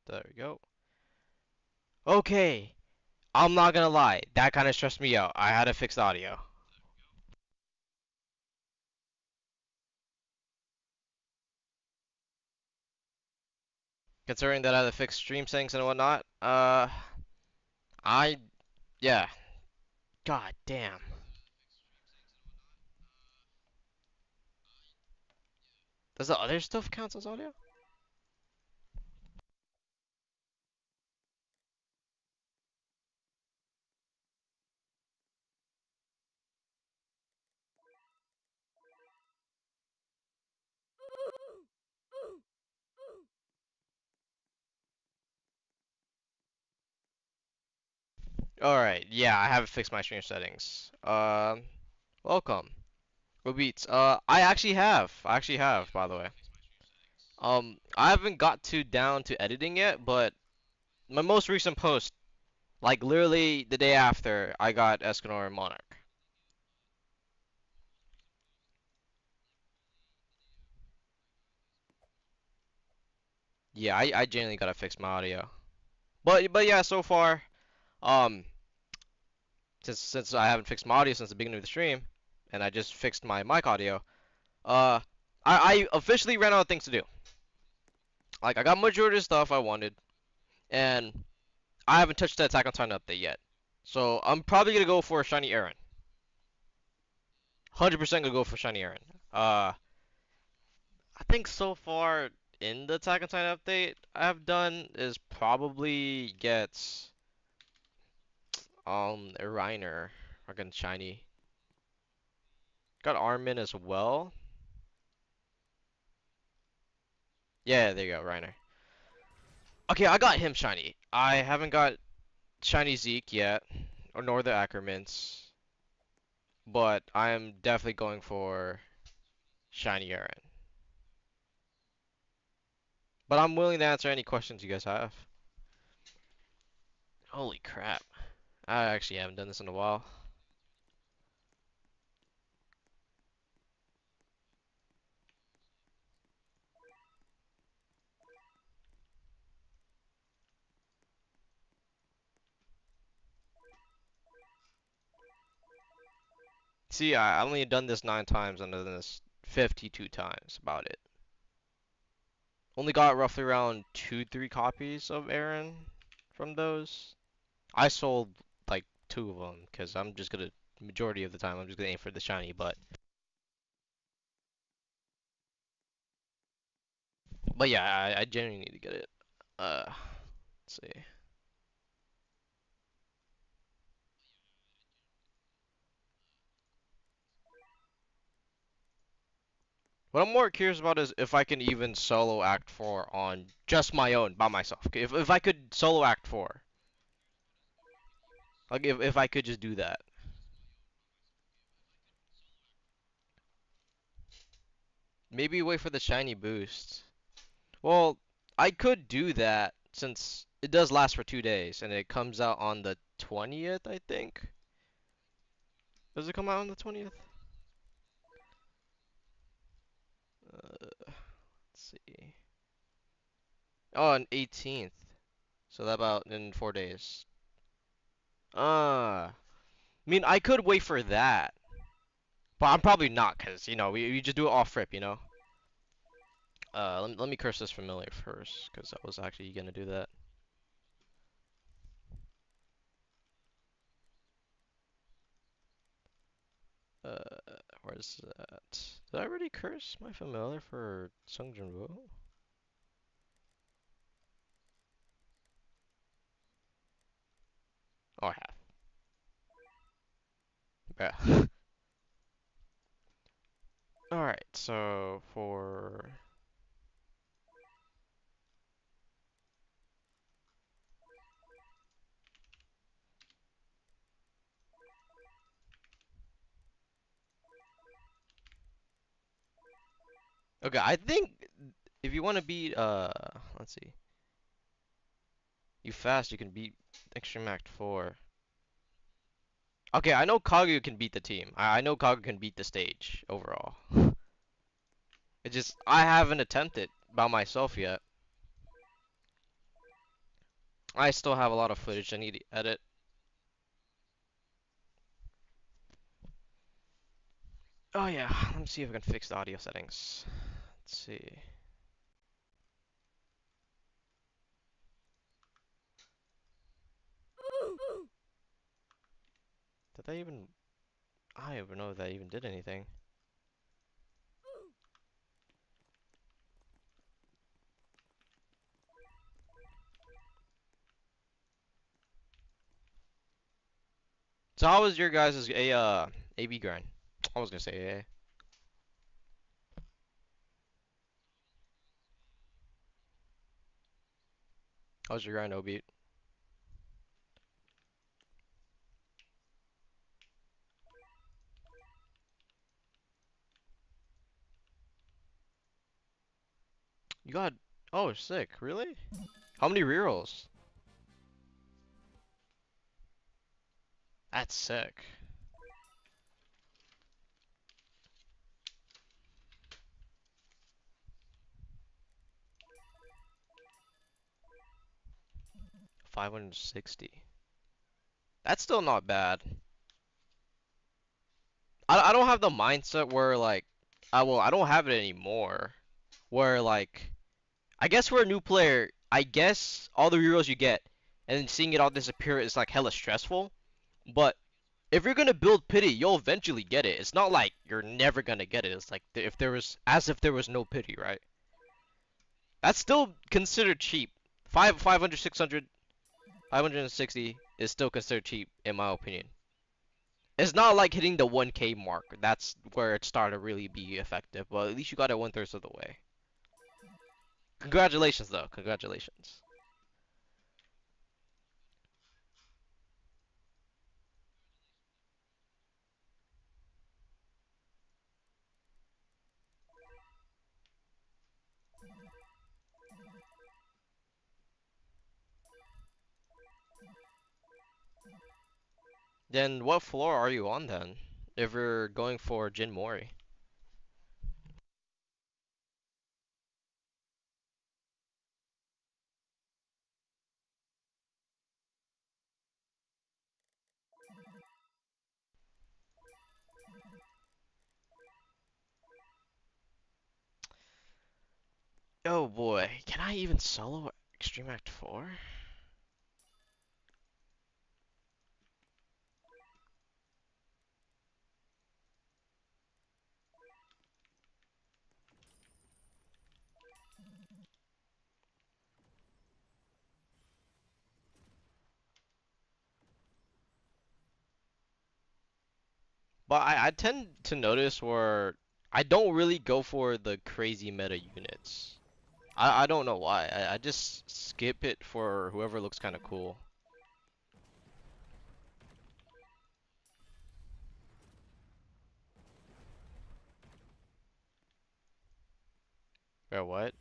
There we go. Okay, I'm not gonna lie. That kind of stressed me out. I had to fix the audio. Considering that I had to fix stream settings and whatnot, I, yeah. God damn. Does the other stuff count as audio? Alright, yeah, I haven't fixed my stream settings. Welcome. What beats? I actually have, by the way. I haven't got to down to editing yet, but my most recent post, like literally the day after, I got Escanor and Monarch. Yeah, I genuinely gotta fix my audio. But yeah, so far, um, since I haven't fixed my audio since the beginning of the stream, and I just fixed my mic audio, uh, I officially ran out of things to do. Like I got majority of the stuff I wanted, and I haven't touched the Attack on Titan update yet. So I'm probably gonna go for a shiny Eren. 100% gonna go for shiny Eren. I think so far in the Attack on Titan update I've done is probably get a Reiner fucking shiny. Got Armin as well. Yeah, there you go, Reiner. Okay, I got him shiny. I haven't got shiny Zeke yet, or nor the Ackermans, but I am definitely going for shiny Eren. But I'm willing to answer any questions you guys have. Holy crap. I actually haven't done this in a while. See, I only done this 9 times and done this 52 times about it. Only got roughly around 2-3 copies of Eren from those. I sold like 2 of them because I'm just gonna, majority of the time, I'm just gonna aim for the shiny, but yeah, I genuinely need to get it. Let's see. What I'm more curious about is if I can even solo Act 4 on just my own, by myself. Okay, if I could solo Act 4. Like, if I could just do that. Maybe wait for the shiny boost. Well, I could do that since it does last for 2 days and it comes out on the 20th, I think. Does it come out on the 20th? Let's see. Oh, on 18th. So that about in 4 days. I mean, I could wait for that, but I'm probably not, cause you know we just do it off rip, you know. Let me curse this familiar first, cause I was actually gonna do that. Where's that? Did I already curse my familiar for Sung Jin-woo? Oh, I have. Yeah. All right. So for okay, I think if you want to beat let's see, you fast, you can beat Extreme Act 4. Okay, I know Kagu can beat the team. I know Kagu can beat the stage overall. It just I haven't attempted by myself yet. I still have a lot of footage I need to edit. Oh yeah, let me see if I can fix the audio settings. Let's see. Did that even? I don't even know if that even did anything. So how was your guys' AB grind? I was gonna say AA. How was your grind, OB? You got, oh, sick, really? How many rerolls? That's sick. $560. That's still not bad. I don't have the mindset where like, I don't have it anymore. Where like, I guess for a new player, I guess all the rerolls you get, and then seeing it all disappear is like hella stressful. But if you're gonna build pity, you'll eventually get it. It's not like you're never gonna get it. It's like if there was, as if there was no pity, right? That's still considered cheap. 500, 600, 560 is still considered cheap in my opinion. It's not like hitting the 1K mark. That's where it started to really be effective. But at least you got it 1/3 of the way. Congratulations, though. Congratulations. Then what floor are you on then? If you're going for Jin Mori. Oh boy, can I even solo Extreme Act 4? But I tend to notice where I don't really go for the crazy meta units. I don't know why. I just skip it for whoever looks kind of cool. Or what?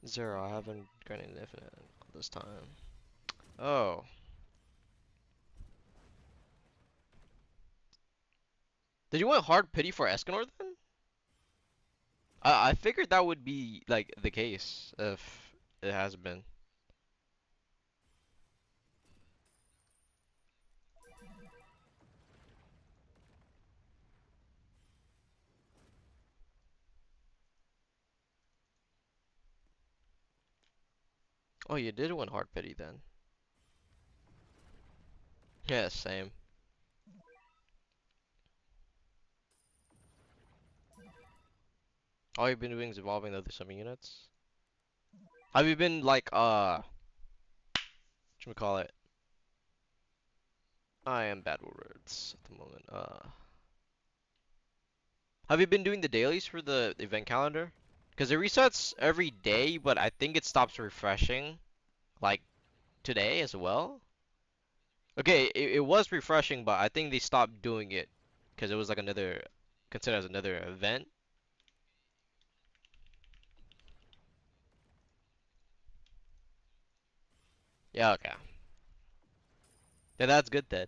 Zero, I haven't granted infinite this time. Oh. Did you want hard pity for Escanor then? I figured that would be like the case if it has been. Oh, you did want hard pity then. Yeah, same. All you've been doing is evolving the other summon units. Have you been like whatchamacallit? I am bad with words at the moment. Have you been doing the dailies for the event calendar? Because it resets every day, but I think it stops refreshing like today as well. Okay, it was refreshing, but I think they stopped doing it because it was like another considered as another event. Yeah, okay. Yeah, that's good then.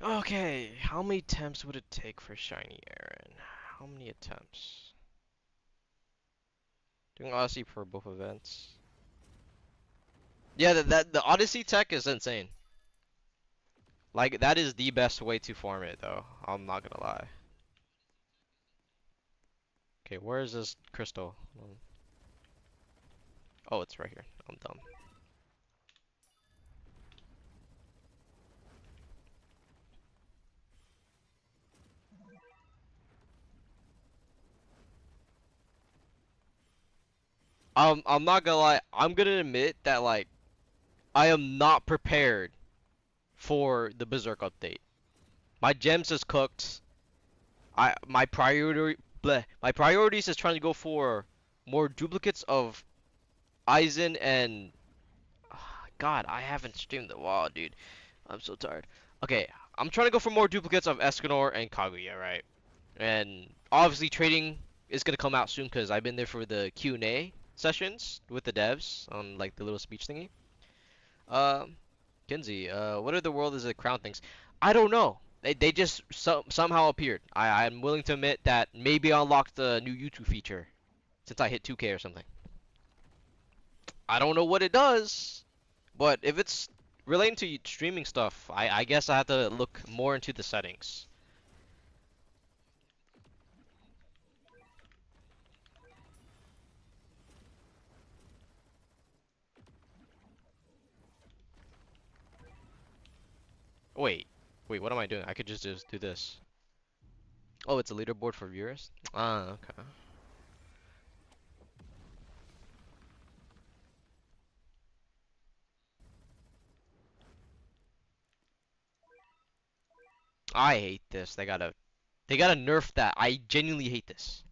Okay, how many attempts would it take for shiny Eren? How many attempts? Doing Odyssey for both events. Yeah, the Odyssey tech is insane. Like that is the best way to farm it though. I'm not gonna lie. Okay, where is this crystal? Oh, it's right here. I'm dumb. I'm not gonna lie. I'm gonna admit that like I am not prepared for the Berserk update. My gems is cooked. My priorities is trying to go for more duplicates of Aizen and God, I haven't streamed in a while, dude. I'm so tired. Okay, I'm trying to go for more duplicates of Escanor and Kaguya, right? And obviously trading is gonna come out soon because I've been there for the Q&A sessions with the devs on like the little speech thingy. Um, Kinsey, what are the world is the crown things? I don't know. They just somehow appeared. I'm willing to admit that maybe I unlocked the new YouTube feature since I hit 2K or something. I don't know what it does, but if it's relating to streaming stuff, I guess I have to look more into the settings. Wait, wait, what am I doing? I could just do this. Oh, it's a leaderboard for viewers? Ah, okay. I hate this. They gotta nerf that. I genuinely hate this.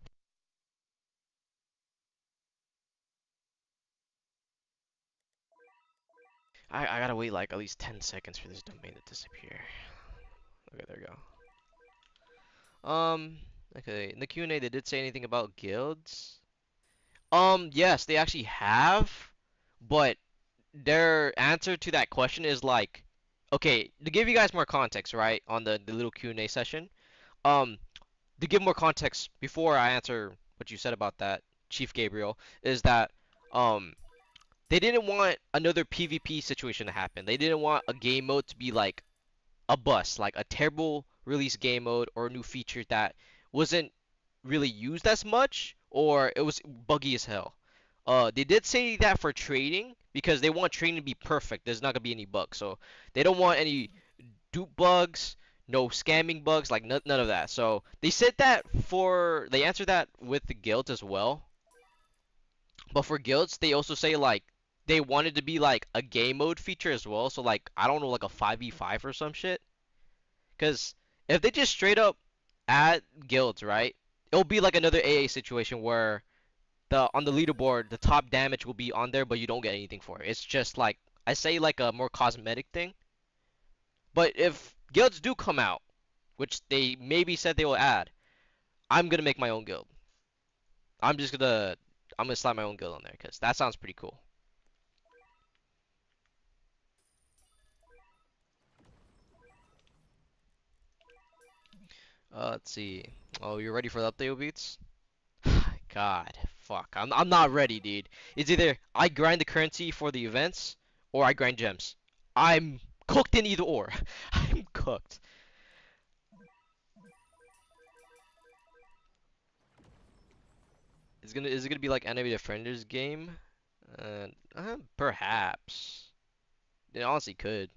I gotta wait like at least 10 seconds for this domain to disappear. Okay, there we go. Okay, in the Q&A they did say anything about guilds. Yes, they actually have, but their answer to that question is like, okay, to give you guys more context, right, on the little Q&A session. Um, to give more context before I answer what you said about that, Chief Gabriel, is that um they didn't want another PvP situation to happen. They didn't want a game mode to be like a bust, like a terrible release game mode or a new feature that wasn't really used as much or it was buggy as hell. They did say that for trading because they want trading to be perfect. There's not gonna be any bugs, so they don't want any dupe bugs, no scamming bugs, like none of that. So they answered that with the guilds as well. But for guilds, they also say like they wanted to be like a game mode feature as well. So like I don't know, like a 5v5 or some shit. Because if they just straight up add guilds, right? It'll be like another AA situation where the on the leaderboard the top damage will be on there, but you don't get anything for it. It's just like I say like a more cosmetic thing. But if guilds do come out, which they maybe said they will add, I'm gonna make my own guild. I'm just gonna I'm gonna slap my own guild on there because that sounds pretty cool. Let's see. Oh, you ready for the update, beats? God, fuck. I'm not ready, dude. It's either I grind the currency for the events or I grind gems. I'm cooked in either or. I'm cooked. Is it gonna be like Enemy Defender's game? Perhaps. It honestly could.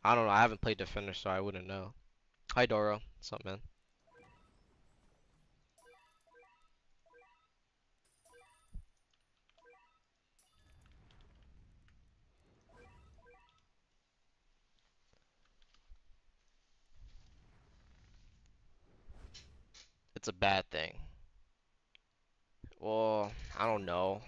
I don't know. I haven't played Defender, so I wouldn't know. Hi, Doro. What's up, man? It's a bad thing. Well, I don't know.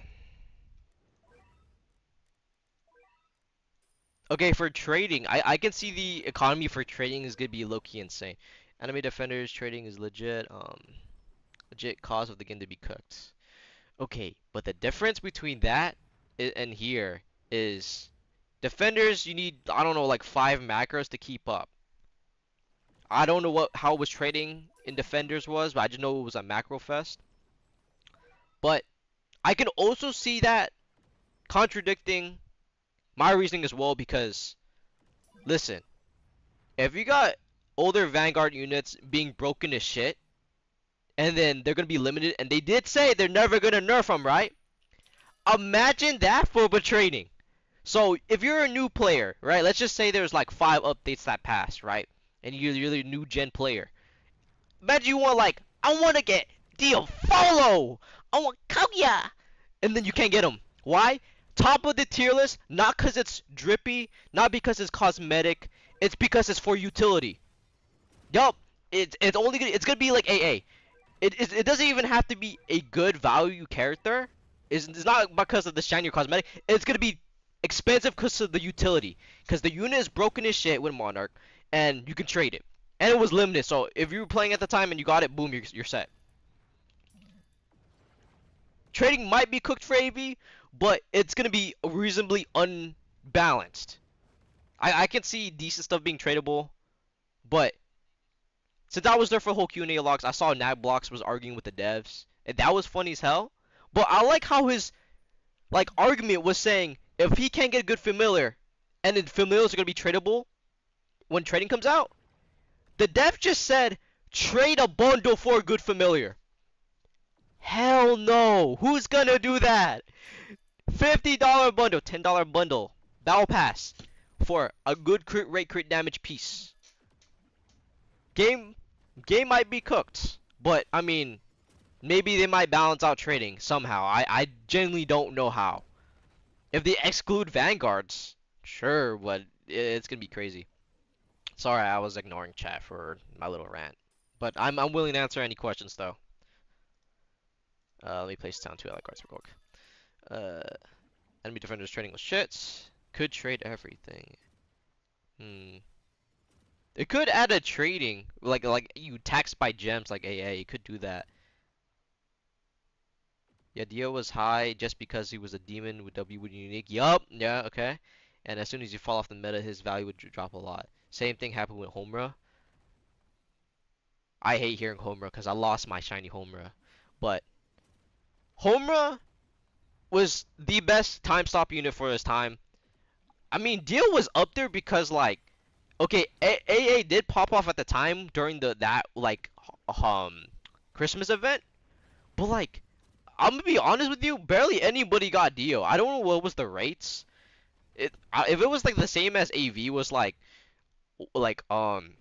Okay, for trading, I can see the economy for trading is gonna be low-key insane. Enemy defenders trading is legit cause of the game to be cooked. Okay, but the difference between that and here is defenders you need I don't know like 5 macros to keep up. I don't know how it was trading in Defenders was, but I just know it was a macro fest. But I can also see that contradicting my reasoning as well because listen, if you got older Vanguard units being broken as shit, and then they're gonna be limited, and they did say they're never gonna nerf them, right? Imagine that for training. So if you're a new player, right? Let's just say there's like 5 updates that passed, right? And you're a new gen player. Imagine you want like, I want to get Diafolo, I want Kaguya, and then you can't get them. Why? Top of the tier list, not because it's drippy, not because it's cosmetic, it's because it's for utility. Yup, it's gonna be like AA. It doesn't even have to be a good value character. It's not because of the shiny or cosmetic. It's gonna be expensive because of the utility. Because the unit is broken as shit with Monarch, and you can trade it. And it was limited, so if you were playing at the time and you got it, boom, you're set. Trading might be cooked for AV, but it's gonna be reasonably unbalanced. I can see decent stuff being tradable, but since I was there for the whole Q&A logs, I saw Nagblocks was arguing with the devs, and that was funny as hell. But I like how his like argument was saying if he can't get a good familiar, and then familiars are gonna be tradable when trading comes out, the dev just said trade a bundle for a good familiar. Hell no! Who's gonna do that? $50 bundle, $10 bundle, battle pass for a good crit rate, crit damage piece. Game might be cooked, but I mean, maybe they might balance out trading somehow. I genuinely don't know how. If they exclude Vanguards, sure, but it's gonna be crazy. Sorry, I was ignoring chat for my little rant, but I'm willing to answer any questions though. Let me place down 2 allied cards for Gork. Enemy defenders trading with shits. Could trade everything. It could add a trading, like you tax by gems like AA. You could do that. Yeah, Dio was high just because he was a demon with W would unique. Yup, yeah, okay. And as soon as you fall off the meta, his value would drop a lot. Same thing happened with Homura. I hate hearing Homura because I lost my shiny Homura. But Homura was the best time stop unit for his time. I mean, Dio was up there because like, okay, AA did pop off at the time during that like Christmas event, but like I'm gonna be honest with you, barely anybody got Dio. I don't know what was the rates. If it was like the same as AV was like 1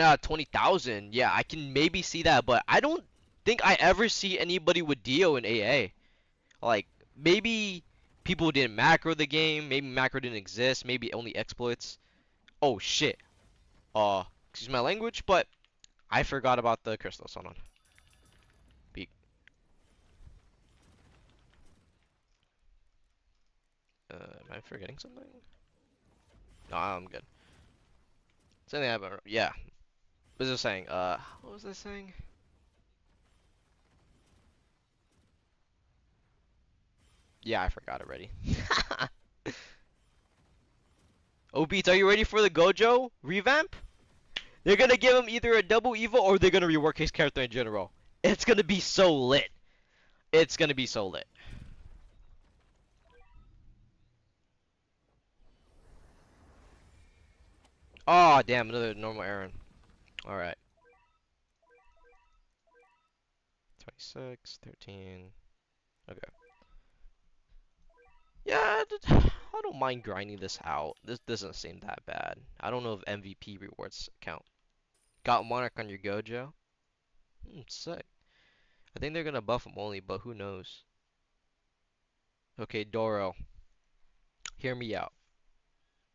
out of 20,000, yeah, I can maybe see that, but I don't think I ever see anybody with Dio in AA. Like maybe people didn't macro the game, maybe macro didn't exist, maybe only exploits. Oh shit. Excuse my language, but I forgot about the crystals. Hold on. Beep. Am I forgetting something? No, I'm good. Something happened. Yeah. What was I saying? What was I saying? Yeah, I forgot already. Oh, Beats, are you ready for the Gojo revamp? They're gonna give him either a double evil or they're gonna rework his character in general. It's gonna be so lit. It's gonna be so lit. Oh, damn, another normal Eren. Alright. 26, 13. Okay. Yeah, I don't mind grinding this out. This doesn't seem that bad. I don't know if MVP rewards count. Got Monarch on your Gojo? Sick. I think they're gonna buff him only, but who knows? Okay, Doro. Hear me out.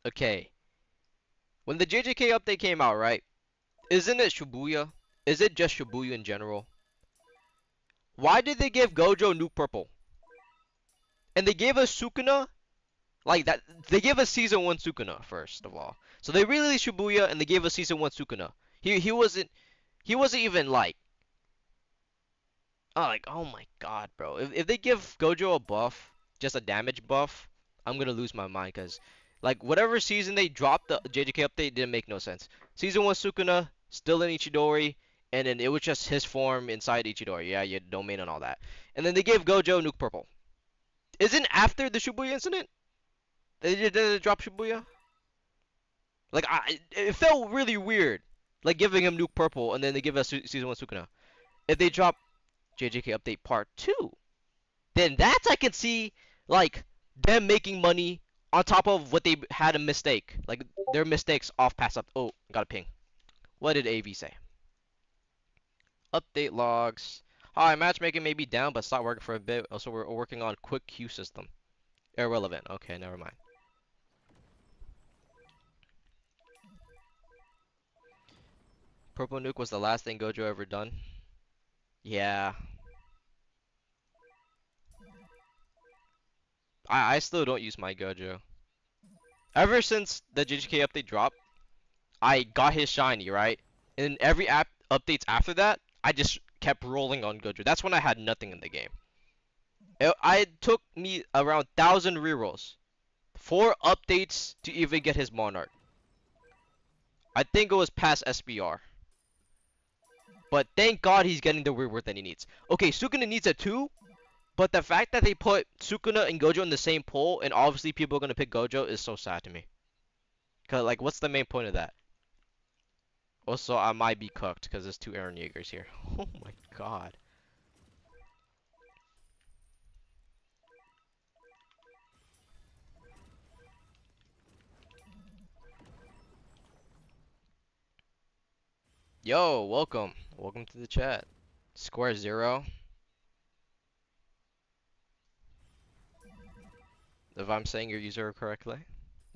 Okay. When the JJK update came out, right? Isn't it Shibuya? Is it just Shibuya in general? Why did they give Gojo Nuke Purple? And they gave us Sukuna like that. They gave us season 1 Sukuna first of all. So they released Shibuya and they gave us season 1 Sukuna. He wasn't even like oh my god, bro. If they give Gojo a buff, just a damage buff, I'm gonna lose my mind because Like whatever season they dropped the JJK update didn't make no sense. Season 1 Sukuna still in Ichidori, and then it was just his form inside Ichidori. Yeah, your domain and all that. And then they gave Gojo Nuke Purple. Isn't after the Shibuya incident? Did they drop Shibuya? Like it felt really weird, like giving him Nuke Purple and then they give us Season 1 Sukuna. If they drop JJK Update Part 2, then that's I can see like them making money on top of what they had a mistake, like their mistakes off pass up. Oh, got a ping. What did AV say? Update logs. Hi, matchmaking may be down, but stop working for a bit. Also, we're working on quick queue system. Irrelevant. Okay, never mind. Purple Nuke was the last thing Gojo ever done. Yeah. I still don't use my Gojo. Ever since the JJK update dropped, I got his shiny, right? And every app updates after that, I just kept rolling on Gojo. That's when I had nothing in the game. It took me around 1,000 rerolls, 4 updates to even get his Monarch. I think it was past SBR. But thank God he's getting the reward that he needs. Okay, Sukuna needs it too, but the fact that they put Sukuna and Gojo in the same pool, and obviously people are gonna pick Gojo, is so sad to me. Cause like, what's the main point of that? Also, I might be cooked because there's 2 Eren Jaegers here. Oh my God. Yo, welcome. Welcome to the chat. Square Zero. If I'm saying your user correctly,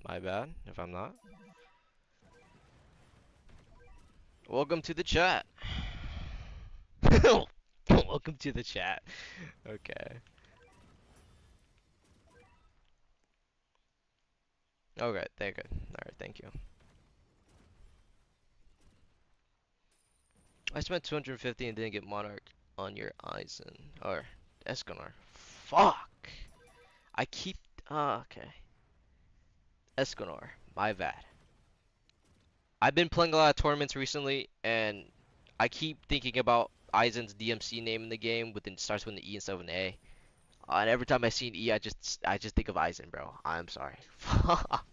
my bad. If I'm not. Welcome to the chat. Welcome to the chat. Okay. Okay, thank you. Alright, thank you. I spent 250 and didn't get Monarch on your Aizen. Or Escanor. Fuck! I keep... okay. Escanor. My bad. I've been playing a lot of tournaments recently, and I keep thinking about Aizen's DMC name in the game, starts with an E instead of an A. And every time I see an E, I just think of Aizen, bro. I'm sorry. Fuck.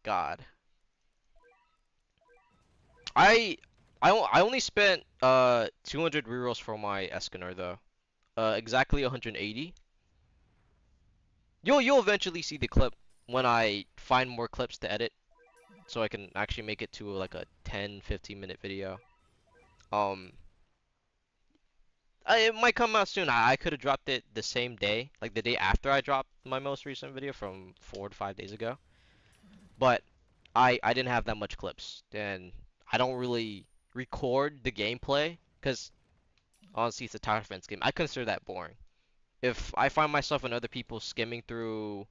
God. I I only spent 200 rerolls for my Escanor though. Exactly 180. You'll eventually see the clip when I find more clips to edit, so I can actually make it to like a 10-15 minute video. Um, it might come out soon. I could have dropped it the same day, like the day after I dropped my most recent video from 4 to 5 days ago. But I didn't have that much clips, and I don't really record the gameplay because honestly it's a tower defense game. I consider that boring. If I find myself and other people skimming through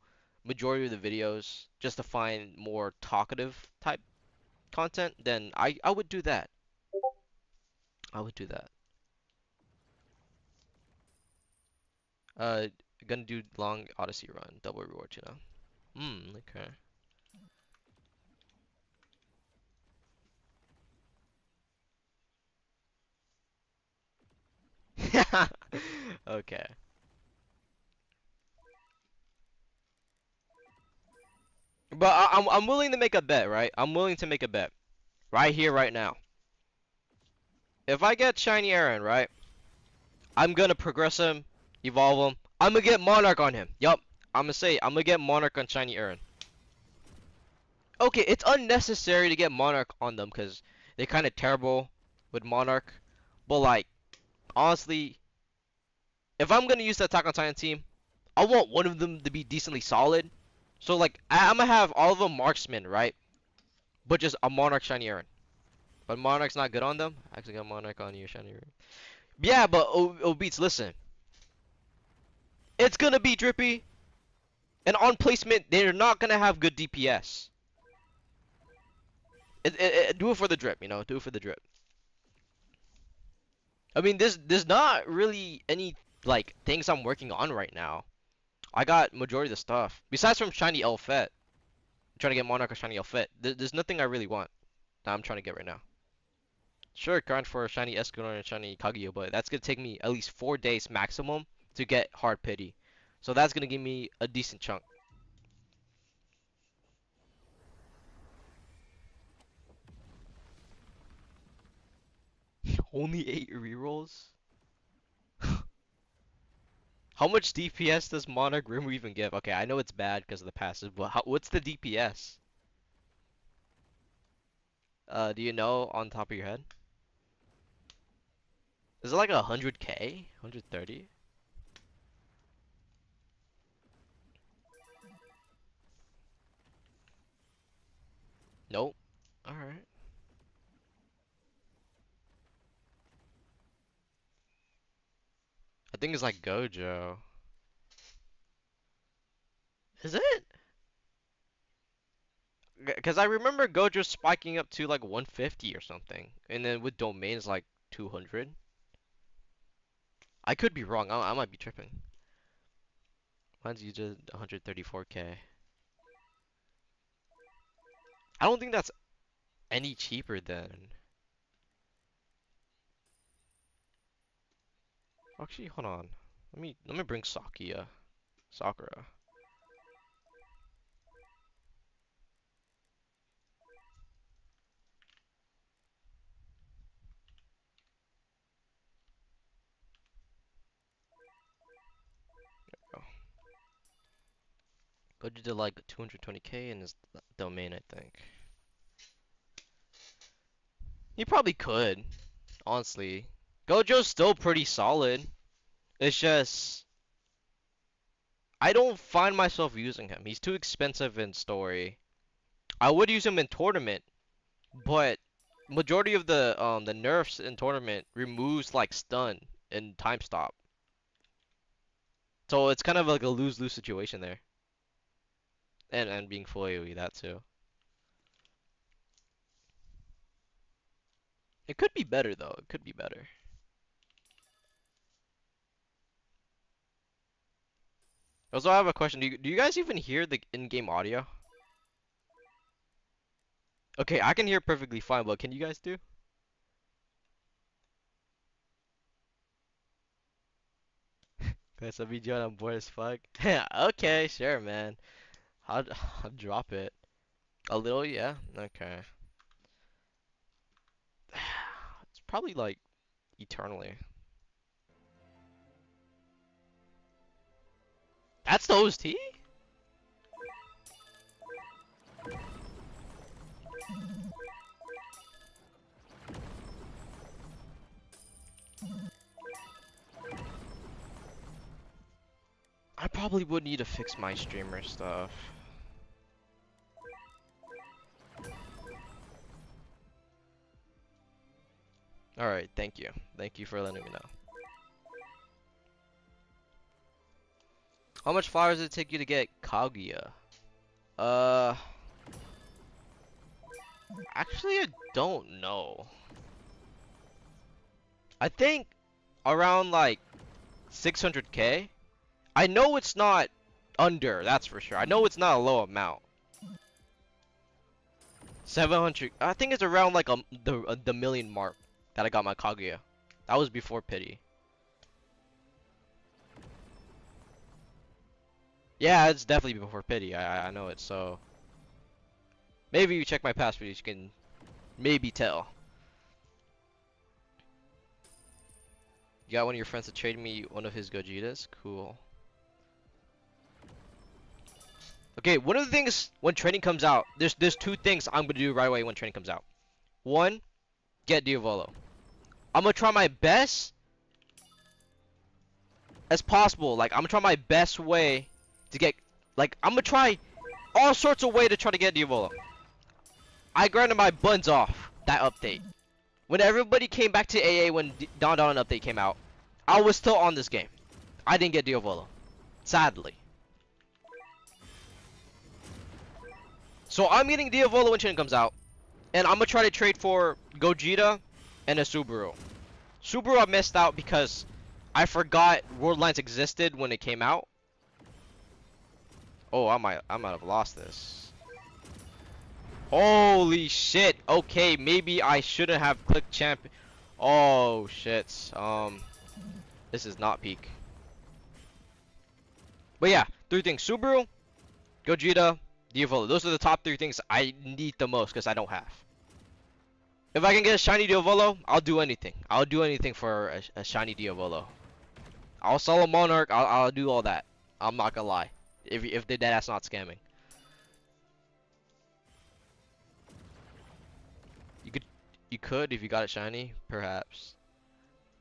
majority of the videos just to find more talkative type content, then I would do that. I would do that. Uh, gonna do long Odyssey run, double reward, you know. Okay. Okay. But I'm willing to make a bet, right? I'm willing to make a bet. Right here, right now. If I get Shiny Eren, right? I'm gonna progress him, evolve him. I'm gonna get Monarch on him. Yup. I'm gonna say I'm gonna get Monarch on Shiny Eren. Okay, it's unnecessary to get Monarch on them because they're kind of terrible with Monarch. But like, honestly, if I'm gonna use the Attack on Titan team, I want one of them to be decently solid. So like, I'm gonna have all of them marksmen, right? But just a Monarch Shiny Eren. But Monarch's not good on them. I actually got Monarch on you, Shiny Eren. Yeah, but Beats, listen. It's gonna be drippy, and on placement, they're not gonna have good DPS. Do it for the drip, you know. Do it for the drip. I mean, there's not really any like things I'm working on right now. I got majority of the stuff. Besides from Shiny Elfette. I'm trying to get Monarch or Shiny Elfette. There's nothing I really want that I'm trying to get right now. Sure, grind for Shiny Escanor and Shiny Kaguya, but that's gonna take me at least 4 days maximum to get Hard Pity. So that's gonna give me a decent chunk. Only 8 rerolls? How much DPS does Monarch Rim even give? Okay, I know it's bad because of the passive, but what's the DPS? Do you know on top of your head? Is it like 100k? 130? Nope. Alright. I think it's like Gojo. Is it? Because I remember Gojo spiking up to like 150 or something. And then with domains like 200. I could be wrong. I might be tripping. Mine's you just 134k. I don't think that's any cheaper than. Actually, hold on. Let me bring Sakia. Sakura. Oh. Gojo did like 220k in his domain, I think. He probably could, honestly. Gojo's still pretty solid. It's just I don't find myself using him. He's too expensive in story. I would use him in tournament, but majority of the nerfs in tournament removes like stun and time stop. So it's kind of like a lose-lose situation there. And being full AoE that too. It could be better though. It could be better. Also, I have a question. Do you guys even hear the in-game audio? Okay, I can hear perfectly fine, but can you guys do? Guys, I'll be John, I'm bored as fuck. Okay, sure, man. I'll, I'll drop it. A little, yeah. Okay. It's probably like eternally. That's the OST? I probably would need to fix my streamer stuff. Alright, thank you. Thank you for letting me know. How much flowers did it take you to get Kaguya? Uh, actually, I don't know. I think around like 600k. I know it's not under, that's for sure. I know it's not a low amount. 700. I think it's around like the million mark that I got my Kaguya. That was before pity. Yeah, it's definitely before pity. I know it. So maybe you check my past videos, you can maybe tell. You got one of your friends to trade me one of his Gojitas? Cool. Okay, one of the things when training comes out, there's two things I'm gonna do right away when training comes out. One, get Diavolo. I'm gonna try my best as possible. Like I'm gonna try my best way to get. Like I'm gonna try all sorts of way to try to get Diavolo. I grinded my buns off that update. When everybody came back to AA when Dawn update came out, I was still on this game. I didn't get Diavolo, sadly. So I'm getting Diavolo when Shin comes out, and I'm gonna try to trade for Gogeta and a Subaru. Subaru I missed out because I forgot World Lines existed when it came out. Oh, I might have lost this. Holy shit. Okay, maybe I shouldn't have clicked champion. Oh shit. This is not peak. But yeah, three things: Subaru, Gogeta, Diavolo. Those are the top three things I need the most because I don't have. If I can get a shiny Diavolo, I'll do anything. I'll do anything for a shiny Diavolo. I'll sell a Monarch. I'll do all that. I'm not gonna lie. If the that's not scamming. You could you could if you got it shiny, perhaps.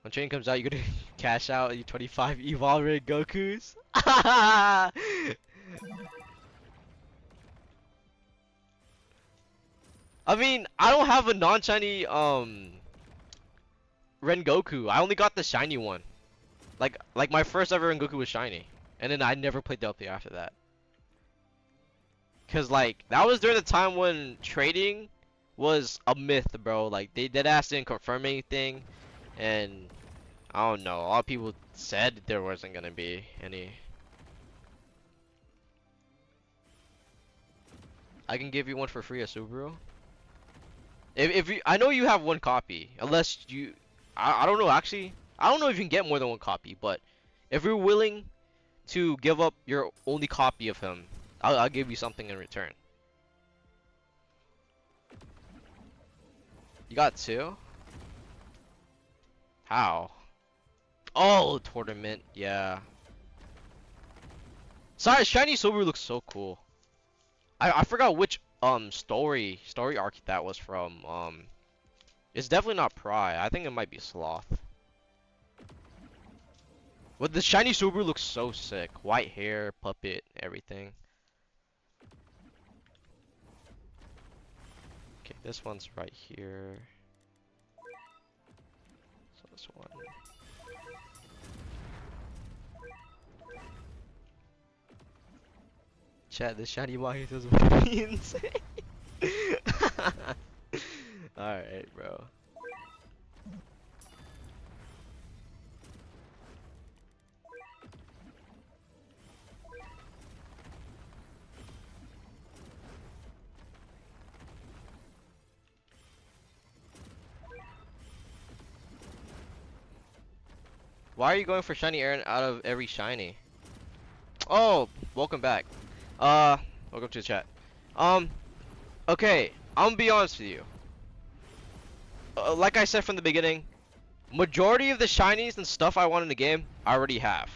When train comes out, you could cash out your 25 Evolve Red Gokus. I mean, I don't have a non-shiny Rengoku. I only got the shiny one. Like my first ever Rengoku was shiny, and then I never played the update after that. Cause like that was during the time when trading was a myth, bro. Like they dead ass didn't confirm anything, and I don't know. A lot of people said there wasn't gonna be any. I can give you one for free, a Subaru. If you, I know you have one copy, unless you, I don't know actually. I don't know if you can get more than one copy, but if you're willing to give up your only copy of him, I'll give you something in return. You got two? How? Oh, tournament, yeah. Sorry, shiny Subaru looks so cool. I forgot which story arc that was from. It's definitely not Pry. I think it might be Sloth. But the shiny Subaru looks so sick. White hair, puppet, everything. Okay, this one's right here. So this one. Chat, this shiny Mojitos would be insane. Alright, bro. Why are you going for shiny Eren out of every shiny? Oh, welcome back. Welcome to the chat. Um, okay, I'm gonna be honest with you. Like I said from the beginning, majority of the shinies and stuff I want in the game, I already have.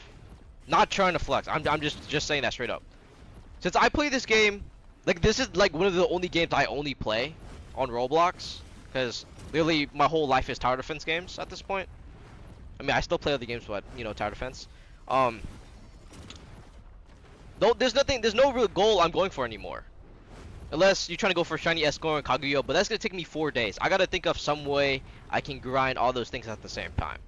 Not trying to flex. I'm just saying that straight up. Since I play this game, like this is like one of the only games I only play on Roblox, because literally my whole life is tower defense games at this point. I mean, I still play other games, but you know, tower defense. No, there's no real goal I'm going for anymore. Unless you're trying to go for shiny Escort and Kaguya, but that's gonna take me 4 days. I gotta think of some way I can grind all those things at the same time.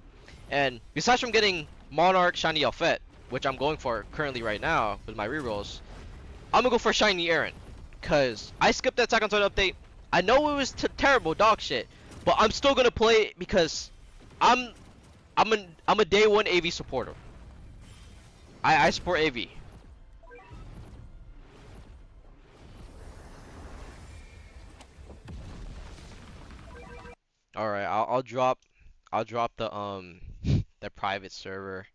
And besides from getting Monarch shiny Elfette, which I'm going for currently right now with my rerolls, I'm gonna go for shiny Eren, cause I skipped that Attack on Titan update. I know it was terrible dog shit, but I'm still gonna play it because I'm I'm a day one AV supporter. I support AV. All right, I'll drop the the private server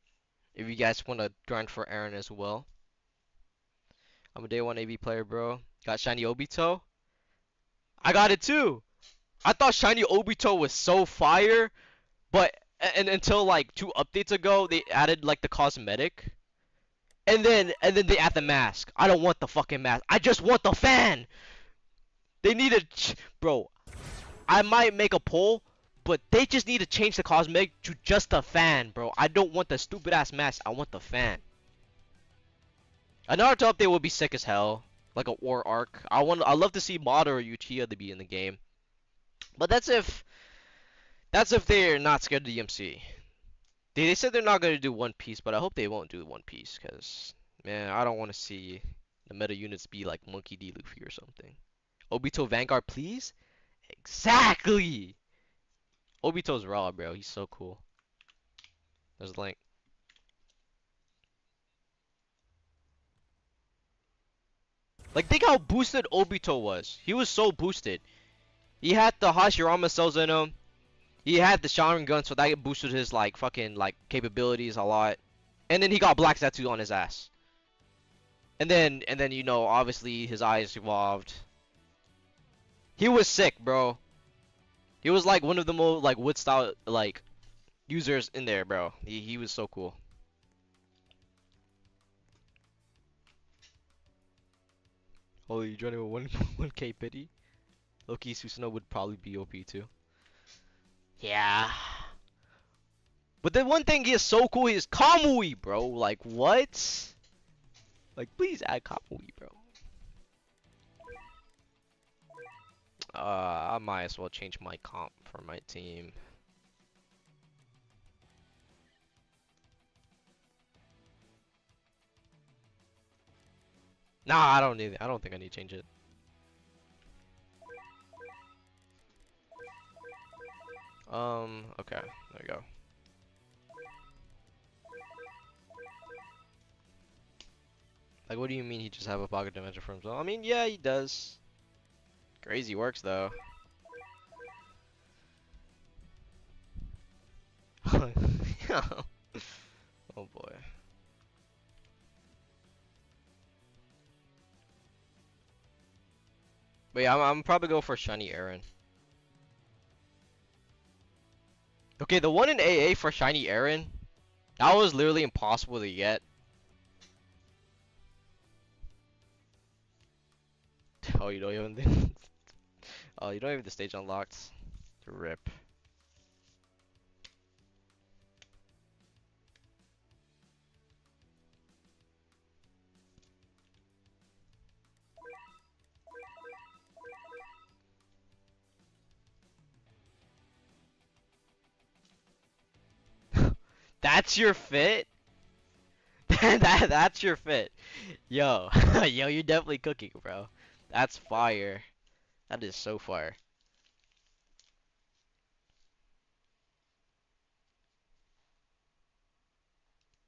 if you guys want to grind for Eren as well. I'm a day one AV player, bro. Got shiny Obito. I got it too. I thought shiny Obito was so fire, but and until like 2 updates ago, they added like the cosmetic. And then they add the mask. I don't want the fucking mask. I just want the fan. They need a bro. I might make a poll, but they just need to change the cosmetic to just a fan, bro. I don't want the stupid ass mask. I want the fan. Another update would be sick as hell, like a war arc. I love to see Mada or Uchiha to be in the game, but that's if they're not scared of the DMC. They said they're not gonna do One Piece, but I hope they won't do One Piece, cause man, I don't want to see the meta units be like Monkey D. Luffy or something. Obito Vanguard, please. Exactly. Obito's raw, bro. He's so cool. There's the link. Like, think how boosted Obito was. He was so boosted. He had the Hashirama cells in him. He had the Sharingan gun, so that boosted his like fucking like capabilities a lot. And then he got black tattoo on his ass. And then you know, obviously his eyes evolved. He was sick, bro. He was like one of the most like wood style like users in there, bro. He was so cool. Oh, you joining with 1K pity? Loki Susanoo would probably be OP too. Yeah. But the one thing he is so cool, he is Kamui, bro. Like what? Like please add Kamui, bro. I might as well change my comp for my team. Nah, I don't need it. I don't think I need to change it. Okay, there we go. Like, what do you mean he just have a pocket dimension for himself? I mean, yeah, he does. Crazy works though. Oh boy. But yeah, I'm probably go for shiny Eren. Okay, the one in AA for shiny Eren, that was literally impossible to get. Oh, you don't even. Oh, you don't even have the stage unlocked. Rip. That's your fit? That's your fit. Yo, yo, you're definitely cooking, bro. That's fire. That is so fire.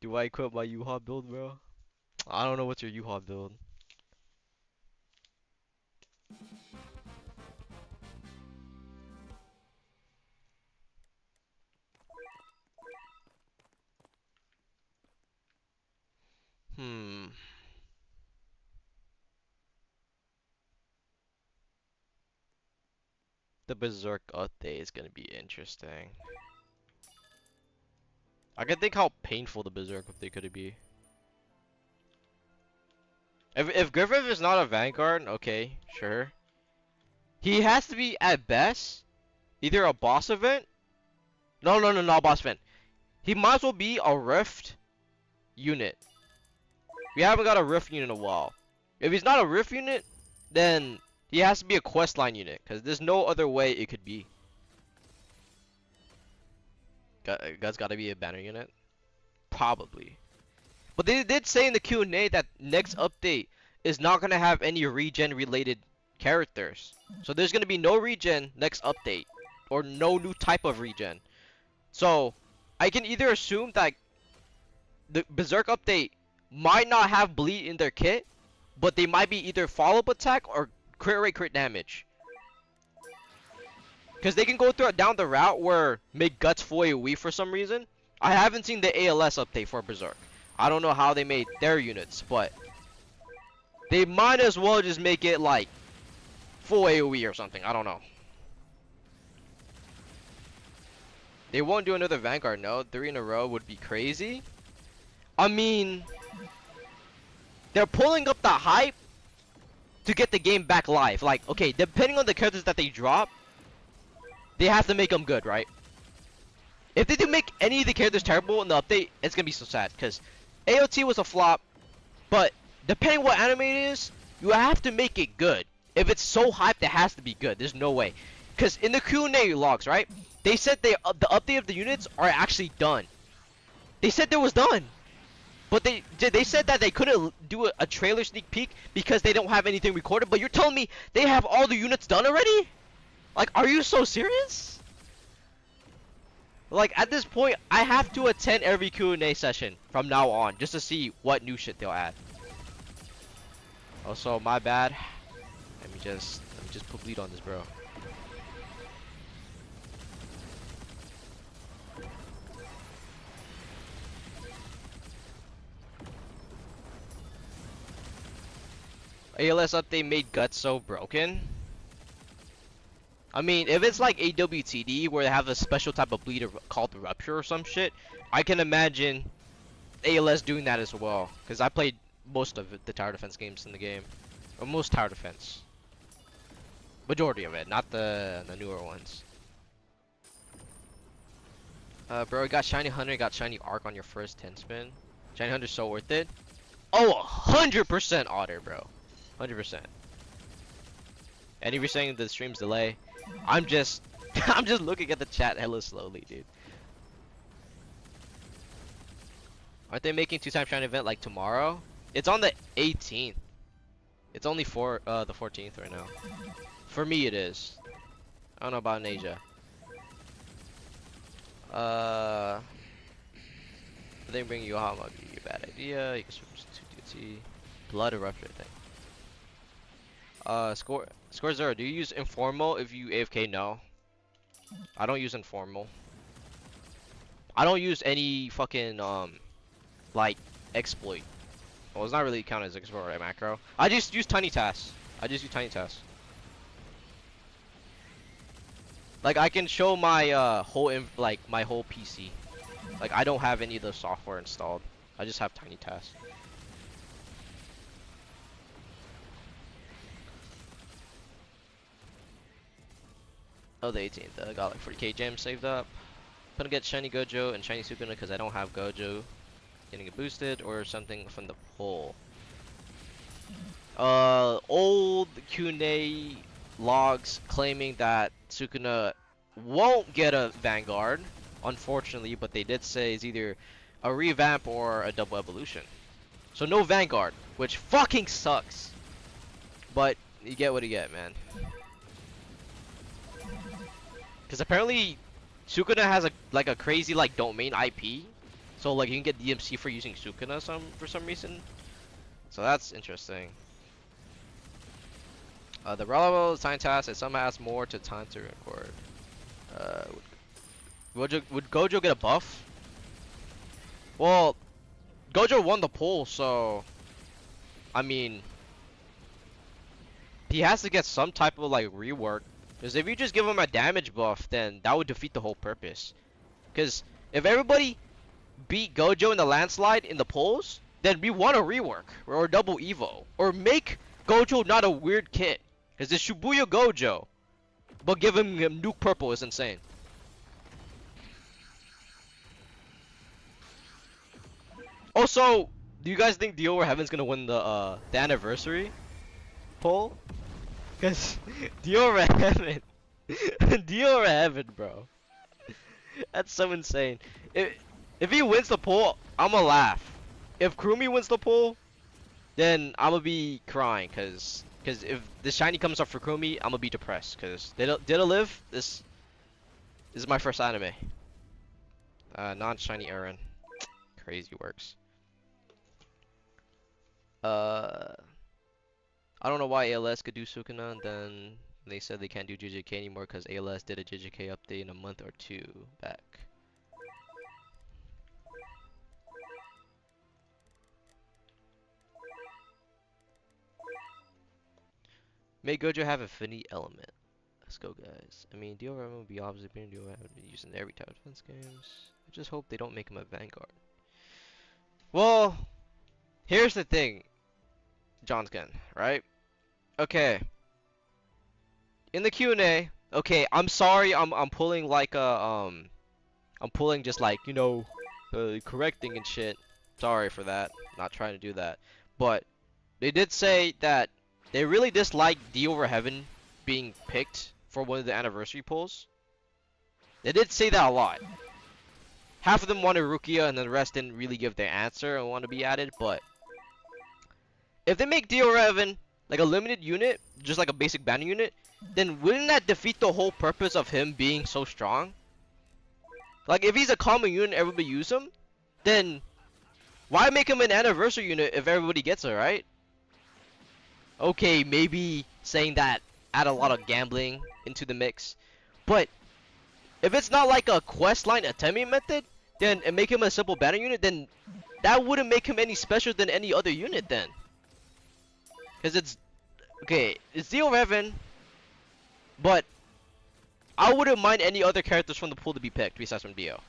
Do I equip my U-Haul build, bro? I don't know what's your U-Haul build. Hmm. The Berserk update is gonna be interesting. I can think how painful the Berserk update could be. If Griffith is not a Vanguard, okay, sure. He has to be at best either a boss event. No, no, no, not boss event. He might as well be a Rift unit. We haven't got a Rift unit in a while. If he's not a Rift unit, then he has to be a questline unit, because there's no other way it could be. God's gotta be a banner unit? Probably. But they did say in the Q&A that next update is not gonna have any regen related characters. So there's gonna be no regen next update. Or no new type of regen. So I can either assume that the Berserk update might not have bleed in their kit, but they might be either follow-up attack or crit rate crit damage. Because they can go down the route where make guts full AoE for some reason. I haven't seen the ALS update for Berserk. I don't know how they made their units, but they might as well just make it like full AoE or something. I don't know. They won't do another Vanguard, no. 3 in a row would be crazy. I mean, they're pulling up the hype to get the game back live. Like, okay, depending on the characters that they drop, they have to make them good, right? If they do make any of the characters terrible in the update, it's gonna be so sad. Because AOT was a flop, but depending what anime it is, you have to make it good. If it's so hyped, it has to be good. There's no way. Because in the Q&A logs, right? They said the update of the units are actually done. They said it was done. But they said that they couldn't do a trailer sneak peek because they don't have anything recorded. But you're telling me they have all the units done already? Like, are you so serious? Like, at this point, I have to attend every Q&A session from now on just to see what new shit they'll add. Also, my bad. Let me just put bleed on this, bro. ALS update made guts so broken. I mean, if it's like AWTD where they have a special type of bleed called rupture or some shit, I can imagine ALS doing that as well. Cause I played most of the tower defense games in the game, or most tower defense. Majority of it, not the newer ones. Bro, you got Shiny Hunter, got Shiny Arc on your first 10 spin. Shiny Hunter's so worth it. Oh, 100% otter, bro. 100%. And if you're saying the stream's delay, I'm just looking at the chat hella slowly, dude. Aren't they making 2-time Shiny event like tomorrow? It's on the 18th. It's only for the 14th right now. For me, it is. I don't know about in Asia. I think bringing you out might be a bad idea. You can switch to DT. Blood eruption, I think. Score 0. Do you use informal if you AFK? No. I don't use informal. I don't use any fucking like exploit. Well, it's not really counted as exploit, right, macro. I just use tiny tasks. Like I can show my whole my whole PC. Like I don't have any of the software installed. I just have tiny tasks. Oh, the 18th. I got like 40k gems saved up. I'm gonna get shiny Gojo and shiny Sukuna because I don't have Gojo. Getting it boosted or something from the poll. Old Q&A logs claiming that Sukuna won't get a Vanguard, unfortunately, but they did say it's either a revamp or a double evolution. So no Vanguard, which fucking sucks. But you get what you get, man. Because apparently Sukuna has a crazy domain IP. So like you can get DMC for using Sukuna for some reason. So that's interesting. The relevant sign task, it somehow adds more to time to record. Would Gojo get a buff? Well, Gojo won the poll, so I mean he has to get some type of rework. Because if you just give him a damage buff, then that would defeat the whole purpose. Because if everybody beat Gojo in the landslide in the polls, then we want a rework or a double evo or make Gojo not a weird kit. Because this Shibuya Gojo, but give him nuke purple is insane. Also, do you guys think Dio or Heaven's gonna win the anniversary poll? Because Dio or Heaven, Dio or Heaven, bro. That's so insane. If he wins the poll, I'ma laugh. If Krumi wins the poll, then I'ma be crying, cause if the shiny comes up for Krumi, I'ma be depressed, cause did it live? This is my first anime. Non-shiny Eren. Crazy works. I don't know why ALS could do Sukuna, and then they said they can't do JJK anymore because ALS did a JJK update in a month or two back. May Gojo have Affinity Element. Let's go, guys. I mean, DRM will be obviously being used in every type of defense games. I just hope they don't make him a Vanguard. Well, here's the thing, Johnskin, right? Okay. In the Q&A, okay, I'm sorry, I'm pulling I'm pulling just correcting and shit. Sorry for that. Not trying to do that. But they did say that they really dislike D over Heaven being picked for one of the anniversary polls. They did say that a lot. Half of them wanted Rukia and then the rest didn't really give their answer and want to be added, but if they make D over Heaven like a limited unit, just like a basic banner unit, then wouldn't that defeat the whole purpose of him being so strong? Like if he's a common unit, everybody use him, then why make him an anniversary unit if everybody gets it, right? Okay, maybe saying that add a lot of gambling into the mix, but if it's not like a quest line attempting method, then and make him a simple banner unit, then that wouldn't make him any special than any other unit then. Cause it's okay, it's Dio Revan, but I wouldn't mind any other characters from the pool to be picked besides from Dio.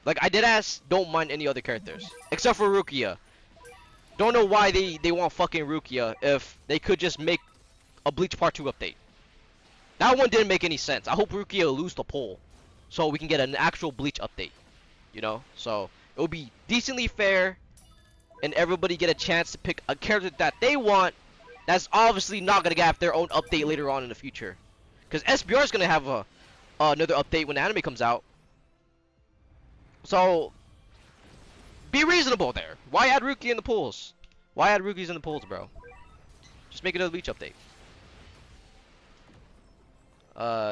Like I did ask, don't mind any other characters except for Rukia. Don't know why they want fucking Rukia if they could just make a Bleach Part 2 update. That one didn't make any sense. I hope Rukia lose the poll so we can get an actual Bleach update. You know? So it will be decently fair and everybody get a chance to pick a character that they want that's obviously not going to get their own update later on in the future. Because SBR is going to have another update when the anime comes out. So be reasonable there. Why add Rukia in the pools? Why add Rukies in the pools, bro? Just make another Bleach update.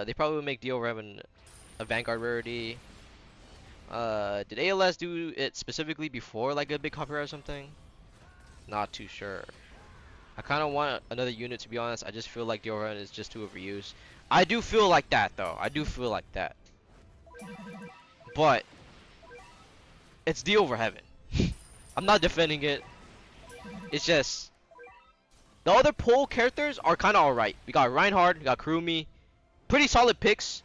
They probably would make Dio Revan a Vanguard rarity. Did ALS do it specifically before like a big copyright or something? Not too sure. I kind of want another unit, to be honest. I just feel like Dio Revan is just too overused. I do feel like that though. I do feel like that. But it's Dio Revan. I'm not defending it. It's just the other pole characters are kind of alright. We got Reinhardt, we got Kurumi, pretty solid picks.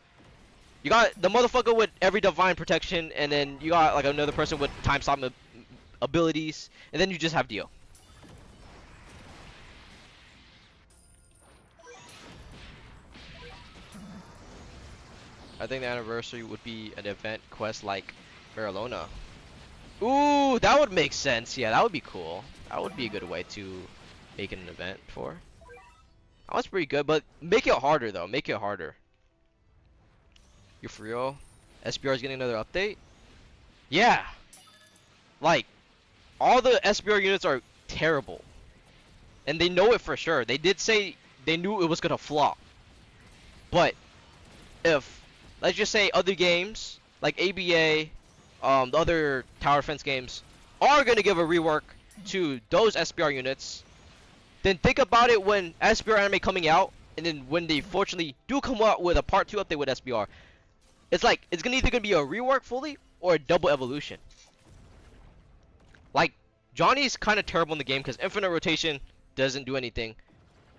You got the motherfucker with every divine protection, and then you got like another person with time stop abilities, and then you just have Dio. I think the anniversary would be an event quest like Barcelona. Ooh, that would make sense. Yeah, that would be cool. That would be a good way to make it an event for. That was pretty good, but make it harder though. Make it harder. You're for real? SBR is getting another update? Yeah. Like, all the SBR units are terrible. And they know it for sure. They did say they knew it was gonna flop. But if, let's just say other games, like ABA, the other tower defense games, are gonna give a rework to those SBR units, then think about it when SBR anime coming out, and then when they fortunately do come out with a part 2 update with SBR. It's like, it's either gonna be a rework fully, or a double evolution. Like, Johnny's kind of terrible in the game, because infinite rotation doesn't do anything.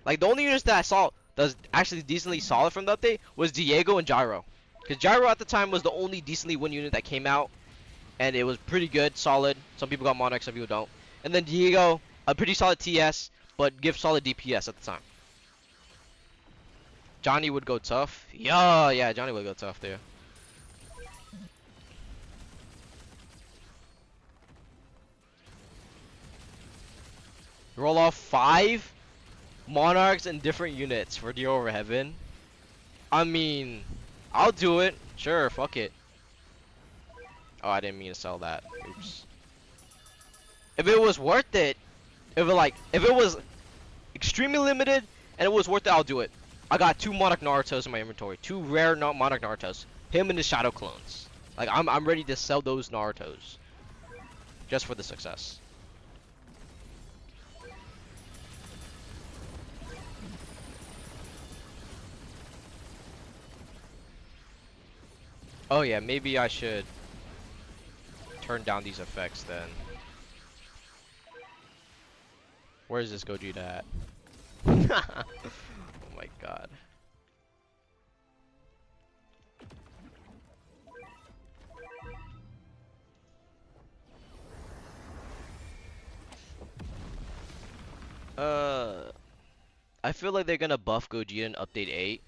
Like, the only units that I saw that's actually decently solid from the update was Diego and Gyro. Because Gyro at the time was the only decently win unit that came out, and it was pretty good, solid. Some people got Monarch, some people don't. And then Diego, a pretty solid TS, but give solid DPS at the time. Johnny would go tough. Yeah, Johnny would go tough there. Roll off 5 Monarchs in different units for Dio over Heaven. I mean, I'll do it. Sure, fuck it. Oh, I didn't mean to sell that. Oops. If it was worth it, if it was extremely limited and it was worth it, I'll do it. I got 2 Monarch Narutos in my inventory, 2 rare Monarch Narutos. Him and his Shadow clones. Like I'm ready to sell those Narutos, just for the success. Oh yeah, maybe I should turn down these effects then. Where is this Gogeta at? Oh my god. I feel like they're gonna buff Gogeta in update 8.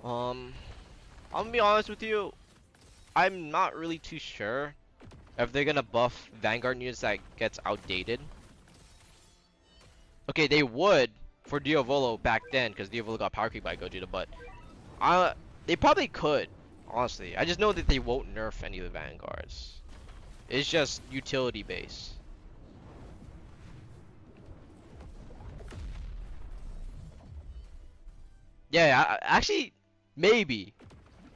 I'm gonna be honest with you, I'm not really too sure if they're gonna buff Vanguard units that gets outdated. Okay, they would for Diavolo back then, because Diavolo got power creep by Gogeta, but they probably could, honestly. I just know that they won't nerf any of the Vanguards. It's just utility based. Yeah, actually, maybe.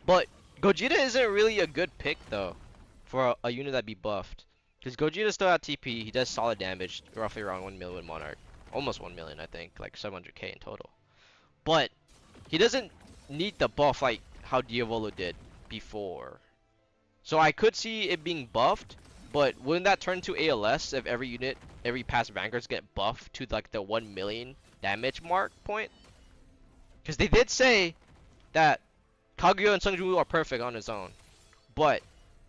But Gogeta isn't really a good pick, though, for a unit that be buffed. Because Gogeta still at TP, he does solid damage, roughly around 1 million with Monarch. almost 1 million, I think, like 700k in total. But he doesn't need the buff like how Diavolo did before. So I could see it being buffed, but wouldn't that turn to ALS if every unit, every past vanguards get buffed to like the 1 million damage mark point? Because they did say that Kaguya and Sungju are perfect on its own, but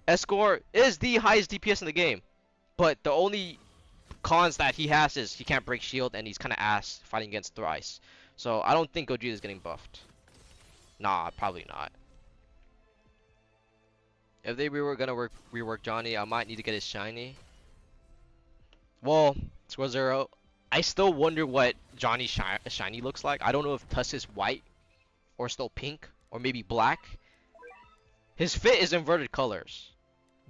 Escort is the highest DPS in the game. But the only cons that he has is he can't break shield and he's kind of ass fighting against Thrice. So I don't think Gogeta is getting buffed. Nah, probably not. If they were gonna rework Johnny, I might need to get his shiny. Well, Square Zero, I still wonder what Johnny's shiny looks like. I don't know if Tusk is white or still pink or maybe black. His fit is inverted colors,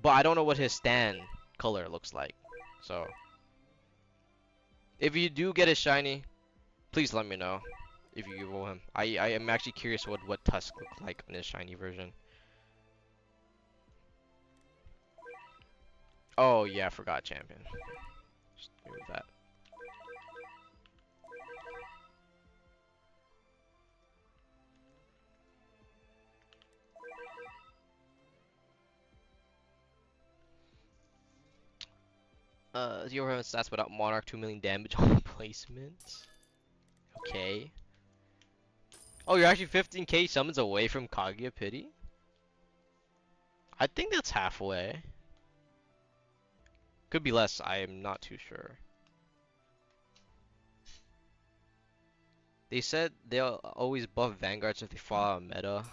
but I don't know what his stand color looks like. So if you do get his shiny, please let me know if you evolve him. I am actually curious what Tusk looks like in his shiny version. Oh yeah, I forgot champion. Just remove that. Zero heaven stats without Monarch 2 million damage on placement. Okay. Oh, you're actually 15k summons away from Kaguya Pity? I think that's halfway. Could be less, I am not too sure. They said they'll always buff Vanguards if they follow a meta.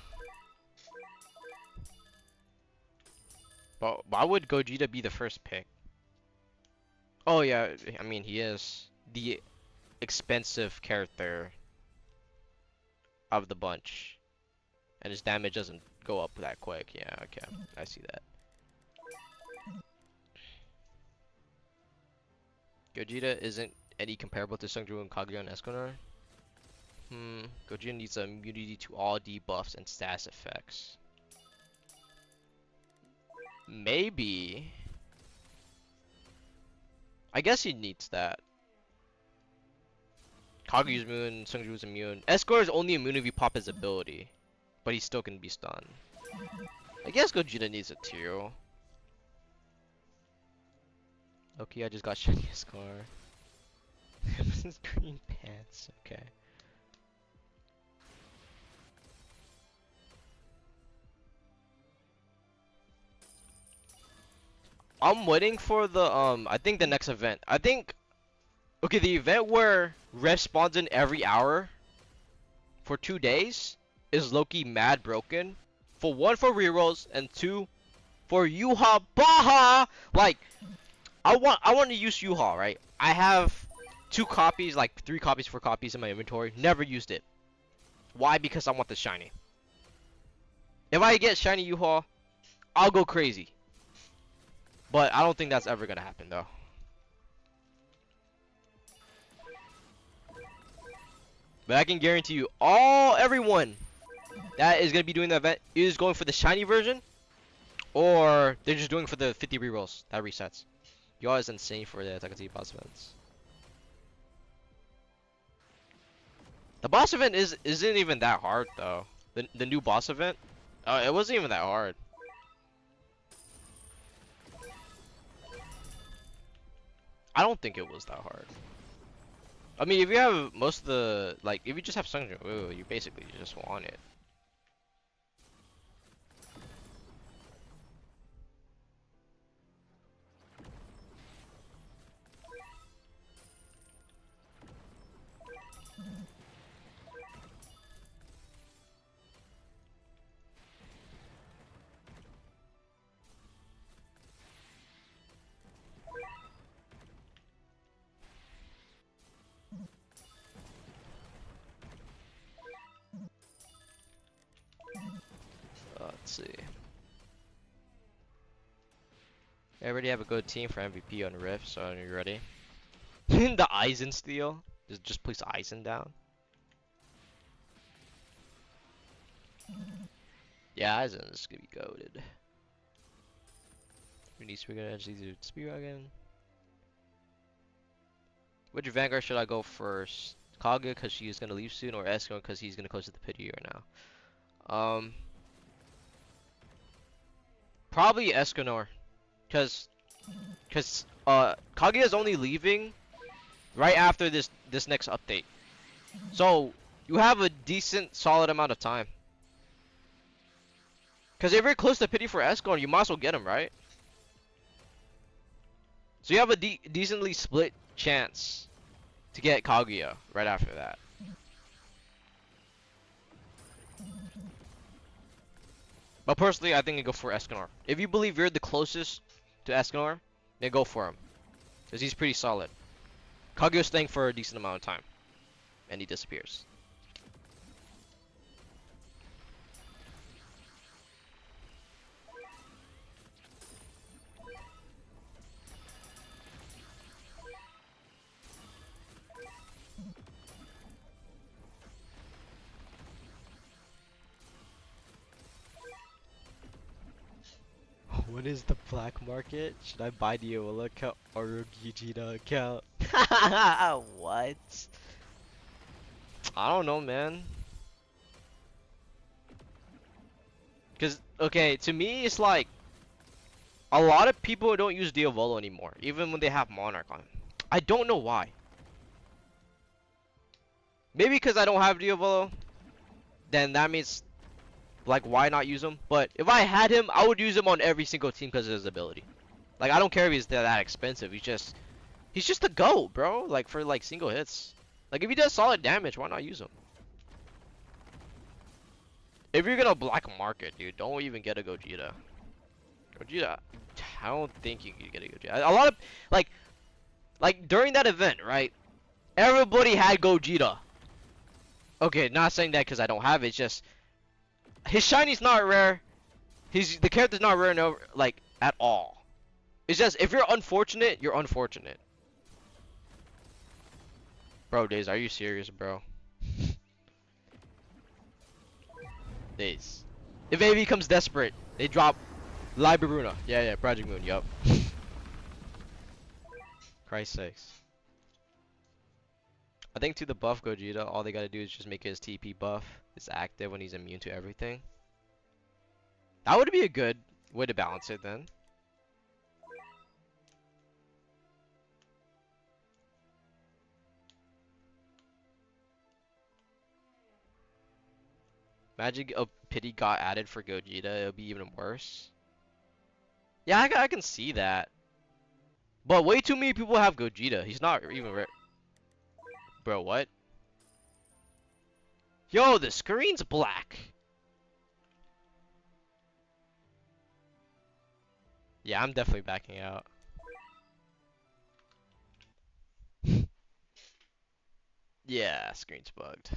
But why would Gogeta be the first pick? Oh yeah, I mean he is the expensive character of the bunch. And his damage doesn't go up that quick. Yeah, okay. I see that. Gogeta isn't any comparable to Sungju and Kaguya and Escanor. Gogeta needs immunity to all debuffs and status effects. Maybe. I guess he needs that. Kaguya's immune, Sungju's immune. Escanor is only immune if you pop his ability. But he still can be stunned. I guess Gogeta needs a Tiro. Okay, I just got shiny Escanor. His green pants, okay. I'm waiting for the I think the next event. I think okay, the event where Rev spawns in every hour for 2 days is Loki mad broken. For one for rerolls and two for Yuha Baha. Like I want to use Yuha, right? I have 2 copies, like 3 copies, 4 copies in my inventory. Never used it. Why? Because I want the shiny. If I get shiny Yuha, I'll go crazy. But I don't think that's ever gonna happen though. But I can guarantee you, everyone that is gonna be doing the event is going for the shiny version, or they're just doing for the 50 rerolls that resets. Y'all is insane for the Takati boss events. The boss event isn't even that hard though. The new boss event, it wasn't even that hard. I don't think it was that hard. I mean, if you have most of the, like, if you just have Sungju, you basically just want it. Let's see. I already have a good team for MVP on Rift, so are you ready? The Eisen steal? Just place Eisen down. Yeah, Eisen is gonna be goated. We need Speedwagon, Speedwagon. Which Vanguard should I go first? Kaga because she's gonna leave soon, or Esco because he's gonna close to the pity right now. Probably Escanor, cause Kaguya is only leaving right after this next update, so you have a decent solid amount of time. Cause if you're close to pity for Escanor, you might as well get him, right? So you have a decently split chance to get Kaguya right after that. But personally, I think you go for Escanor. If you believe you're the closest to Escanor, then go for him. Because he's pretty solid. Kaguya's staying for a decent amount of time. And he disappears. What is the black market? Should I buy the Ola account or Gijita account? What? I don't know, man. Cause okay, to me it's like a lot of people don't use Diavolo anymore, even when they have Monarch on. I don't know why. Maybe because I don't have Diavolo, then that means like why not use him? But if I had him, I would use him on every single team because of his ability. Like I don't care if he's that expensive. He's just a GOAT, bro. Like for like single hits. Like if he does solid damage, why not use him? If you're gonna black market, dude, don't even get a Gogeta. Gogeta, I don't think you can get a Gogeta. A lot of like during that event, right? Everybody had Gogeta. Okay, not saying that because I don't have it. It's just his shiny's not rare. The character's not rare no like at all. It's just if you're unfortunate, you're unfortunate. Bro, Days, are you serious, bro? Days. If AV becomes desperate, they drop Libruna. Yeah, Project Moon, yup. Christ sakes. I think to the buff Gogeta, all they gotta do is just make his TP buff. It's active when he's immune to everything. That would be a good way to balance it then. Imagine a pity got added for Gogeta, it would be even worse. Yeah, I can see that. But way too many people have Gogeta. He's not even rare. Bro, what? Yo, the screen's black. Yeah, I'm definitely backing out. Yeah, screen's bugged.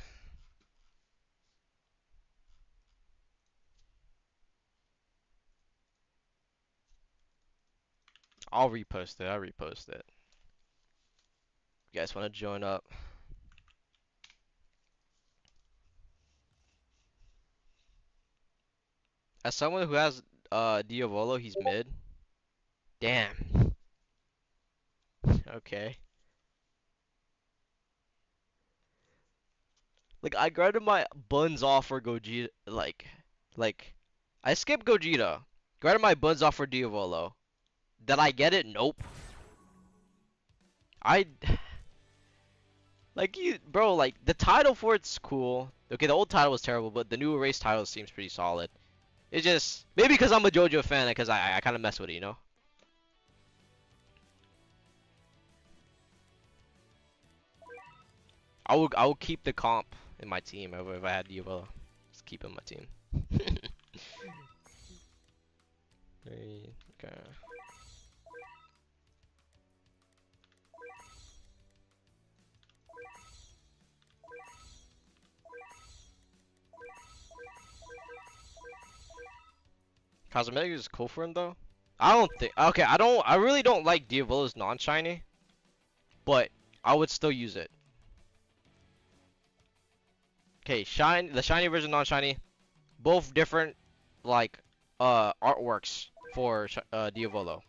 I'll repost it. You guys want to join up? As someone who has Diavolo, he's mid. Damn. Okay. Like I grinded my buns off for Gogeta, like I skipped Gogeta. Grinded my buns off for Diavolo. Did I get it? Nope. I like you, bro. Like the title for it's cool. Okay, the old title was terrible, but the new race title seems pretty solid. It's just maybe because I'm a JoJo fan, because I kind of mess with it, you know. I will keep the comp in my team if I had Diavolo. Just keep him in my team. Okay. Cosmetic is cool for him though. I don't think. Okay, I really don't like Diavolo's non-shiny, but I would still use it. Okay, the shiny version, non-shiny, both different like artworks for Diavolo,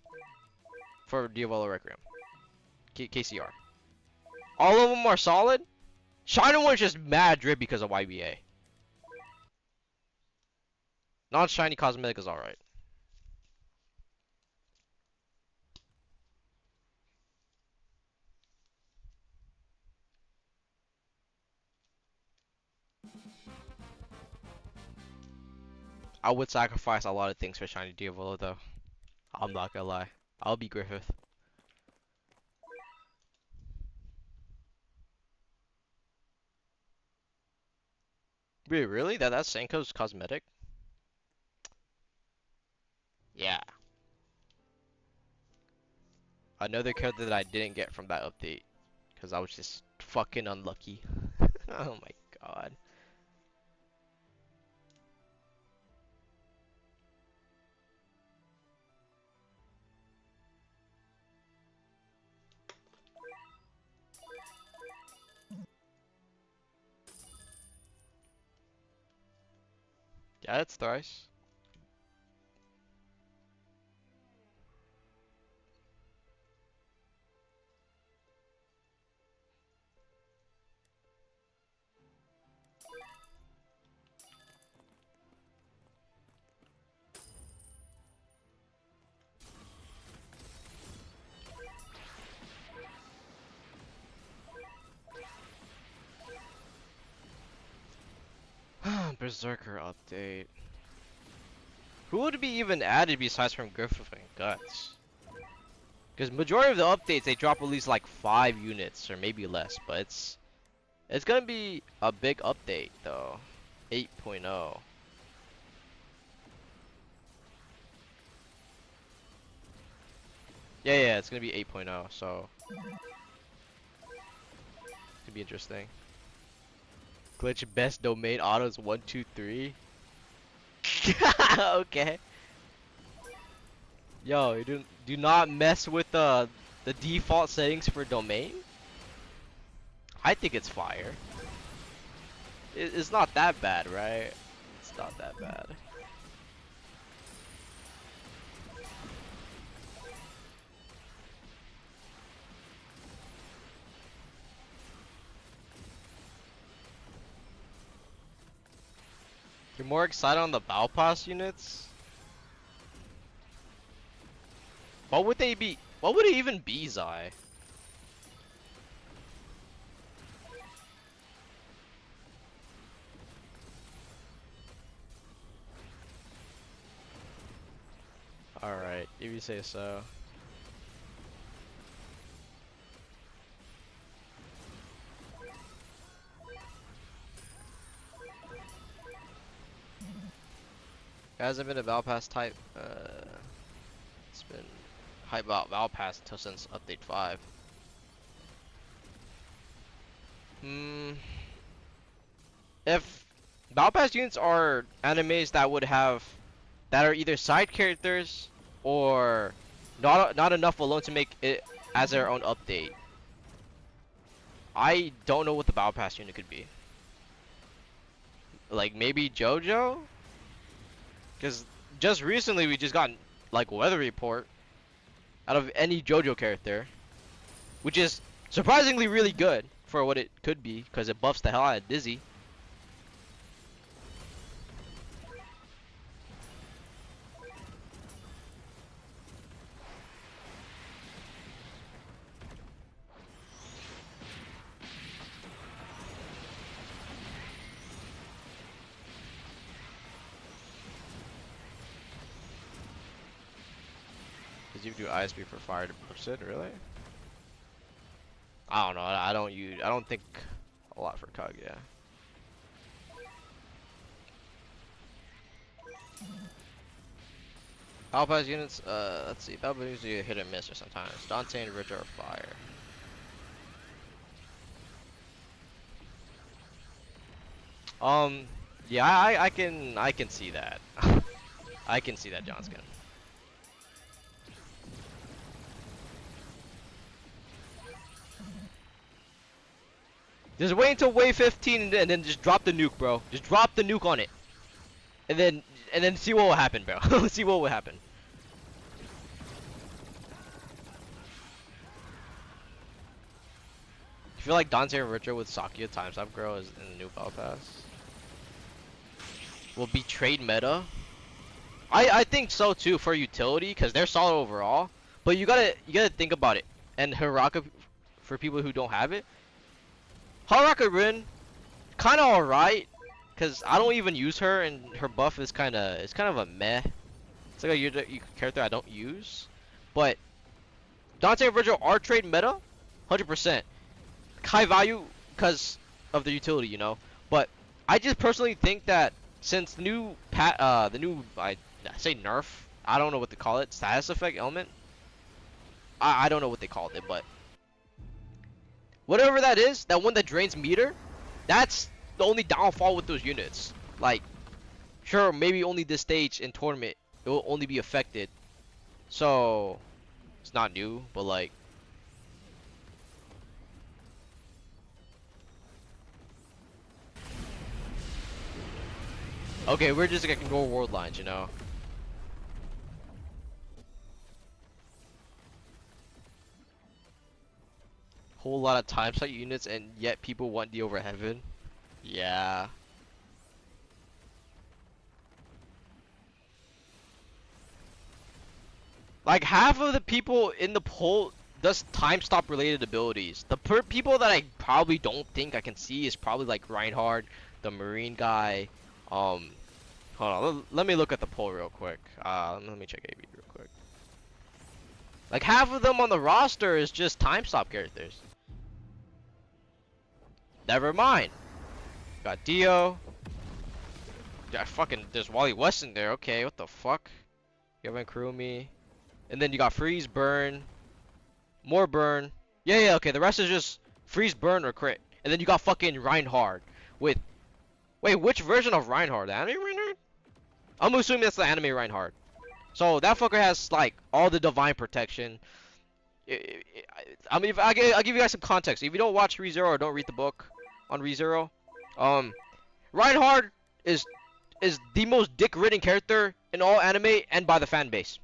for Diavolo Requiem, KCR. All of them are solid. Shiny one's just mad drip because of YBA. Non-shiny cosmetic is alright. I would sacrifice a lot of things for shiny Diavolo though. I'm not gonna lie. I'll be Griffith. Wait, really? That's Senko's cosmetic? Yeah. Another character that I didn't get from that update. Because I was just fucking unlucky. Oh my god. Yeah, it's thrice. Berserker update. Who would be even added besides from Griffith and Guts? Because majority of the updates they drop at least like 5 units or maybe less, but it's gonna be a big update though. 8.0. Yeah, it's gonna be 8.0, so it's gonna be interesting. Glitch best domain autos 1, 2, 3. Okay. Yo, you do not mess with the default settings for domain. I think it's fire. It's not that bad, right? It's not that bad. You're more excited on the Battle Pass units? What would they be? What would it even be, Zai? Alright, if you say so. Hasn't been a Battle Pass type. It's been hype about Battle Pass until since update 5. If Battle Pass units are animes that would have that are either side characters or not enough alone to make it as their own update. I don't know what the Battle Pass unit could be. Like maybe JoJo? Because just recently we just got like Weather Report out of any JoJo character, which is surprisingly really good for what it could be because it buffs the hell out of Dizzy. Because you do ISP for fire to boost it, really? I don't know. I don't think a lot for Kaguya. Battle Pass units, let's see. Battle Pass units usually hit or miss or sometimes. Dante and Rich are fire. Yeah, I can see that. I can see that, Johnskin. Just wait until wave 15 and then just drop the nuke, bro. Just drop the nuke on it. And then see what will happen, bro. See what will happen. feel like Dante and Richard with Sakia times up girl is in the new Battle Pass. Will be trade meta. I think so too for utility because they're solid overall. But you gotta think about it. And Hiraka, for people who don't have it, Haraka Rin, kind of alright. Cause I don't even use her and her buff is kind of a meh. It's like a character I don't use. But Dante and Virgil are trade meta, 100%. High value because of the utility, you know. But I just personally think that since the new I say nerf, I don't know what they call it, status effect element. I don't know what they called it, but whatever that is, that one that drains meter, that's the only downfall with those units. Like, sure, maybe only this stage in tournament it will only be affected. So it's not new, but like. Okay, we're just gonna go world lines, you know. Whole lot of time slot units, and yet people want the over heaven. Yeah. Like half of the people in the poll does time stop related abilities. The people that I probably don't think I can see is probably like Reinhardt, the Marine guy. Hold on, let me look at the poll real quick. Let me check AB real quick. Like half of them on the roster is just time stop characters. Never mind. Got Dio. Yeah, fucking, there's Wally West in there. Okay, what the fuck? You haven't crew me. And then you got freeze, burn, more burn. Yeah, okay. The rest is just freeze, burn, or crit. And then you got fucking Reinhardt with. Wait, which version of Reinhardt? The anime Reinhardt? I'm assuming that's the anime Reinhardt. So that fucker has like all the divine protection. I mean, I'll give you guys some context. If you don't watch ReZero or don't read the book on ReZero, Reinhardt is the most dick-ridden character in all anime and by the fan base.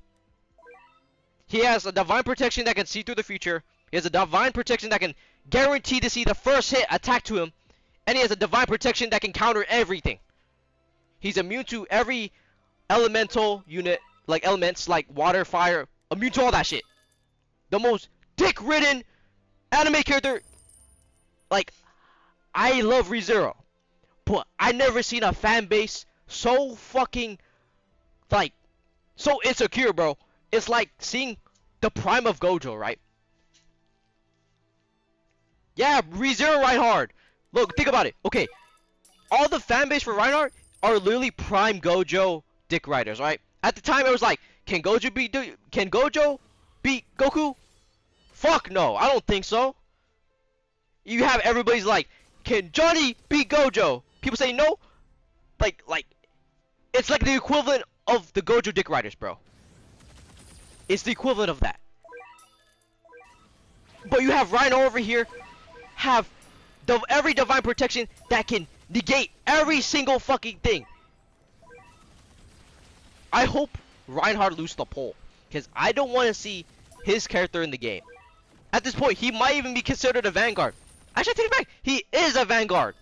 He has a divine protection that can see through the future. He has a divine protection that can guarantee to see the first hit attack to him. And he has a divine protection that can counter everything. He's immune to every elemental unit, like elements like water, fire, immune to all that shit. The most dick-ridden anime character. Like, I love ReZero, but I never seen a fan base so fucking, like, so insecure, bro. It's like seeing the prime of Gojo, right? Yeah, ReZero Reinhardt. Look, think about it. Okay, all the fan base for Reinhardt are literally prime Gojo dick riders, right? At the time, it was like, can Gojo beat Goku? Fuck no, I don't think so. You have everybody's like, can Johnny beat Gojo? People say no. Like, it's like the equivalent of the Gojo dick riders, bro. It's the equivalent of that. But you have Rhino over here, have every divine protection that can negate every single fucking thing. I hope Reinhardt loses the poll, because I don't want to see his character in the game. At this point, he might even be considered a Vanguard. Actually, I take it back. He is a Vanguard.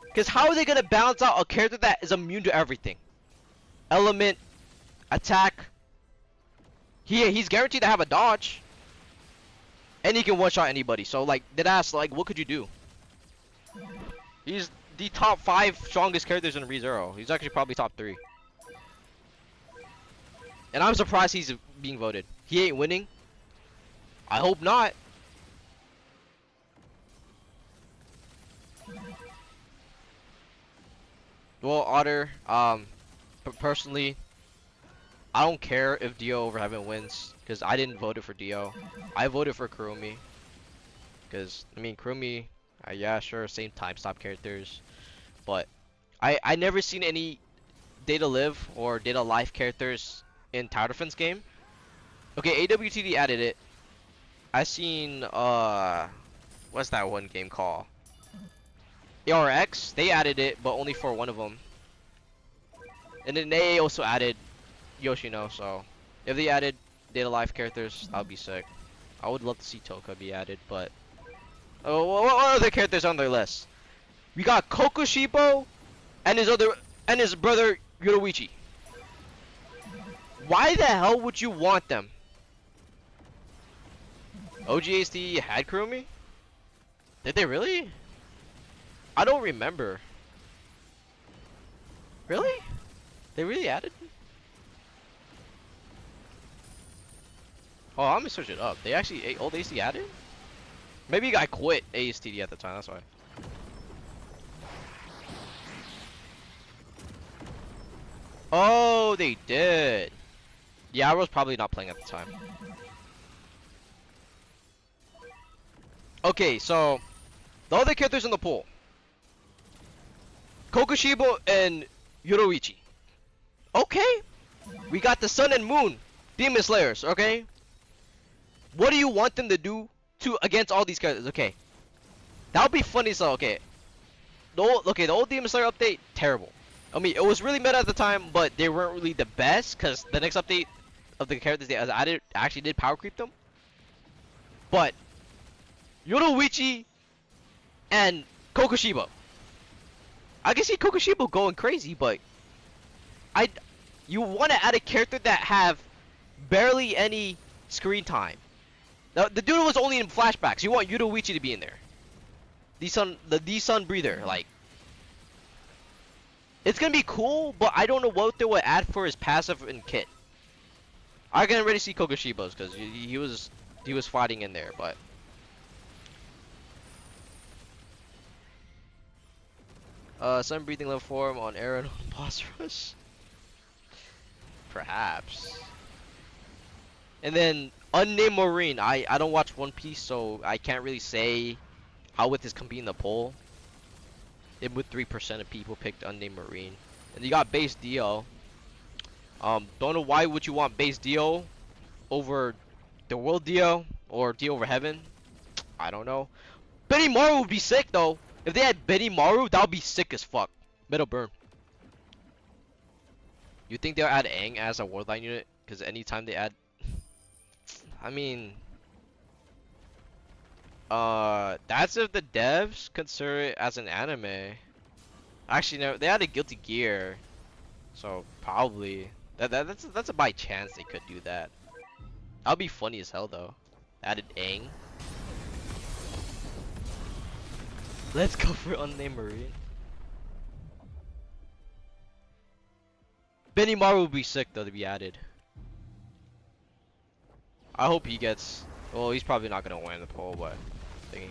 Because how are they going to balance out a character that is immune to everything? Element, attack. He's guaranteed to have a dodge. And he can one-shot anybody. So, like, deadass, like, what could you do? He's the top 5 strongest characters in ReZero. He's actually probably top 3. And I'm surprised he's being voted. He ain't winning. I hope not. Well, Otter, personally, I don't care if Dio over Heaven wins, because I didn't vote it for Dio. I voted for Kurumi. Because, I mean, Kurumi, yeah, sure, same time stop characters. But, I never seen any Data Live or Data Life characters in Tower Defense game. Okay, AWTD added it. I seen, what's that one game called? ARX, they added it, but only for one of them. And then they also added Yoshino, so if they added Data Life characters, that would be sick. I would love to see Toka be added, but Oh, what other characters on their list? We got Kokushibo and his brother Yoruichi. Why the hell would you want them? OGST had Kurumi? Did they really? I don't remember. Really? They really added? Oh, I'm gonna search it up. They actually old AST added? Maybe I quit ASTD at the time. That's why. Oh, they did. Yeah, I was probably not playing at the time. Okay, so the other characters in the pool: Kokushibo and Yoruichi. Okay, we got the Sun and Moon Demon Slayers. Okay, what do you want them to do to against all these characters? Okay, that would be funny. So okay, the old Demon Slayer update, terrible. I mean, it was really meta at the time, but they weren't really the best because the next update of the characters they added actually did power creep them. But Yoruichi and Kokushibo, I can see Kokushibo going crazy, but you want to add a character that have barely any screen time. Now, the dude was only in flashbacks. You want Yoruichi to be in there. The Sun breather, like. It's gonna be cool, but I don't know what they would add for his passive and kit. I can already see Kokushibo's because he was fighting in there, but sun breathing level form on Eren on boss rush. Perhaps. And then unnamed Marine. I don't watch One Piece, so I can't really say how would this compete in the poll. It with 3% of people picked unnamed Marine. And you got base Dio. Don't know why would you want base Dio over the world Dio or Dio over heaven. I don't know. Benny Maru would be sick though. If they had Benny Maru, that would be sick as fuck. Metal burn. You think they'll add Aang as a Warline unit? Because anytime they add, I mean, that's if the devs consider it as an anime. Actually, no, they added Guilty Gear, so probably that's a by chance they could do that. That'll be funny as hell though. Added Aang. Let's go for unnamed Marine. Benimaru would be sick though to be added. I hope he gets. Well, he's probably not gonna win the poll, but thingy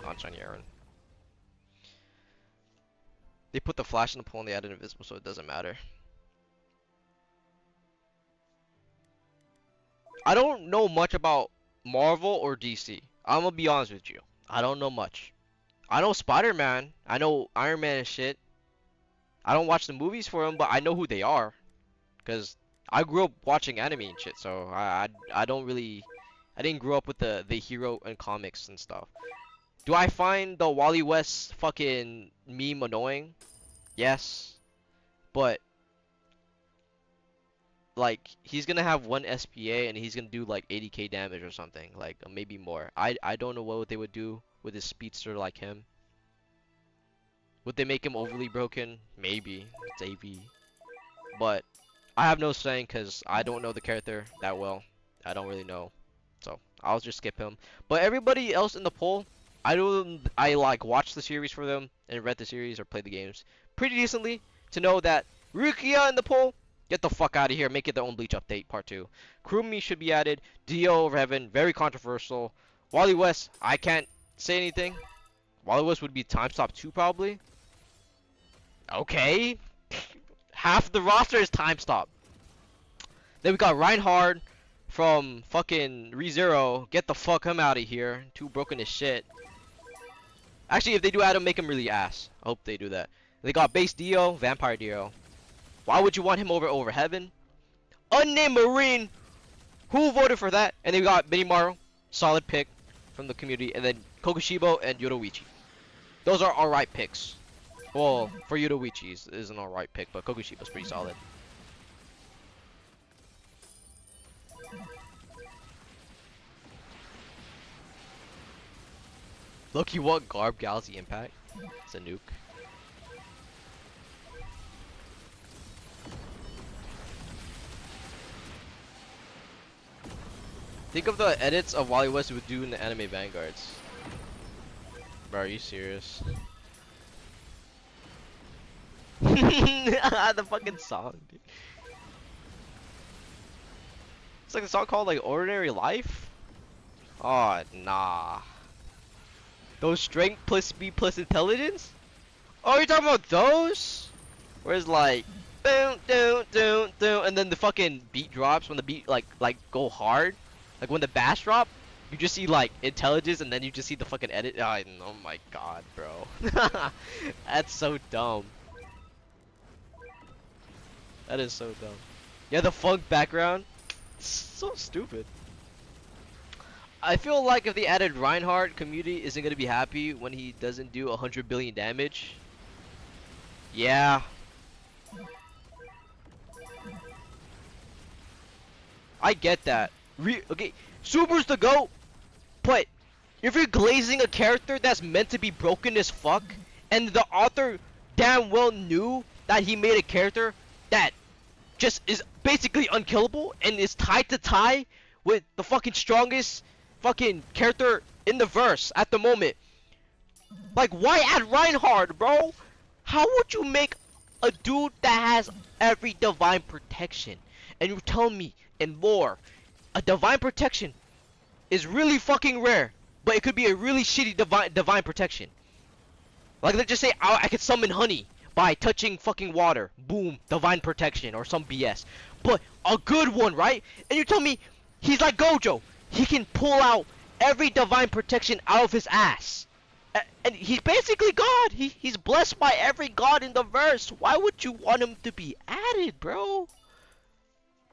on Shiny Eren. They put the flash in the poll and they added invisible, so it doesn't matter. I don't know much about Marvel or DC. I'm gonna be honest with you. I don't know much. I know Spider-Man. I know Iron Man and shit. I don't watch the movies for them, but I know who they are. Cause I grew up watching anime and shit, so I don't really. I didn't grow up with the hero and comics and stuff. Do I find the Wally West fucking meme annoying? Yes. But like he's gonna have one SPA and he's gonna do like 80k damage or something, like maybe more. I don't know what they would do with a speedster like him. Would they make him overly broken? Maybe. It's AV. But I have no saying because I don't know the character that well. I don't really know. So I'll just skip him. But everybody else in the poll, I like watched the series for them and read the series or played the games pretty decently to know that Rukia in the poll, get the fuck out of here. Make it their own Bleach update part 2. Kurumi should be added. Dio over Heaven, very controversial. Wally West, I can't say anything. Wally West would be time stop 2 probably. Okay. Half the roster is time stop. Then we got Reinhard from fucking ReZero. Get the fuck him out of here. Too broken as shit. Actually, if they do add him, make him really ass. I hope they do that. They got base Dio, Vampire Dio. Why would you want him over Heaven? Unnamed Marine. Who voted for that? And then we got Benimaru, solid pick from the community, and then Kokushibo and Yoruichi. Those are alright picks. Well, for Yoruichi is an alright pick, but Kokushibo's pretty solid. Look, you want Garb Galaxy Impact? It's a nuke. Think of the edits of Wally West would do in the anime Vanguards. Bro, are you serious? The fucking song, dude. It's like a song called like Ordinary Life? Oh, nah. Those strength plus speed plus intelligence? Oh, you're talking about those? Where it's like, boom, doom, doom, doom, and then the fucking beat drops when the beat like go hard. Like when the bass drop, you just see like intelligence, and then you just see the fucking edit. Oh my god, bro. That's so dumb. That is so dumb. Yeah, the funk background. It's so stupid. I feel like if they added Reinhardt, community isn't gonna be happy when he doesn't do 100 billion damage. Yeah. I get that. Okay, Super's the GOAT, but if you're glazing a character that's meant to be broken as fuck, and the author damn well knew that he made a character that just is basically unkillable and is tied to tie with the fucking strongest fucking character in the verse at the moment. Like, why add Reinhardt, bro? How would you make a dude that has every divine protection, and you tell me in lore a divine protection is really fucking rare, but it could be a really shitty divine protection? Like, let's just say I could summon honey by touching fucking water. Boom, divine protection or some BS. But a good one, right? And you tell me he's like Gojo. He can pull out every divine protection out of his ass. And he's basically God. He's blessed by every god in the verse. Why would you want him to be added, bro?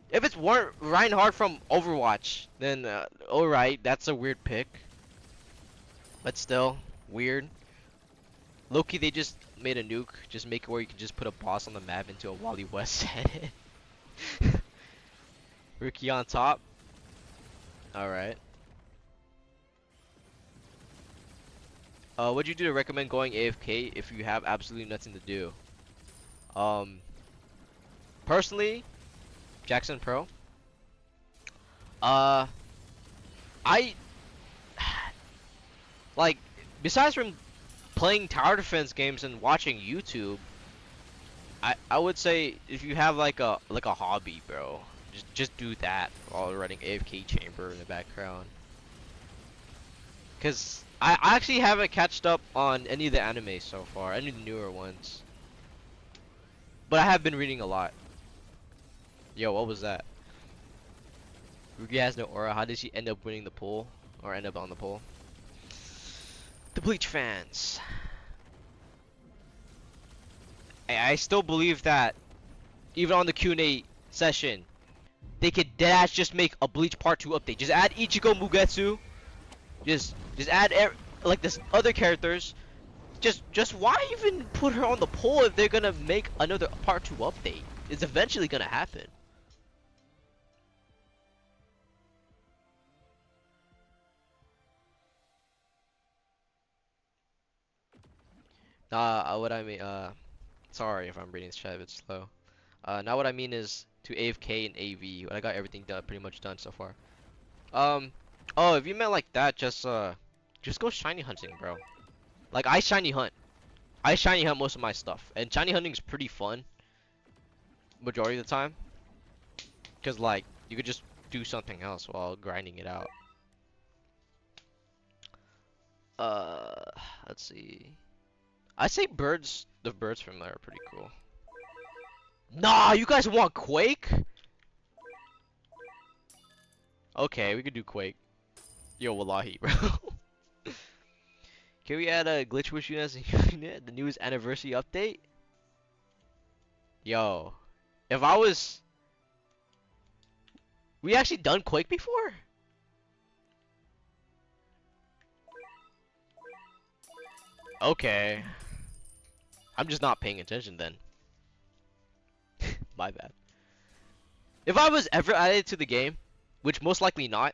If it's Reinhardt from Overwatch, then alright, that's a weird pick. But still, weird. Loki, they just made a nuke. Just make it where you can just put a boss on the map into a Wally West edit. Rookie on top. Alright. What'd you do to recommend going AFK if you have absolutely nothing to do? Personally, Jackson Pro. I like, besides from playing tower defense games and watching YouTube, I would say if you have like a hobby, bro, just do that while running AFK chamber in the background. Cause I actually haven't catched up on any of the anime so far, any of the newer ones. But I have been reading a lot. Yo, what was that? Rugi has no aura. How did she end up winning the poll? Or end up on the poll? The Bleach fans. I still believe that even on the Q&A session, they could deadass just make a Bleach Part 2 update. Just add Ichigo Mugetsu. Just add like this other characters. Just why even put her on the poll if they're gonna make another Part 2 update? It's eventually gonna happen. Nah, what I mean, sorry if I'm reading this chat a bit slow. Now what I mean is to AFK and AV. I got everything done, pretty much done so far. Oh, if you meant like that, just go shiny hunting, bro. Like, I shiny hunt most of my stuff, and shiny hunting is pretty fun majority of the time, because like you could just do something else while grinding it out. Let's see. I say the birds from there are pretty cool. Nah, you guys want Quake? Okay, we could do Quake. Yo, wallahi, bro. Can we add a glitch wish unit as a unit? The newest anniversary update? Yo, if I was... We actually done Quake before? Okay. I'm just not paying attention then. My bad. If I was ever added to the game, which most likely not,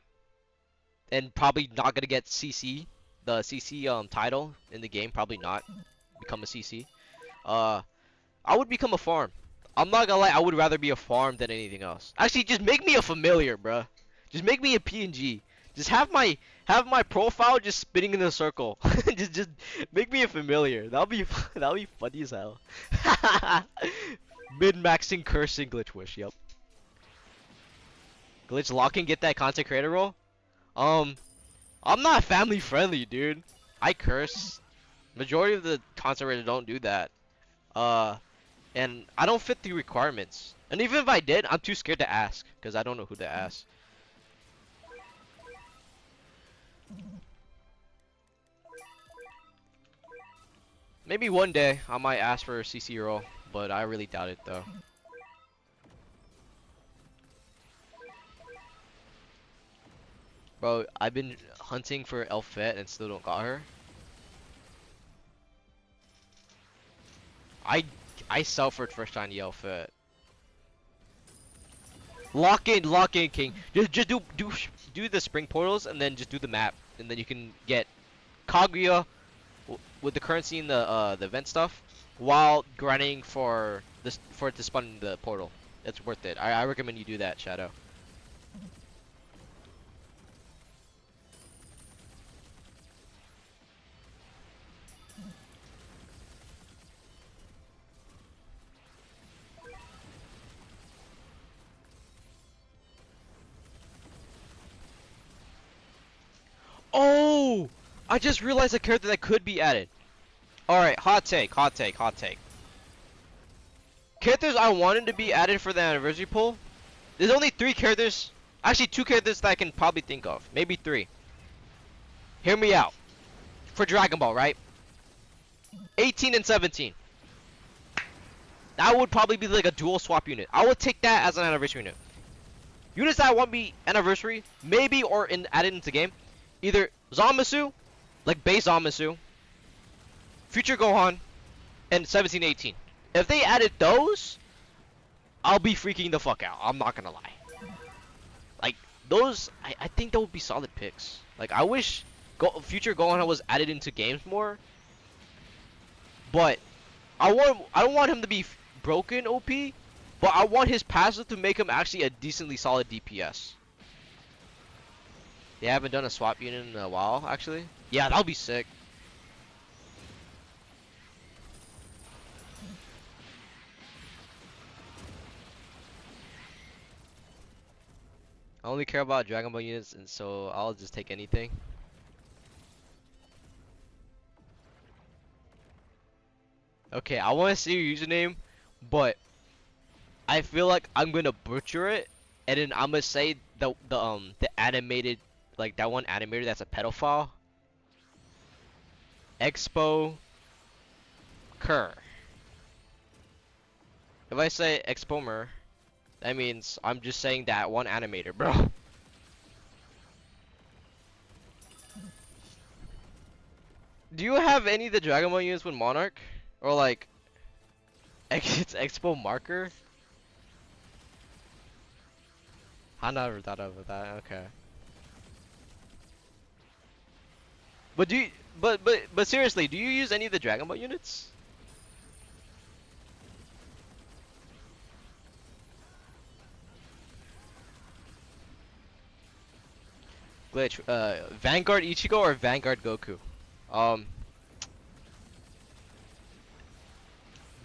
and probably not gonna get CC the CC title in the game, probably not become a CC. Uh, I would become a farm. I'm not gonna lie, I would rather be a farm than anything else. Actually, just make me a familiar, bruh. Just make me a PNG. Just have my profile just spinning in a circle. just make me a familiar. That'll be that'll be funny as hell. Min-maxing cursing glitch wish. Yep. Glitch locking, get that content creator role. Um, I'm not family friendly, dude. I curse. Majority of the content creators don't do that. Uh, and I don't fit the requirements. And even if I did, I'm too scared to ask because I don't know who to ask. Maybe one day I might ask for a CC role, but I really doubt it though. Bro, I've been hunting for Elfette and still don't got her. I suffered first time the Elfette. Lock in, King. Just do the spring portals and then just do the map, and then you can get Kaguya with the currency and the event stuff, while grinding for it to spawn the portal. It's worth it. I recommend you do that, Shadow. Oh! I just realized a character that could be added. Alright, hot take. Characters I wanted to be added for the anniversary poll. There's only 3 characters. Actually, 2 characters that I can probably think of. Maybe 3. Hear me out. For Dragon Ball, right? 18 and 17. That would probably be like a dual swap unit. I would take that as an anniversary unit. Units that I want to be anniversary, maybe, or added into game. Either Zamasu, like base Zamasu, Future Gohan, and 1718. If they added those, I'll be freaking the fuck out. I'm not gonna lie. Like those, I think that would be solid picks. Like I wish Future Gohan was added into games more, but I don't want him to be broken OP, but I want his passive to make him actually a decently solid DPS. They haven't done a swap unit in a while, actually. Yeah, that'll be sick. I only care about Dragon Ball units, and so I'll just take anything. Okay, I want to see your username, but I feel like I'm gonna butcher it, and then I'm gonna say the animated, like that one animator that's a pedophile. Expo Cur. If I say Expomer, that means I'm just saying that one animator, bro. Do you have any of the Dragon Ball units with Monarch? Or like, it's Expo Marker? I never thought of that, okay. But do you, but seriously, do you use any of the Dragon Ball units? Glitch, Vanguard Ichigo or Vanguard Goku?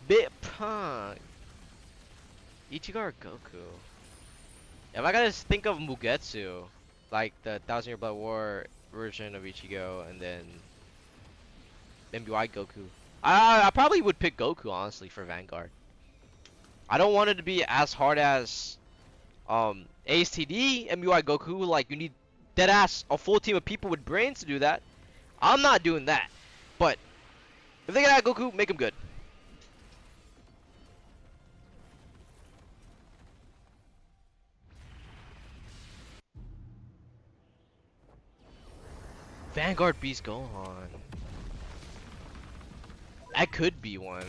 Bit punk. Ichigo or Goku? If I gotta think of Mugetsu, like the Thousand Year Blood War version of Ichigo, and then MBY Goku. I probably would pick Goku honestly for Vanguard. I don't want it to be as hard as ASTD MBY Goku. Like you need dead ass a full team of people with brains to do that. I'm not doing that. But if they can add Goku, make him good. Vanguard Beast Gohan. That could be one.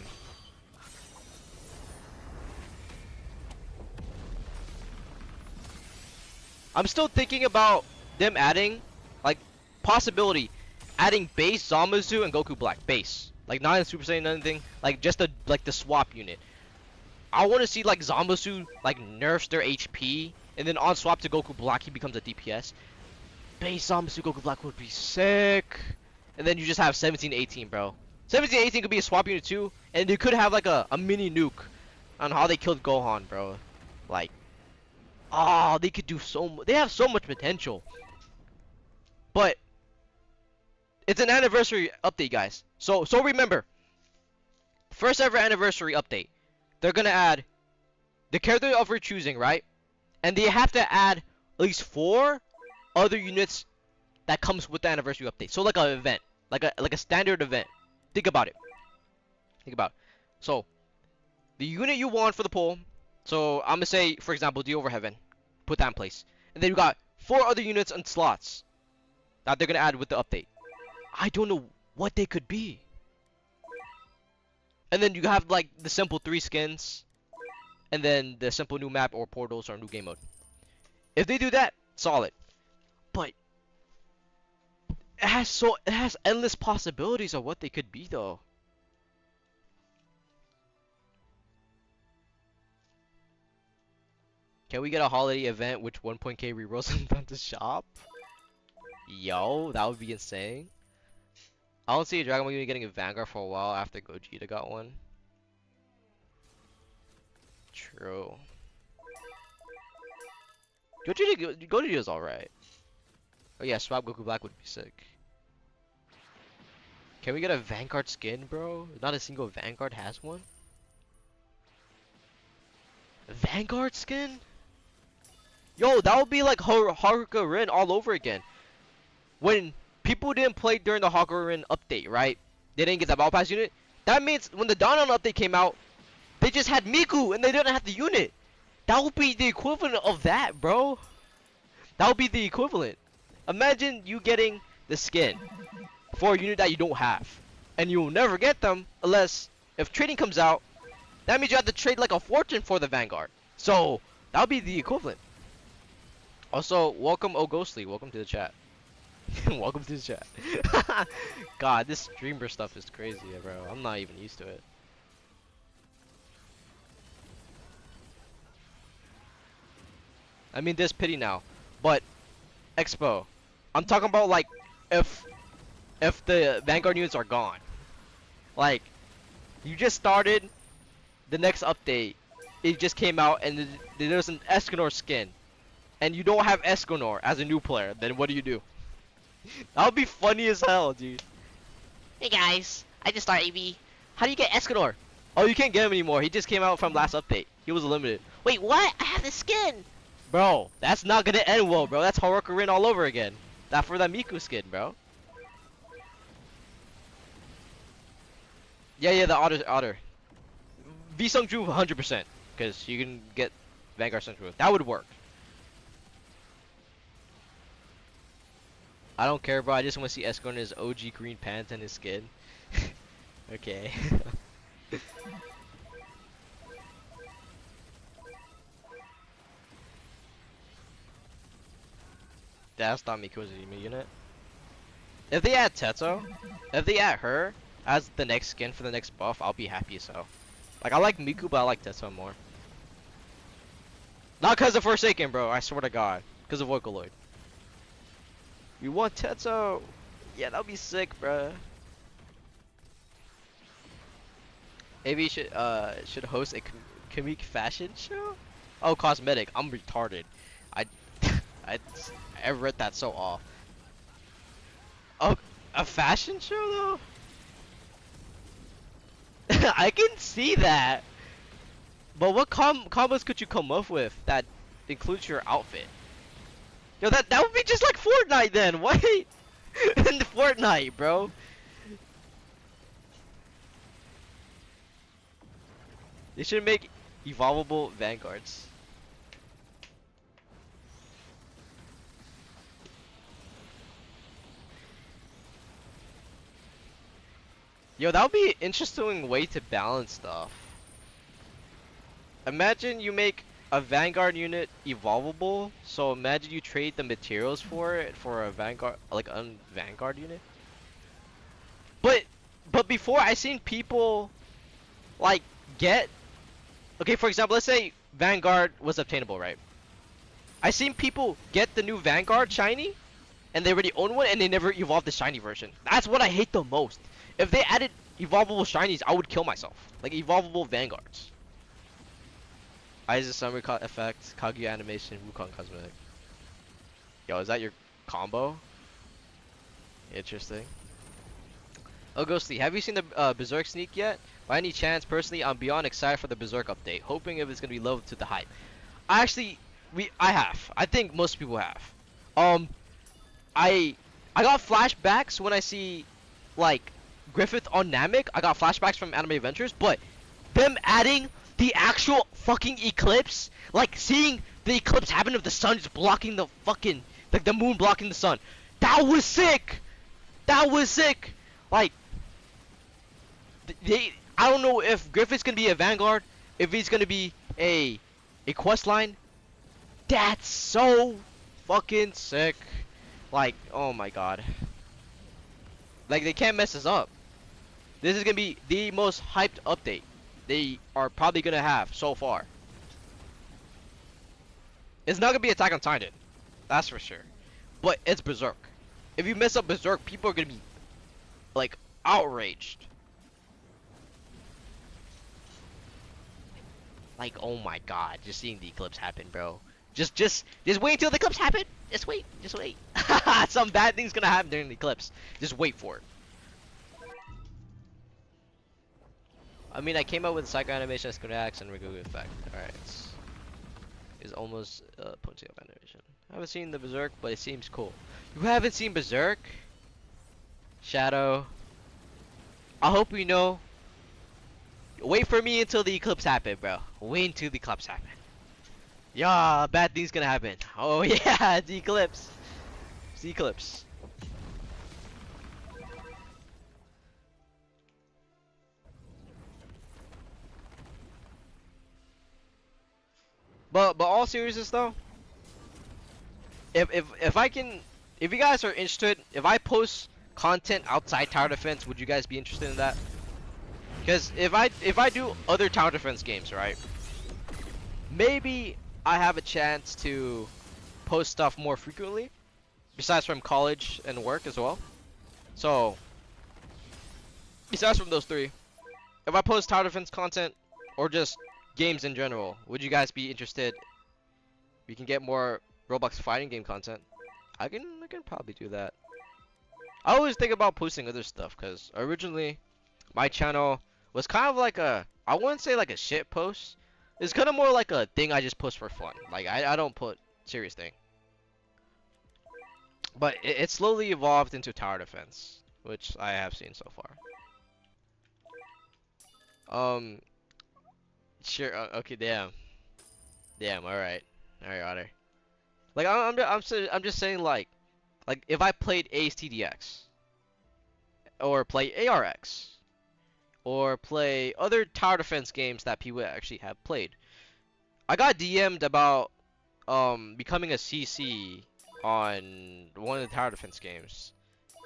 I'm still thinking about them adding, like, possibility. adding base Zamasu and Goku Black base, like not in Super Saiyan anything, like just the swap unit. I want to see like Zamasu like nerfs their HP, and then on swap to Goku Black he becomes a DPS. Base Zamasu Goku Black would be sick, and then you just have 17-18, bro. 17-18 could be a swap unit too, and you could have like a mini nuke on how they killed Gohan, bro. Like, oh, they could do they have so much potential. But it's an anniversary update, guys. So remember, first ever anniversary update. They're gonna add the character of your choosing, right? And they have to add at least 4 other units that comes with the anniversary update. So like an event, like a standard event. Think about it. Think about it. So the unit you want for the poll. So I'm gonna say, for example, the Over Heaven. Put that in place. And then you got 4 other units and slots that they're gonna add with the update. I don't know what they could be. And then you have like the simple 3 skins, and then the simple new map or portals or new game mode. If they do that, solid. But it has endless possibilities of what they could be though. Can we get a holiday event which 1.k rerolls in the shop? Yo, that would be insane. I don't see a Dragon Ball unit getting a Vanguard for a while after Gogeta got one. True. Gogeta's alright. Oh yeah, swap Goku Black would be sick. Can we get a Vanguard skin, bro? Not a single Vanguard has one. Vanguard skin? Yo, that would be like Haruka Rin all over again. When people didn't play during the Haruka Rin update, right? They didn't get that Battle Pass unit. That means when the Dawn update came out, they just had Miku and they didn't have the unit. That would be the equivalent of that, bro. That would be the equivalent. Imagine you getting the skin for a unit that you don't have. And you will never get them unless, if trading comes out, that means you have to trade like a fortune for the Vanguard. So, that would be the equivalent. Also, welcome Oh Ghostly. Welcome to the chat. Welcome to the chat. God, this streamer stuff is crazy, bro. I'm not even used to it. I mean, there's pity now, but Expo, I'm talking about like if the Vanguard units are gone, like you just started the next update, it just came out and there's an Escanor skin, and you don't have Escanor as a new player, then what do? That would be funny as hell, dude. Hey guys, I just started AV. How do you get Escanor? Oh, you can't get him anymore. He just came out from last update. He was limited. Wait, what? I have the skin. Bro, that's not gonna end well, bro. That's Haruka Rin all over again. That for that Miku skin, bro. Yeah, the otter. V Sungju 100%, because you can get Vanguard Sungju. That would work. I don't care, bro. I just want to see Esco in his OG green pants and his skin. Okay. That's not Miko's unit. If they add Tetsuo, if they add her as the next skin for the next buff, I'll be happy as hell. Like, I like Miku, but I like Tetsuo more. Not because of Forsaken, bro. I swear to God. Because of Vocaloid. We want Tetsuo. Yeah, that'll be sick, bro. Maybe should host a comic fashion show. Oh, cosmetic. I'm retarded. I I read that so off. Oh, a fashion show though? I can see that. But what combos could you come up with that includes your outfit? Yo, that would be just like Fortnite then. Wait, in Fortnite, bro. They should make evolvable Vanguards. Yo, that would be an interesting way to balance stuff. Imagine you make a Vanguard unit evolvable, so imagine you trade the materials for it for a Vanguard, like a Vanguard unit. before I seen people like get okay, for example, let's say Vanguard was obtainable, right? I seen people get the new Vanguard shiny and they already own one and they never evolved the shiny version. That's what I hate the most. If they added evolvable shinies, I would kill myself. Like evolvable Vanguards. Aiza's summary effect, Kaguya animation, Wukong cosmetic. Yo, is that your combo? Interesting. Oh, Ghostly, have you seen the Berserk sneak yet? By any chance, personally, I'm beyond excited for the Berserk update, hoping if it's gonna be loved to the hype. I have. I think most people have. I got flashbacks when I see like Griffith on Namek. I got flashbacks from Anime Adventures, but them adding the actual fucking eclipse, like seeing the eclipse happen of the sun just blocking the fucking like the moon blocking the sun. That was sick. That was sick. Like I don't know if Griffith's gonna be a Vanguard, if he's gonna be a quest line. That's so fucking sick. Like, oh my god. Like, they can't mess us up. This is gonna be the most hyped update they are probably gonna have so far. It's not gonna be Attack on Titan, that's for sure. But it's Berserk. If you mess up Berserk, people are gonna be like outraged. Like, oh my god, just seeing the eclipse happen, bro. Just wait until the eclipse happen. Just wait. Some bad thing's gonna happen during the eclipse. Just wait for it. I mean, I came up with Psycho Animation, Schematics, and Raguga Effect. Alright. It's almost potency of animation. I haven't seen the Berserk, but it seems cool. You haven't seen Berserk? Shadow. I hope you know. Wait for me until the eclipse happen, bro. Wait until the eclipse happen. Yeah, bad things gonna happen. Oh yeah, it's the eclipse. It's the eclipse. But all seriousness though, if you guys are interested, if I post content outside tower defense, would you guys be interested in that? Because if I do other tower defense games, right? Maybe I have a chance to post stuff more frequently, besides from college and work as well. So, besides from those three, if I post tower defense content or just games in general, would you guys be interested? We can get more Roblox fighting game content. I can probably do that. I always think about posting other stuff because originally my channel was kind of like I wouldn't say like a shit post. It's kind of more like a thing I just post for fun. Like I don't put serious thing. But it slowly evolved into tower defense, which I have seen so far. Sure. Okay. Damn. All right. Otter. Like I'm just saying like if I played Ace TDX or play ARX or play other tower defense games that people actually have played. I got DM'd about becoming a CC on one of the tower defense games.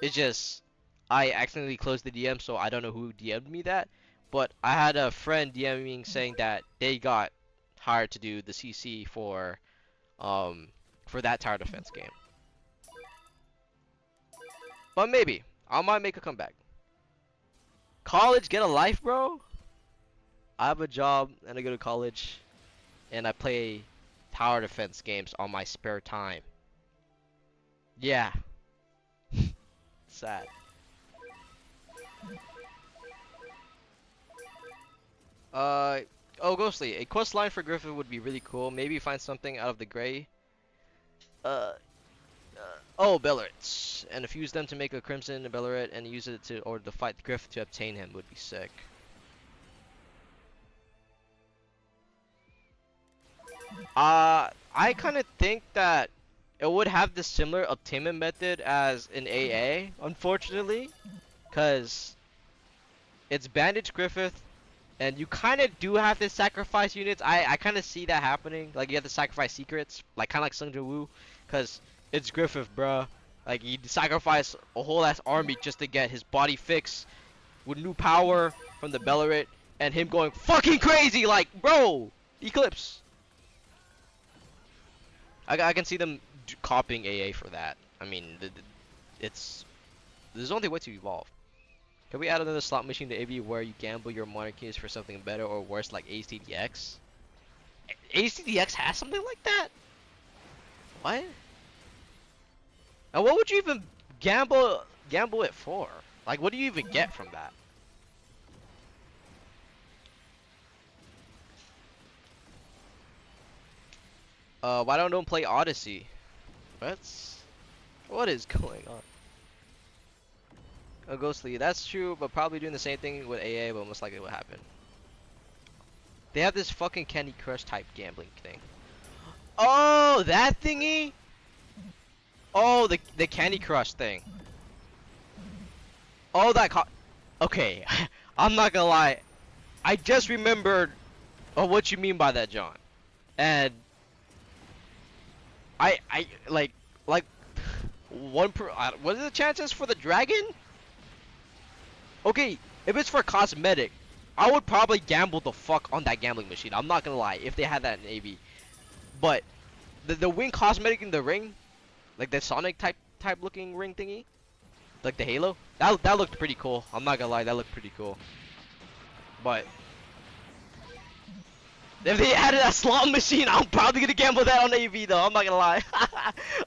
It's just I accidentally closed the DM, so I don't know who DM'd me that. But I had a friend DMing saying that they got hired to do the CC for that tower defense game. But maybe I might make a comeback. College, get a life, bro. I have a job and I go to college, and I play tower defense games on my spare time. Yeah. Sad. Oh, Ghostly, a quest line for Griffith would be really cool. Maybe find something out of the gray. Oh, Bellarets, and fuse them to make a Crimson Bellaret and use it to fight Griffith to obtain him would be sick. I kind of think that it would have the similar obtainment method as in AA, unfortunately, because it's Bandage Griffith, and you kind of do have to sacrifice units. I kind of see that happening. Like, you have to sacrifice secrets, like kind of like Sung Jo Woo, because it's Griffith, bruh. Like, he sacrificed a whole ass army just to get his body fixed with new power from the Bellarit and him going fucking crazy like, bro, Eclipse. I can see them copying AA for that. I mean, it's there's only way to evolve. Can we add another slot machine to AV where you gamble your monarchies for something better or worse like ACDX? ACDX has something like that? What? And what would you even gamble it for? Like, what do you even get from that? Why don't play Odyssey? What is going on? Oh, Ghostly, that's true, but probably doing the same thing with AA, but most likely what happened. They have this fucking Candy Crush type gambling thing. Oh, that thingy? Oh, the Candy Crush thing. Oh, okay, I'm not gonna lie. I just remembered what you mean by that, John. And I like what are the chances for the dragon? Okay, if it's for cosmetic, I would probably gamble the fuck on that gambling machine. I'm not gonna lie, if they had that in AV. But the wing cosmetic in the ring, like the Sonic type looking ring thingy, like the Halo, that looked pretty cool. I'm not gonna lie, that looked pretty cool. But if they added a slot machine, I'm probably gonna gamble that on AV though. I'm not gonna lie.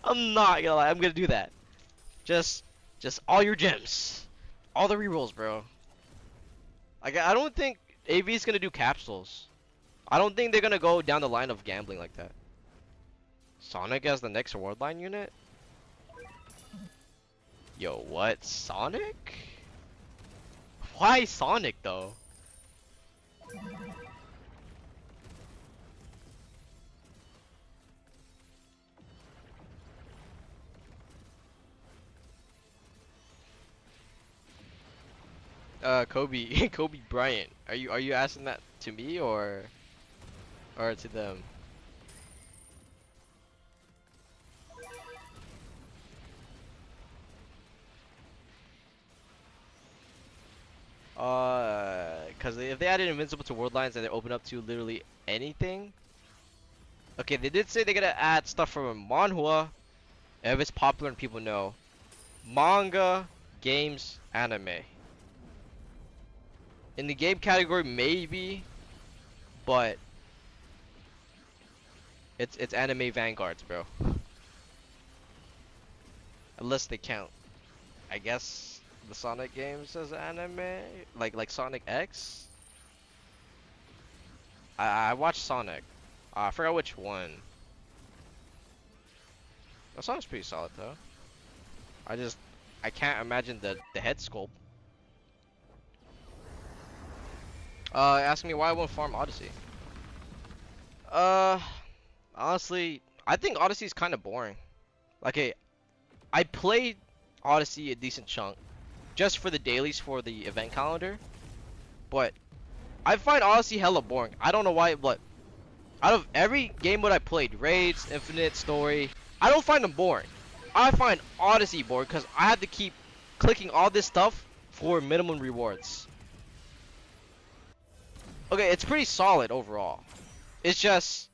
I'm not gonna lie. I'm gonna do that. Just all your gems, all the rerolls, bro. Like I don't think AV is gonna do capsules. I don't think they're gonna go down the line of gambling like that. Sonic as the next award line unit? Yo, what? Sonic? Why Sonic though? Kobe, Kobe Bryant. Are you asking that to me or to them? Cause if they added Invincible to World Lines and they open up to literally anything. Okay, they did say they're gonna add stuff from manhwa, if it's popular and people know. Manga, games, anime. In the game category, maybe, but it's anime vanguards, bro. Unless they count, I guess the Sonic games as anime, like Sonic X. I watched Sonic. I forgot which one. The song's pretty solid though. I can't imagine the head sculpt. Asking me why I won't farm Odyssey. Honestly, I think Odyssey is kind of boring. Like, I played Odyssey a decent chunk, just for the dailies for the event calendar, but I find Odyssey hella boring. I don't know why, but out of every game that I played, Raids, Infinite, Story, I don't find them boring. I find Odyssey boring because I have to keep clicking all this stuff for minimum rewards. Okay, it's pretty solid overall. It's just,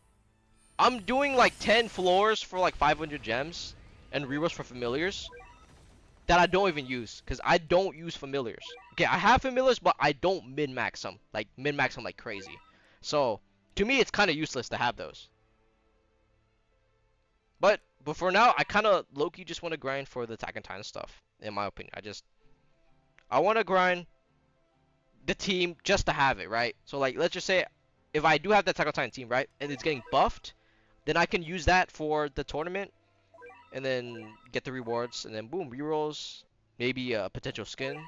I'm doing like 10 floors for like 500 gems and rerolls for familiars that I don't even use because I don't use familiars. Okay, I have familiars, but I don't min-max them. Like, min-max them like crazy. So, to me, it's kind of useless to have those. But for now, I kind of low-key just want to grind for the Attack on Titan stuff, in my opinion. I want to grind the team just to have it, right? So like, let's just say if I do have the Attack on Titan team, right, and it's getting buffed, then I can use that for the tournament and then get the rewards and then boom, rerolls, maybe a potential skin,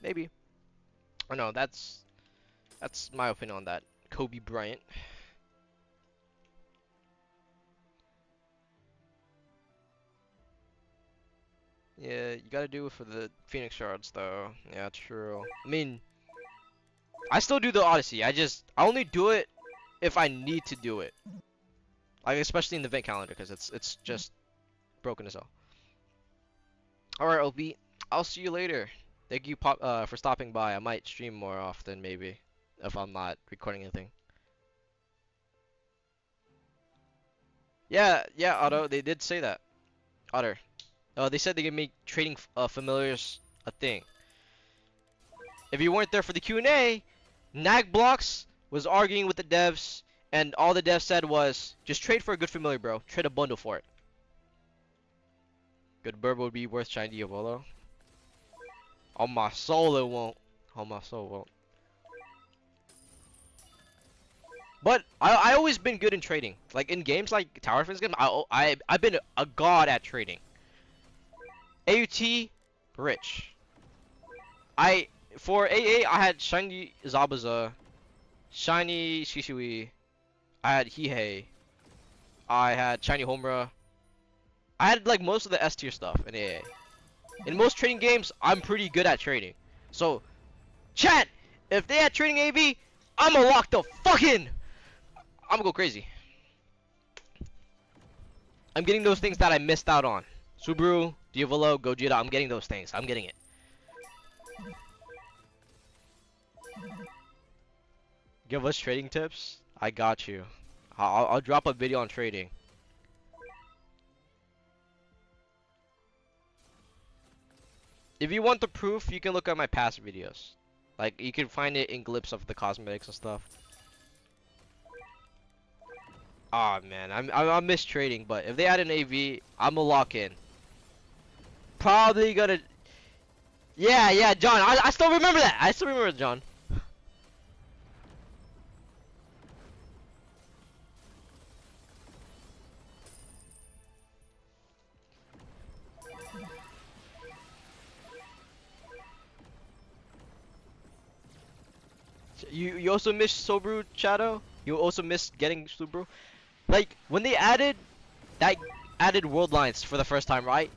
maybe. I know that's my opinion on that. Kobe Bryant. Yeah, you gotta do it for the Phoenix shards though. Yeah, true. I mean, I still do the Odyssey. I only do it if I need to do it. Like especially in the event calendar because it's just broken as hell. Alright, OB. I'll see you later. Thank you for stopping by. I might stream more often maybe if I'm not recording anything. Yeah, yeah, Otto, they did say that. Otter. They said they could make trading familiars a thing. If you weren't there for the Q&A, Nagblocks was arguing with the devs, and all the devs said was, just trade for a good familiar, bro. Trade a bundle for it. Good bird would be worth shiny Diavolo. On my soul it won't. On my soul it won't. But I always been good in trading. Like in games like Tower Defense game, I've been a god at trading. AUT, rich. For AA I had shiny Zabuza, shiny Shishui, I had Hihei, I had shiny Homura. I had like most of the S tier stuff in AA. In most trading games, I'm pretty good at trading. So, chat, if they had trading AV, I'ma lock the fuck in. I'ma go crazy. I'm getting those things that I missed out on. Subaru, Diavolo, Gogeta, I'm getting those things. I'm getting it. Give us trading tips? I got you. I'll drop a video on trading. If you want the proof, you can look at my past videos. Like, you can find it in clips of the cosmetics and stuff. Aw, man, I miss trading, but if they add an AV, I'ma lock in. Probably gonna... Yeah, John, I still remember that. I still remember John. You also miss Subaru, Shadow? You also miss getting Subaru? Like, when they added world lines for the first time, right?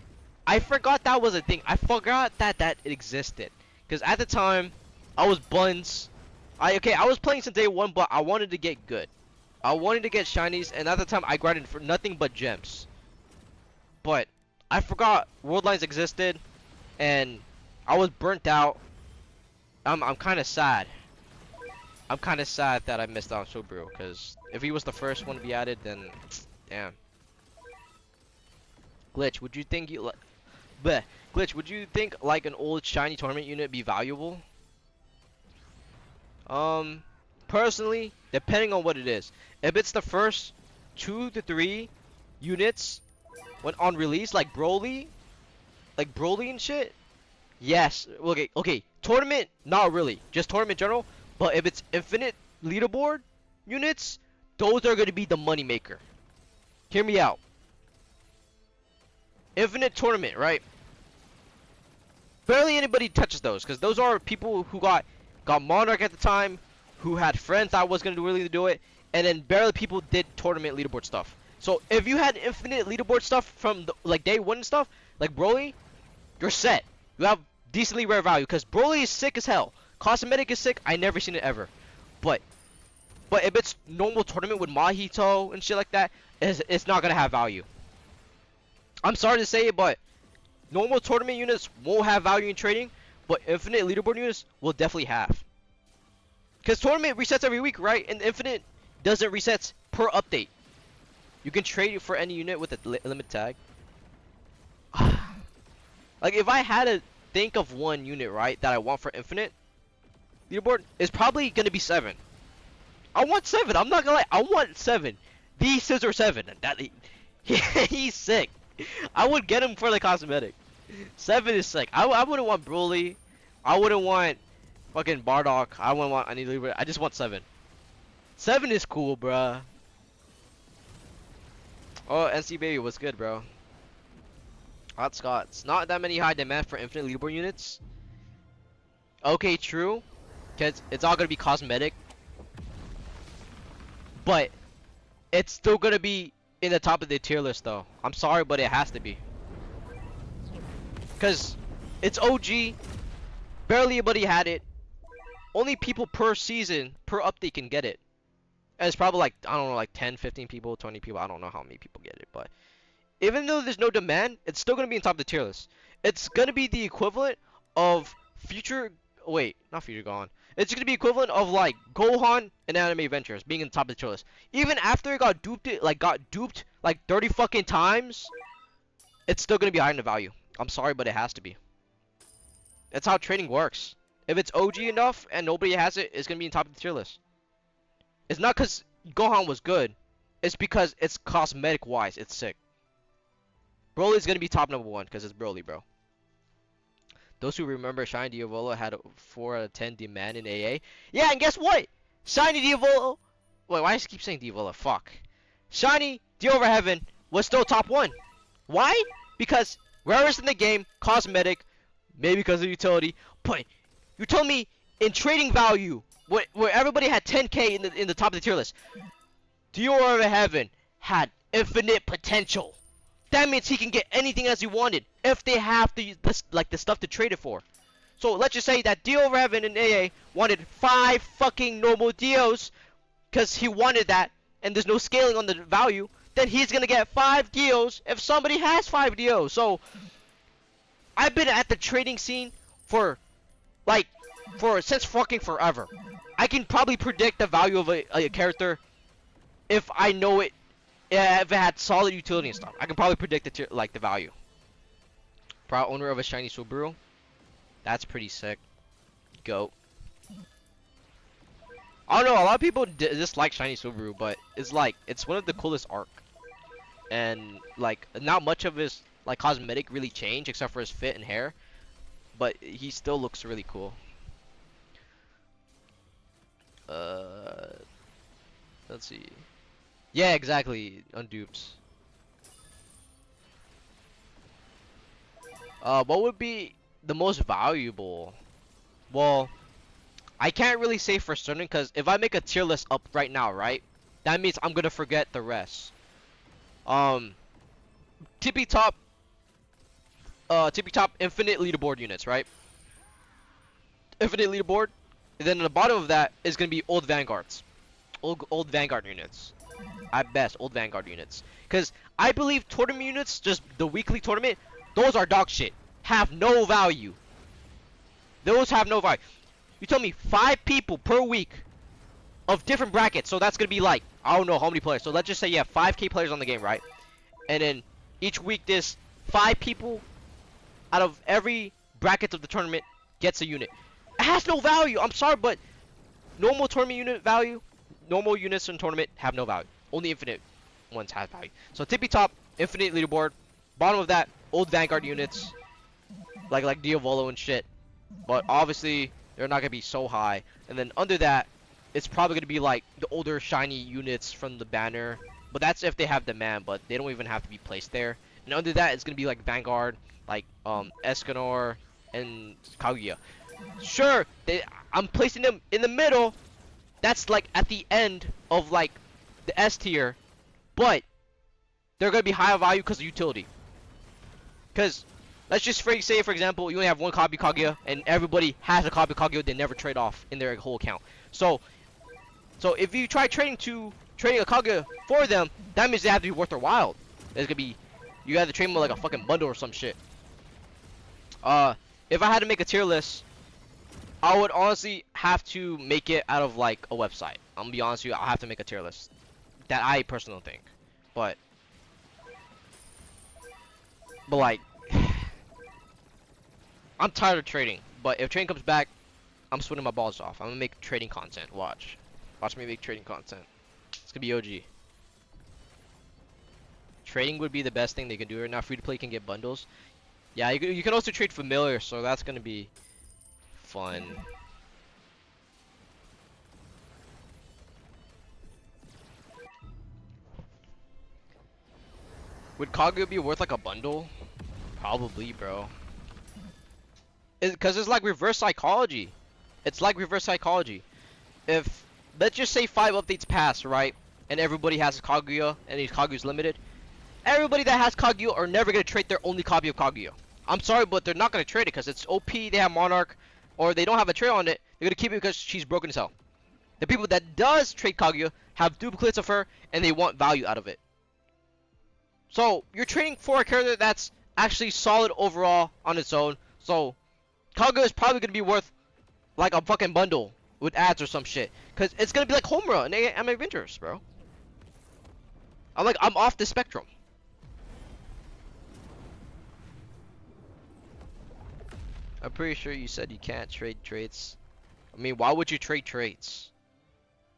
I forgot that was a thing. I forgot that it existed. Because at the time, I was buns. I was playing since day one, but I wanted to get good. I wanted to get shinies, and at the time, I grinded for nothing but gems. But I forgot world lines existed, and I was burnt out. I'm kind of sad. I'm kind of sad that I missed out on Subaru, because if he was the first one to be added, then damn. Glitch, would you think Glitch, would you think like an old shiny tournament unit be valuable? Personally, depending on what it is. If it's the first 2 to 3 units when on release, like Broly and shit, yes. Okay, tournament, not really, just tournament general. But if it's infinite leaderboard units, those are going to be the money maker. Hear me out. Infinite tournament, right? Barely anybody touches those, because those are people who got Monarch at the time, who had friends that was going to really do it, and then barely people did tournament leaderboard stuff. So if you had infinite leaderboard stuff from like day one and stuff, like Broly, you're set. You have decently rare value, because Broly is sick as hell. Cosmetic is sick. I never seen it ever. But if it's normal tournament with Mahito and shit like that, it's not gonna have value. I'm sorry to say it, but normal tournament units won't have value in trading, but infinite leaderboard units will definitely have. Because tournament resets every week, right? And infinite doesn't reset per update. You can trade it for any unit with a limit tag. Like if I had to think of one unit, right, that I want for infinite leaderboard, is probably gonna be 7. I want 7. I'm not gonna lie. I want 7. The Scissor 7. He's sick. I would get him for the cosmetic. 7 is sick. I wouldn't want Broly. I wouldn't want fucking Bardock. I wouldn't want any leaderboard. I just want 7. 7 is cool, bruh. Oh, NC Baby, what's good, bro? Hot Scots. Not that many high demand for infinite leaderboard units. Okay, true. Cause it's all gonna be cosmetic, but it's still gonna be in the top of the tier list though. I'm sorry, but it has to be. Cause it's OG, barely anybody had it. Only people per season, per update can get it. And it's probably like, I don't know, like 10, 15 people, 20 people, I don't know how many people get it, but even though there's no demand, it's still gonna be in top of the tier list. It's gonna be the equivalent of Future, wait, not Future Gohan. It's gonna be equivalent of like Gohan and Anime Adventures being in the top of the tier list. Even after it got duped, like 30 fucking times, it's still gonna be higher in the value. I'm sorry, but it has to be. That's how trading works. If it's OG enough and nobody has it, it's gonna be in top of the tier list. It's not because Gohan was good. It's because it's cosmetic wise, it's sick. Broly's gonna be top number 1 because it's Broly, bro. Those who remember Shiny Diavolo had a 4 out of 10 demand in AA. Yeah, and guess what? Shiny Diavolo. Wait, why do I keep saying Diavolo? Fuck. Shiny D over Heaven was still top 1. Why? Because rarest in the game, cosmetic, maybe because of utility. But you told me in trading value, where everybody had 10k in the top of the tier list, D over Heaven had infinite potential. That means he can get anything as he wanted if they have the stuff to trade it for. So let's just say that D over Heaven in AA wanted 5 fucking normal Dios because he wanted that and there's no scaling on the value. Then he's gonna get 5 Dios if somebody has 5 Dios. So I've been at the trading scene for since fucking forever. I can probably predict the value of a character if I know it. Yeah, if it had solid utility and stuff, I can probably predict the value. Proud owner of a shiny Subaru. That's pretty sick. Goat. I don't know. A lot of people dislike shiny Subaru, but it's one of the coolest arc, and like not much of his like cosmetic really changed except for his fit and hair, but he still looks really cool. Let's see. Yeah, exactly. Undupes. What would be the most valuable? Well, I can't really say for certain because if I make a tier list up right now, right, that means I'm gonna forget the rest. Tippy top infinite leaderboard units, right? Infinite leaderboard. And then at the bottom of that is gonna be old Vanguards, old Vanguard units. At best, old Vanguard units. Because I believe tournament units, just the weekly tournament, those are dog shit. Have no value. Those have no value. You tell me 5 people per week of different brackets. So that's going to be like, I don't know how many players. So let's just say you have 5k players on the game, right? And then each week this 5 people out of every bracket of the tournament gets a unit. It has no value. I'm sorry, but normal tournament unit value, normal units in tournament have no value. Only infinite ones have value. So tippy top, infinite leaderboard. Bottom of that, old Vanguard units, like Diavolo and shit. But obviously they're not gonna be so high. And then under that, it's probably gonna be like the older shiny units from the banner. But that's if they have demand. But they don't even have to be placed there. And under that, it's gonna be like Vanguard, like Escanor and Kaguya. Sure, I'm placing them in the middle. That's like at the end of like the S tier, but they're gonna be higher value because of utility. Because let's just say, for example, you only have one copy Kaguya, and everybody has a copy Kaguya they never trade off in their whole account. So if you try trading a Kaguya for them, that means they have to be worth their while. There's gonna be, you gotta trade them like a fucking bundle or some shit. If I had to make a tier list, I would honestly have to make it out of like a website. I'm gonna be honest with you, I'll have to make a tier list. That I personally think. But like I'm tired of trading. But if trading comes back, I'm sweating my balls off. I'm gonna make trading content. Watch me make trading content. It's gonna be OG. Trading would be the best thing they can do right now. Free to play can get bundles. Yeah, you can also trade familiar, so that's gonna be fun. Would Kaguya be worth like a bundle? Probably, bro. Because it's like reverse psychology. It's like reverse psychology. If, let's just say 5 updates pass, right? And everybody has Kaguya, and Kaguya's limited. Everybody that has Kaguya are never going to trade their only copy of Kaguya. I'm sorry, but they're not going to trade it because it's OP, they have Monarch, or they don't have a trade on it. They're going to keep it because she's broken as hell. The people that does trade Kaguya have duplicates of her, and they want value out of it. So, you're trading for a character that's actually solid overall on its own. So, Kaguya is probably gonna be worth like a fucking bundle with ads or some shit. Cause it's gonna be like Homura and I'm Avengers, bro. I'm off the spectrum. I'm pretty sure you said you can't trade traits. I mean, why would you trade traits?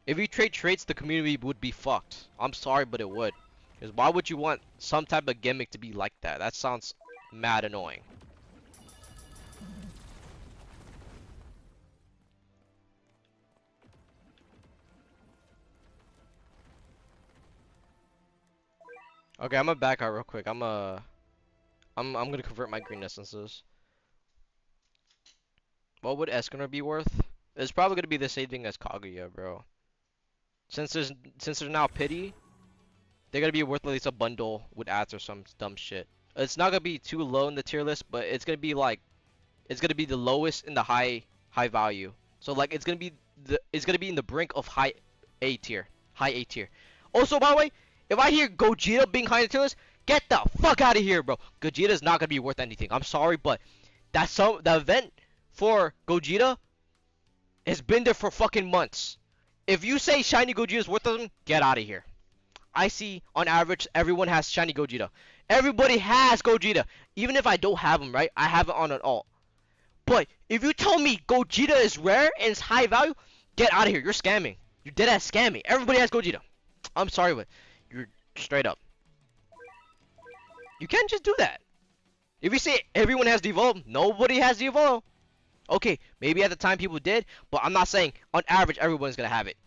If you trade traits, the community would be fucked. I'm sorry, but it would. Because why would you want some type of gimmick to be like that? That sounds mad annoying. Okay, I'm gonna back out real quick. I'm gonna convert my green essences. What would Escanor be worth? It's probably gonna be the same thing as Kaguya, bro. Since there's now pity, they're gonna be worth at least a bundle with ads or some dumb shit. It's not gonna be too low in the tier list, but it's gonna be like it's gonna be the lowest in the high value. So like it's gonna be in the brink of high A tier. High A tier. Also, by the way, if I hear Gogeta being high in the tier list, get the fuck out of here, bro. Gogeta's not gonna be worth anything. I'm sorry, but the event for Gogeta has been there for fucking months. If you say shiny Gogeta is worth them, get out of here. I see on average everyone has shiny Gogeta. Everybody has Gogeta. Even if I don't have them, right? I have it on an alt. But if you tell me Gogeta is rare and it's high value, get out of here. You're scamming. You're dead ass scamming. Everybody has Gogeta. I'm sorry, but you're straight up. You can't just do that. If you say everyone has Devolve, nobody has Devolve. Okay, maybe at the time people did, but I'm not saying on average everyone's gonna have it.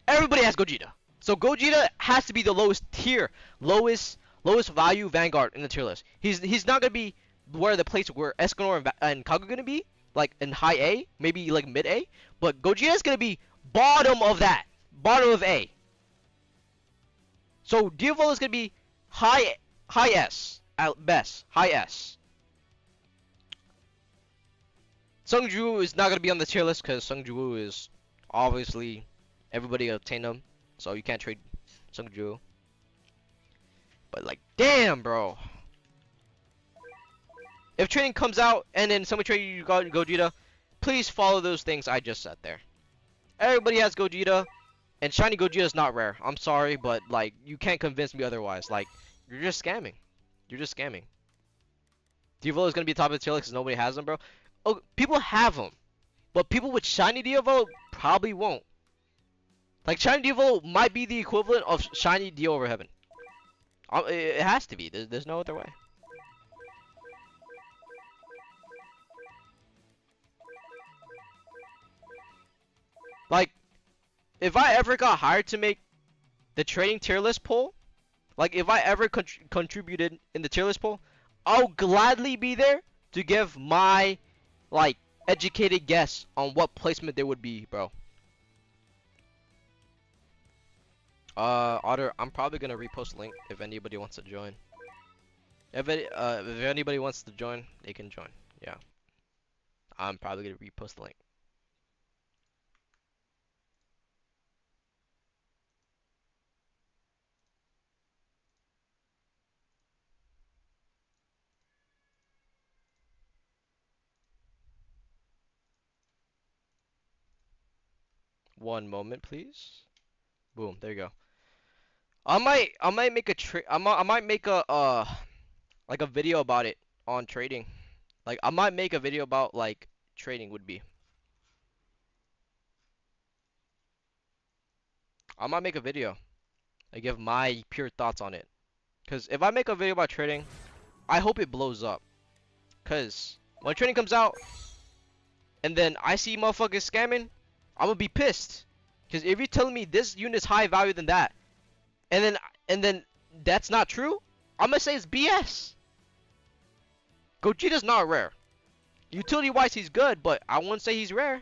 Everybody has Gogeta. So Gogeta has to be the lowest tier, lowest value Vanguard in the tier list. He's not gonna be where the place where Escanor and Kaguya gonna be, like in high A, maybe like mid A, but Gogeta is gonna be bottom of that, bottom of A. So Devolve is gonna be high S at best, high S. Sungju is not going to be on the tier list because Sungju is obviously everybody obtained him, so you can't trade Sungju. But like, damn, bro. If trading comes out and then somebody trade you Gogeta, please follow those things I just said there. Everybody has Gogeta, and shiny Gogeta is not rare. I'm sorry, but like, you can't convince me otherwise. Like, you're just scamming. You're just scamming. Devo is going to be top of the tier list because nobody has them, bro. Oh, people have them, but people with shiny Devo probably won't. Like shiny Devo might be the equivalent of shiny Dio over heaven. It has to be. There's no other way. Like, if I ever got hired to make the trading tier list poll, like if I ever contributed in the tier list poll, I'll gladly be there to give my like educated guess on what placement they would be, bro. Otter, I'm probably gonna repost the link if anybody wants to join. If anybody wants to join, they can join. Yeah, I'm probably gonna repost the link. One moment, please. Boom, there you go. I might make I might make a like a video about it on trading. Like I might make a video about like trading would be. I might make a video. I give my pure thoughts on it. Cause if I make a video about trading, I hope it blows up. Cause when trading comes out, and then I see motherfuckers scamming, I'm gonna be pissed. Cause if you're telling me this unit is high value than that, and then that's not true, I'm gonna say it's BS. Gogeta's not rare. Utility wise, he's good, but I wouldn't say he's rare.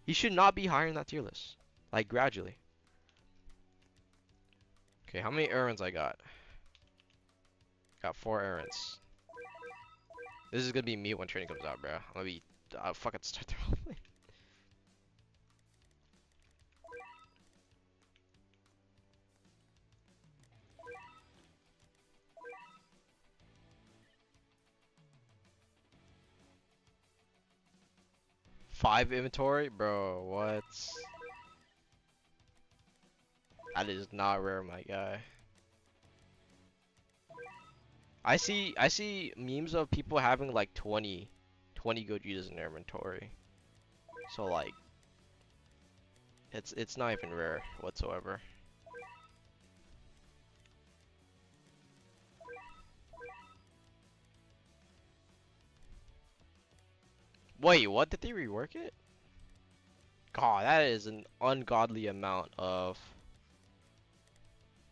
He should not be higher in that tier list. Like gradually. Okay, how many errands I got? Got 4 errands. This is gonna be me when training comes out, bro. I'm gonna be fucking start the whole thing. 5 inventory? Bro, what? That is not rare, my guy. I see memes of people having like 20 Gojitas in their inventory. So like it's not even rare whatsoever. Wait, what? Did they rework it? God, that is an ungodly amount of.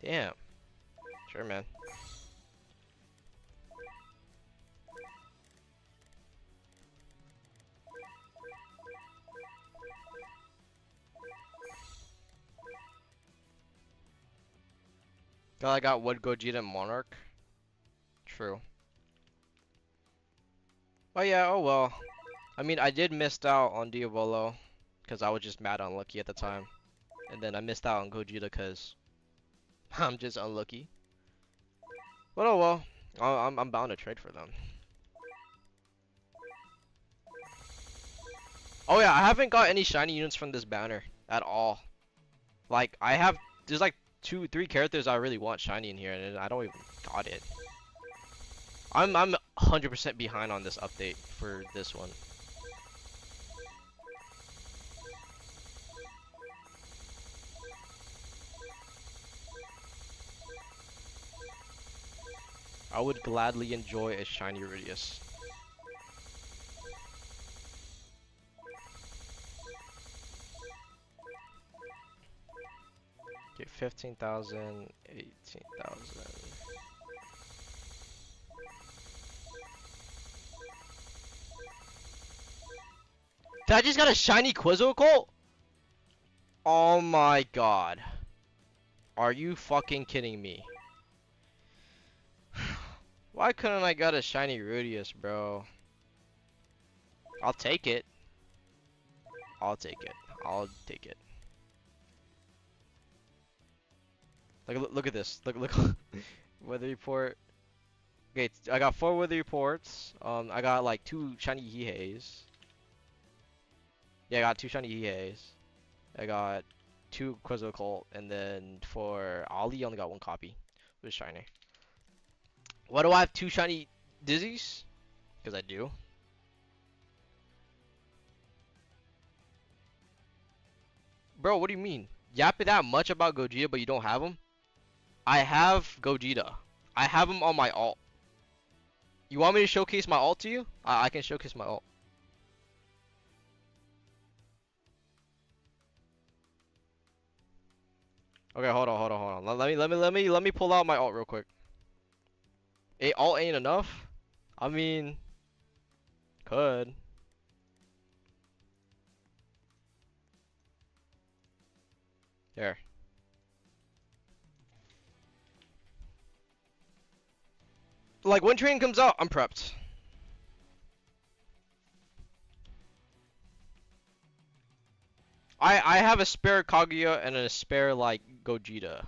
Damn. Sure, man. God, I got Wood Gogeta and Monarch. True. Oh yeah, oh well. I mean, I did miss out on Diavolo because I was just mad unlucky at the time. And then I missed out on Gogeta because I'm just unlucky. But oh well. I'm bound to trade for them. Oh yeah, I haven't got any shiny units from this banner at all. Like, there's like 3 characters I really want shiny in here, and I don't even got it. I'm 100% behind on this update for this one. I would gladly enjoy a shiny Rudius. Okay, 15,000, 18,000. Did I just got a shiny Quizzical? Oh my god. Are you fucking kidding me? Why couldn't I got a shiny Rudius, bro? I'll take it. I'll take it. I'll take it. Look at this. Look. Weather report. Okay, I got 4 weather reports. I got like 2 shiny Hiheis. Yeah, I got 2 shiny Hiheis. I got 2 Quizzical, and then for Ollie, I only got 1 copy. It was shiny. Why do I have 2 shiny Dizzies? Because I do. Bro, what do you mean? Yapping that much about Gogeta, but you don't have him? I have Gogeta. I have him on my alt. You want me to showcase my alt to you? I can showcase my alt. Okay, hold on. Let me pull out my alt real quick. Alt ain't enough? I mean, could. Here. Like when train comes out, I'm prepped. I have a spare Kaguya and a spare like Gogeta.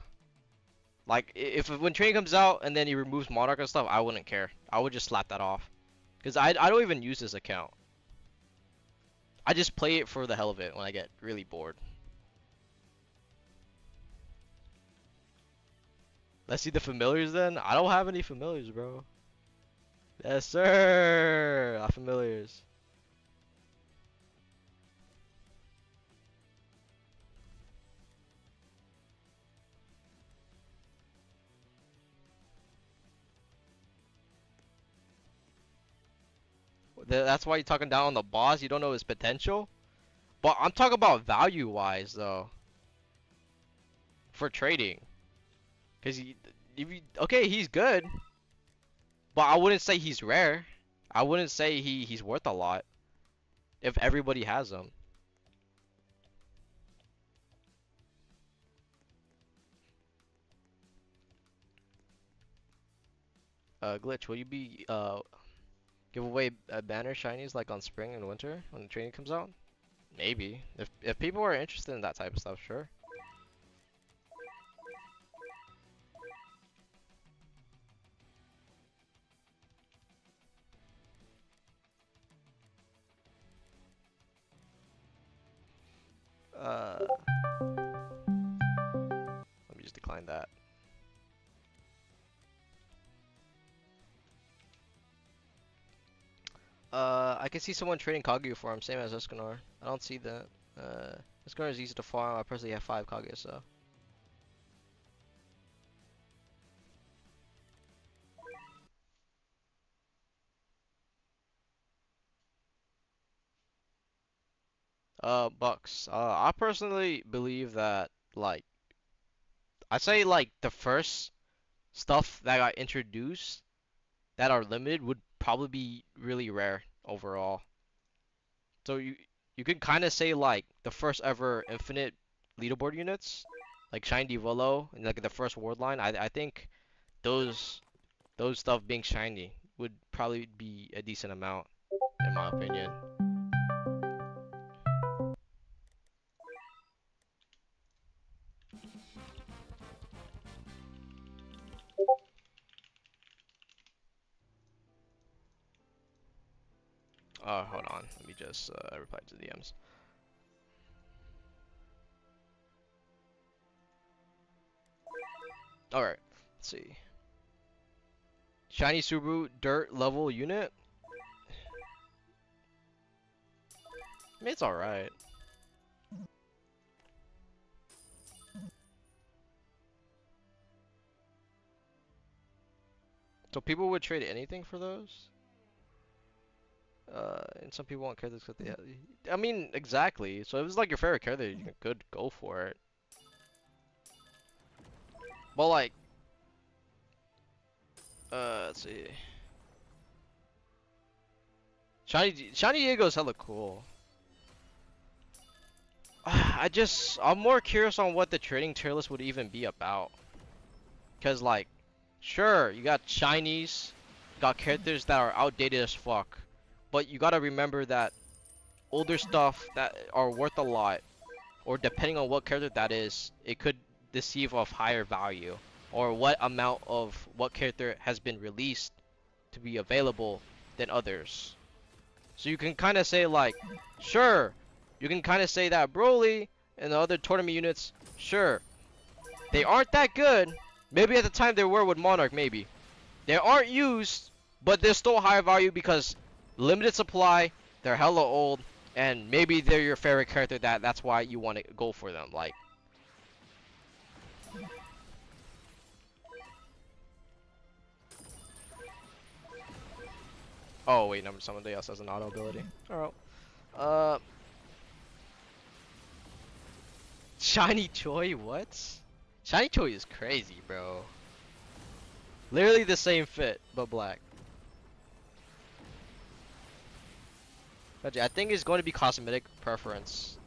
Like if when train comes out and then he removes Monarch and stuff, I wouldn't care. I would just slap that off. Cause I don't even use this account. I just play it for the hell of it when I get really bored. Let's see the familiars then. I don't have any familiars, bro. Yes, sir. Not familiars. That's why you're talking down on the boss. You don't know his potential. But I'm talking about value-wise, though. For trading. Cause okay, he's good. But I wouldn't say he's rare. I wouldn't say he's worth a lot. If everybody has him. Glitch, will you be give away banner shinies like on spring and winter when the training comes out? Maybe. If people are interested in that type of stuff, sure. I can see someone trading Kaguya for him, same as Escanor. I don't see that. Escanor is easy to farm. I personally have 5 Kaguya, so. Bucks. I personally believe that, like, I'd say, like, the first stuff that got introduced that are limited would probably be really rare overall. So you could kind of say like the first ever infinite leaderboard units, like Shiny Volo and like the first World line. I think those those stuff being shiny would probably be a decent amount in my opinion. Hold on. Let me just reply to the DMs. All right. Let's see. Shiny Subaru dirt level unit. I mean, it's all right. So people would trade anything for those? And some people want characters because they have, I mean, exactly. So if it's like your favorite character, you could go for it. But like, let's see. Shiny Diego's hella cool. I'm more curious on what the trading tier list would even be about. Cause like, sure, you got shinies, got characters that are outdated as fuck, but you gotta remember that older stuff that are worth a lot, or depending on what character that is, it could deceive of higher value, or what amount of what character has been released to be available than others. So you can kind of say like, sure, you can kind of say that Broly and the other tournament units, sure, they aren't that good. Maybe at the time they were with Monarch, maybe. They aren't used, but they're still higher value because limited supply, they're hella old, and maybe they're your favorite character that's why you want to go for them. Like, oh wait, number somebody else has an auto ability. Alright. Uh, Shiny Choi, what? Shiny Choi is crazy, bro. Literally the same fit, but black. I think it's going to be cosmetic preference.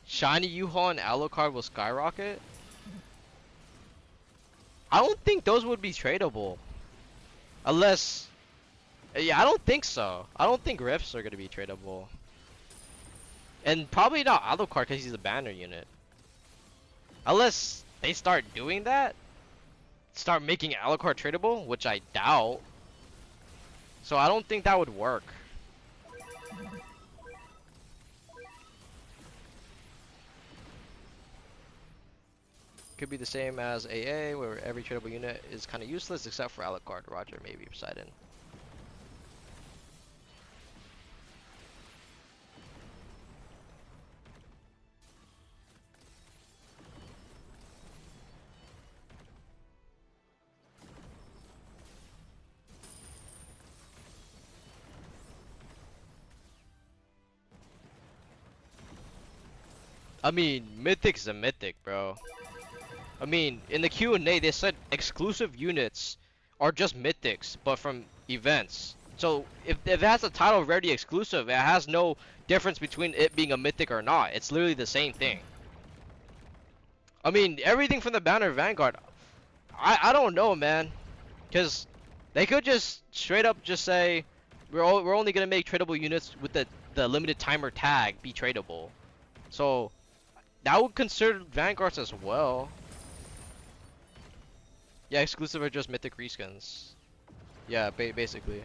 Shiny U-Haul and Alucard will skyrocket? I don't think those would be tradable. Unless... Yeah, I don't think so. I don't think Rifts are going to be tradable. And probably not Alucard because he's a banner unit. Unless they start doing that? Start making Alucard tradable? Which I doubt. So I don't think that would work. Could be the same as AA, where every tradable unit is kind of useless except for Alucard, Roger, maybe Poseidon. I mean, Mythic's a Mythic, bro. I mean, in the Q&A, they said exclusive units are just Mythics, but from events. So, if it has a title of Rarity Exclusive, it has no difference between it being a Mythic or not. It's literally the same thing. I mean, everything from the Banner Vanguard, I don't know, man. Because they could just straight up just say, we're only going to make tradable units with the limited timer tag be tradable. So, that would consider Vanguards as well. Yeah, exclusive are just mythic reskins. Yeah, basically.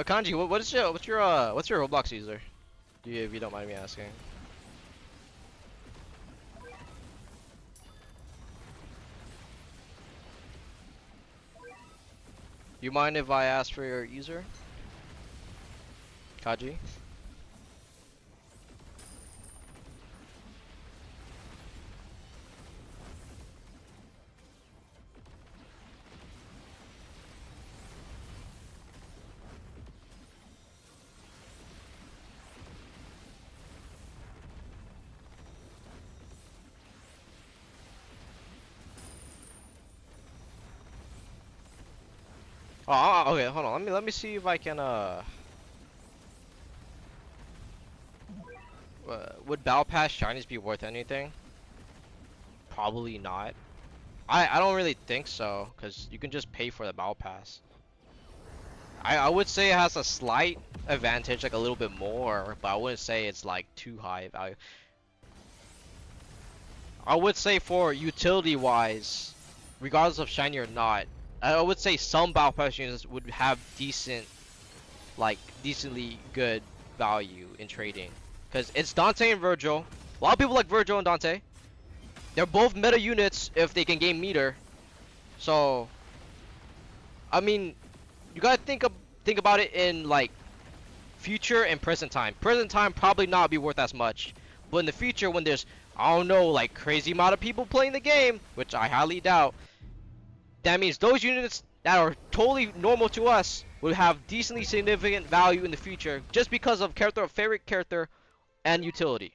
Kanji, what's your Roblox user? If you don't mind me asking. You mind if I ask for your user? Kaji? Oh, okay, hold on. Let me see if I can would Battle Pass shinies be worth anything? Probably not. I don't really think so, cause you can just pay for the Battle Pass. I would say it has a slight advantage, like a little bit more, but I wouldn't say it's like too high value. I would say for utility wise, regardless of shiny or not, I would say some Battle Pass units would have decent, like decently good value in trading. Cause it's Dante and Virgil. A lot of people like Virgil and Dante. They're both meta units if they can gain meter. So, I mean, you gotta think about it in like future and present time. Present time probably not be worth as much, but in the future when there's, I don't know, like crazy amount of people playing the game, which I highly doubt, that means those units that are totally normal to us will have decently significant value in the future just because of favorite character and utility.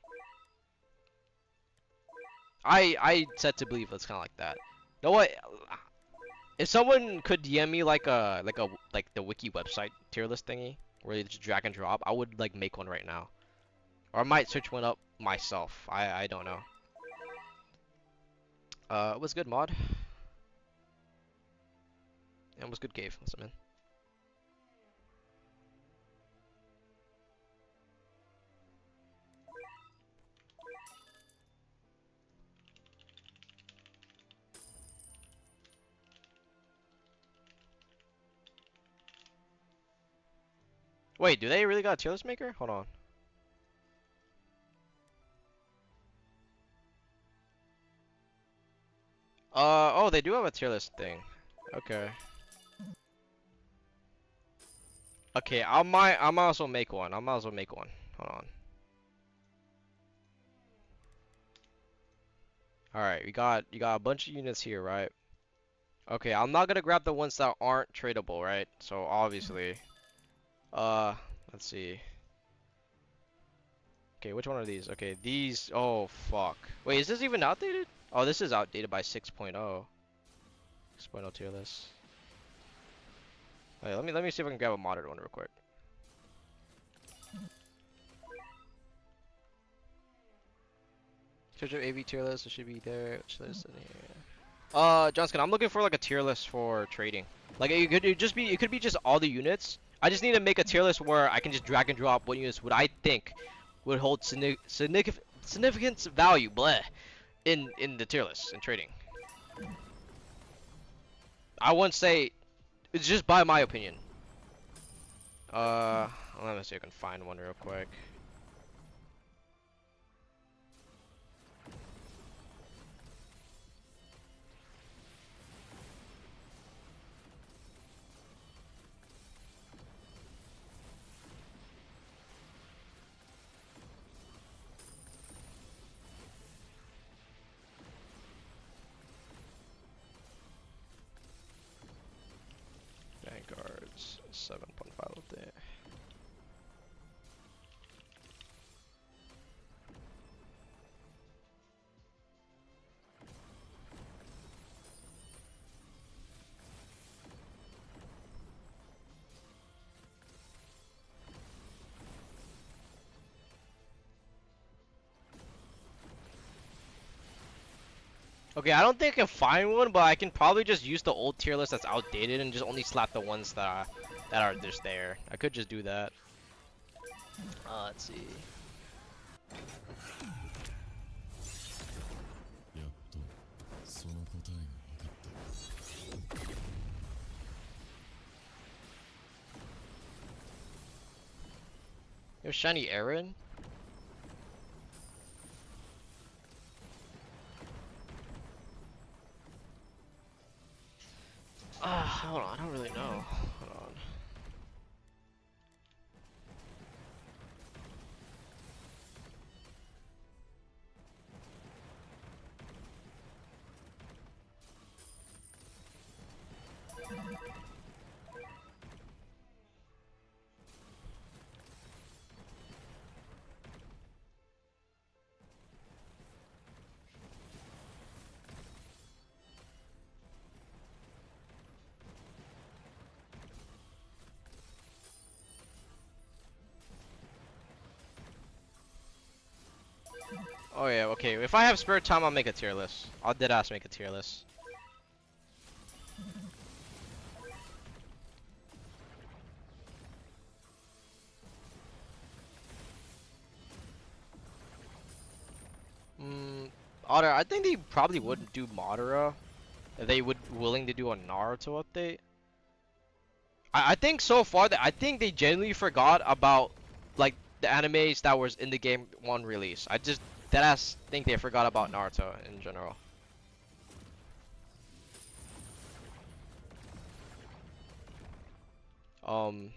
I said to believe it's kind of like that. You know what? If someone could DM me like the wiki website tier list thingy where you just drag and drop, I would like make one right now, or I might search one up myself. I don't know. It was good mod. It was good cave. What's up, man? Wait, do they really got a tier list maker? Hold on. Oh, they do have a tier list thing. Okay. Okay, I might also make one. I might as well make one. Hold on. All right, you got a bunch of units here, right? Okay, I'm not gonna grab the ones that aren't tradable, right? So obviously, uh, let's see. Okay, which one are these? Okay, these. Oh fuck. Wait, is this even outdated? Oh, this is outdated by 6.0. 6.0 tier list. Wait, let me see if I can grab a modded one real quick. Search of AV tier list. It should be there. Which list in here? Johnston, I'm looking for like a tier list for trading. Like it could be just all the units. I just need to make a tier list where I can just drag and drop what units would I think would hold significant value, bleh, in the tier list in trading. I wouldn't say it's just by my opinion. Let me see if I can find one real quick. Vanguards 7.5 up there. Okay, I don't think I can find one, but I can probably just use the old tier list that's outdated and just only slap the ones that are just there. I could just do that. Let's see. There's shiny Eren. Hold on, I don't really know. Hold on. Oh yeah, okay. If I have spare time, I'll make a tier list. I'll deadass make a tier list. Otter, I think they probably wouldn't do Madara if they would willing to do a Naruto update. I think so far that I think they genuinely forgot about like the animes that was in the game one release. I just deadass think they forgot about Naruto in general. Um,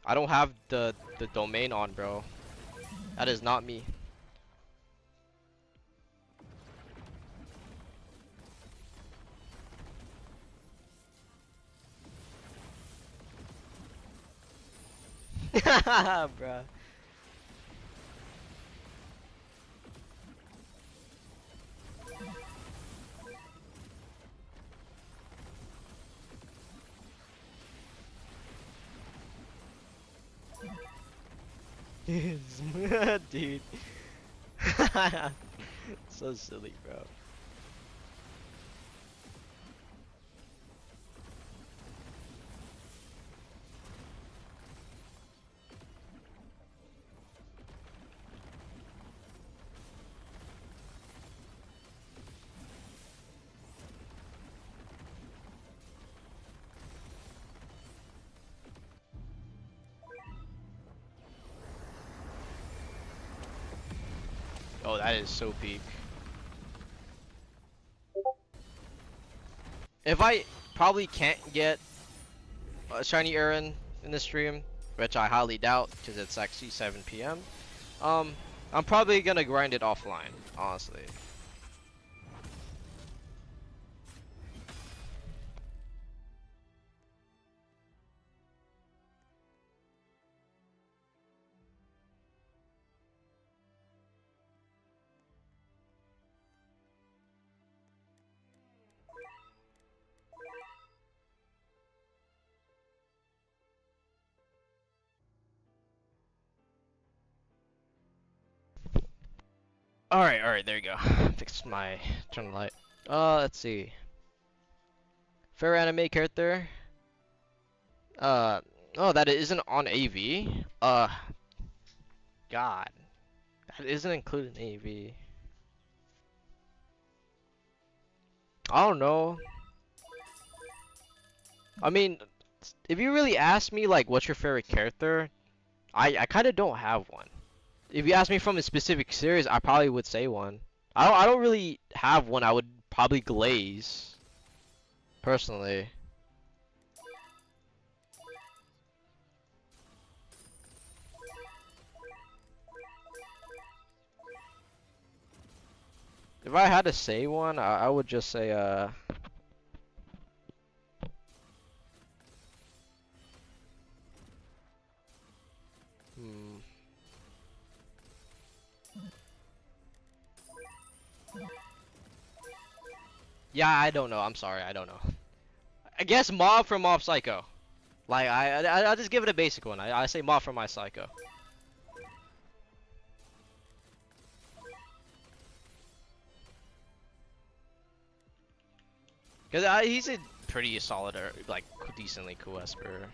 I don't have the domain on, bro. That is not me. Bruh. Dude. So silly, bro. Oh, that is so peak. If I probably can't get a shiny Eren in the stream, which I highly doubt because it's actually 7 p.m. I'm probably gonna grind it offline, honestly. Alright, there you go. Fix my turn the light. Let's see. Fair anime character. Uh, oh, that isn't on AV. God, that isn't included in AV. I don't know. I mean, if you really ask me like what's your favorite character, I kind of don't have one. If you ask me from a specific series, I probably would say one. I don't really have one I would probably glaze personally. If I had to say one, I would just say hmm. Yeah, I don't know. I'm sorry, I don't know. I guess Mob from Mob Psycho. Like I'll just give it a basic one. I say Mob from My Psycho. Cause he's a pretty solid or like decently cool Esper.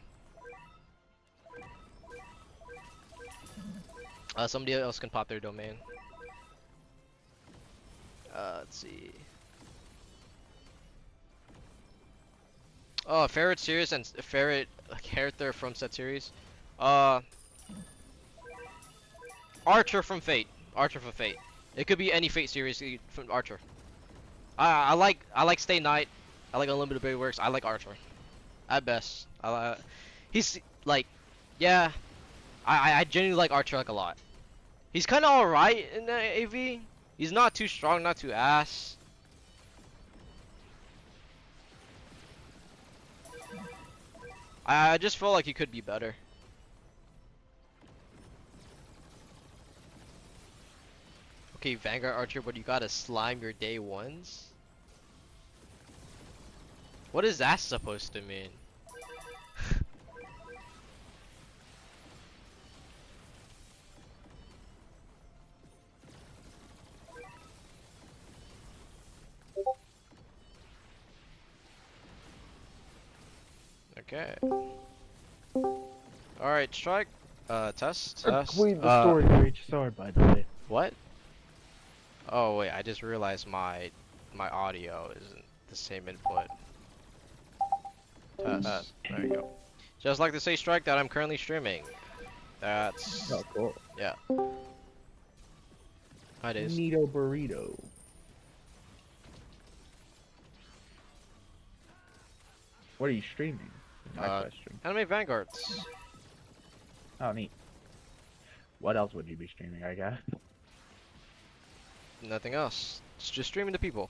Somebody else can pop their domain. Let's see. Oh, favorite series and favorite character from set series. Uh, Archer from Fate. Archer from Fate. It could be any Fate series from Archer. I like Stay Night. I like Unlimited Blade Works. I like Archer. At best. He's like, yeah. I genuinely like Archer like a lot. He's kind of alright in the AV. He's not too strong, not too ass. I just feel like he could be better. Okay, Vanguard Archer, but you gotta slime your day ones? What is that supposed to mean? Okay. Alright, strike. Test. Complete the story for each sword, by the way. What? Oh wait, I just realized my audio isn't the same input. Test. There you go. Just like to say, strike, that I'm currently streaming. That's. Oh, cool. Yeah. It is. Neato burrito. What are you streaming? My question. Anime Vanguards. Oh, neat. What else would you be streaming, I guess? Nothing else. It's just streaming to people.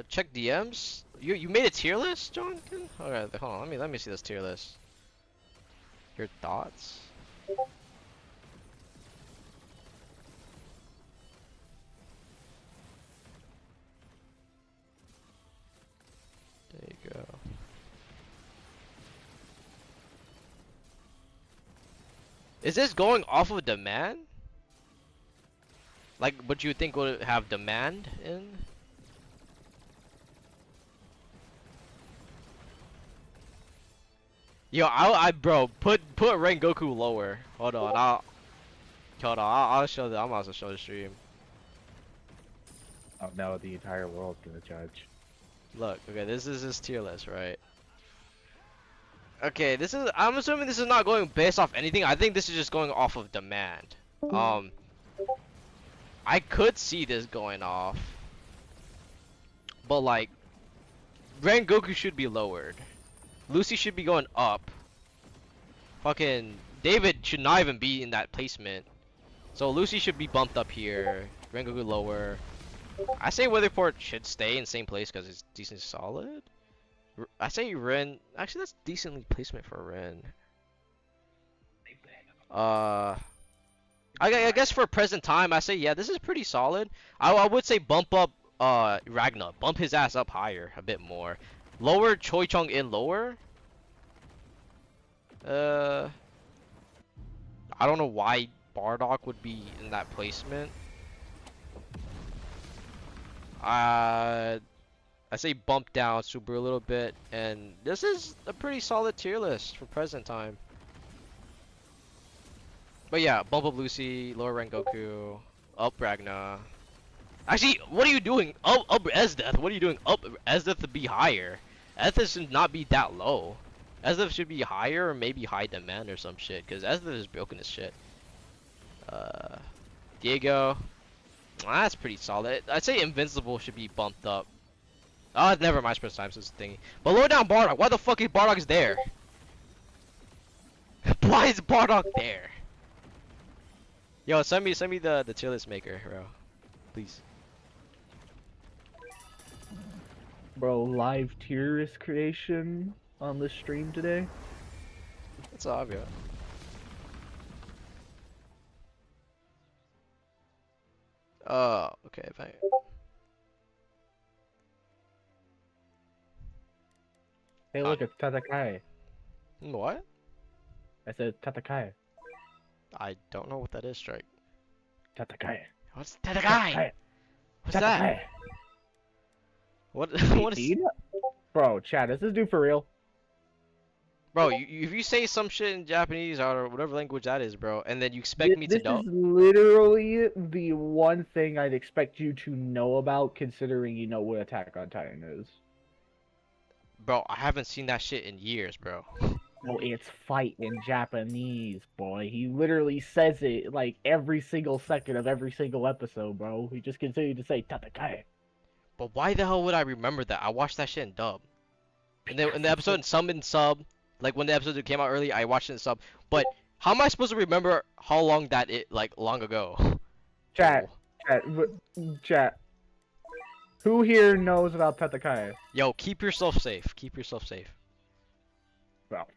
Check DMs. You made a tier list, John? Alright, hold on. Let me see this tier list. Your thoughts? There you go. Is this going off of demand? Like, what you think would have demand in? Yo, bro, put Rengoku lower. Hold on, I'll show the. I'm also show the stream. Oh no, the entire world's gonna judge. Look, okay, this is his tier list, right? Okay, I'm assuming this is not going based off anything. I think this is just going off of demand. I could see this going off, but like, Rengoku should be lowered. Lucy should be going up. Fucking David should not even be in that placement. So Lucy should be bumped up here. Rengoku lower. I say Weatherport should stay in the same place because it's decently solid. I say Ren. Actually, that's decently placement for Ren. I guess for present time, I say yeah, this is pretty solid. I would say bump up Ragna, bump his ass up higher a bit more. Lower Choi Chung in lower. I don't know why Bardock would be in that placement. I say bump down Subaru a little bit, and this is a pretty solid tier list for present time. But yeah, bump up Lucy, lower Rengoku, up Ragna. Actually, what are you doing? Up Esdeath. What are you doing? Up Esdeath to be higher. Esdeath should not be that low. Esdeath should be higher or maybe high demand or some shit, because Esdeath is broken as shit. Diego. That's pretty solid. I'd say Invincible should be bumped up. Oh, never mind. First time since thingy. But lower down Bardock. Why the fuck is Bardock there? Why is Bardock there? Yo, send me the tier list maker, bro. Please. Bro, live tier list creation on this stream today. That's obvious. Oh, okay, fine. Hey, look, it's Tatakai. What? I said Tatakai. I don't know what that is, Strike. Tatakai. What's Tatakai? What's Tatakai. that? What? What is? Bro, Chad, is this dude for real? Bro, if you say some shit in Japanese or whatever language that is, bro, and then you expect me to know. This is literally the one thing I'd expect you to know about, considering you know what Attack on Titan is. Bro, I haven't seen that shit in years, bro. Oh, it's fight in Japanese, boy. He literally says it like every single second of every single episode, bro. He just continued to say Tatakai. But why the hell would I remember that? I watched that shit in dub. And then in Because the it's episode in some in sub, like when the episode came out early, I watched it in sub. But how am I supposed to remember how long that it like long ago? chat, Oh, chat, chat. Who here knows about Tatakai? yo, keep yourself safe. Keep yourself safe. Well,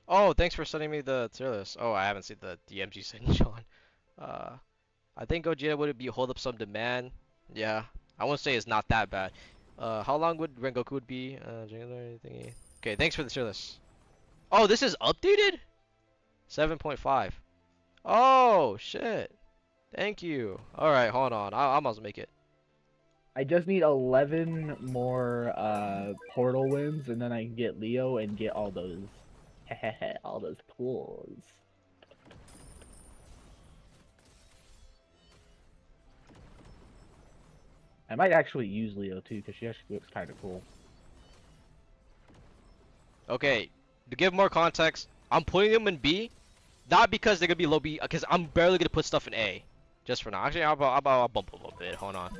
Oh, thanks for sending me the tier list. Oh, I haven't seen the DMG sent Sean. Uh, I think Gogeta would be hold up some demand. Yeah, I won't say it's not that bad. How long would Rengoku would be? January thingy. Okay, thanks for the tier list. Oh, this is updated? 7.5. Oh, shit. Thank you. Alright, hold on. I must make it. I just need 11 more portal wins, and then I can get Leo and get all those, all those pulls. I might actually use Leo too, because she actually looks kind of cool. Okay, to give more context, I'm putting them in B, not because they're gonna be low B, because I'm barely gonna put stuff in A. Just for now. Actually, I'll bump a little bit. Hold on.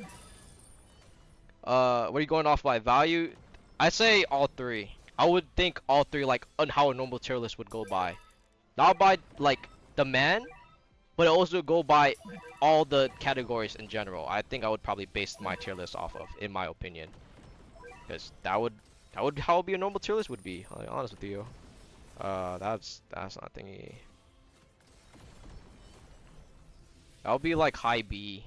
What are you going off by value? I say all three. I would think all three, like on how a normal tier list would go by. Not by like the man, but also go by all the categories in general. I think I would probably base my tier list off of, in my opinion, because that would how be a normal tier list would be. I'll be honest with you. That's not thingy. That would be like high B,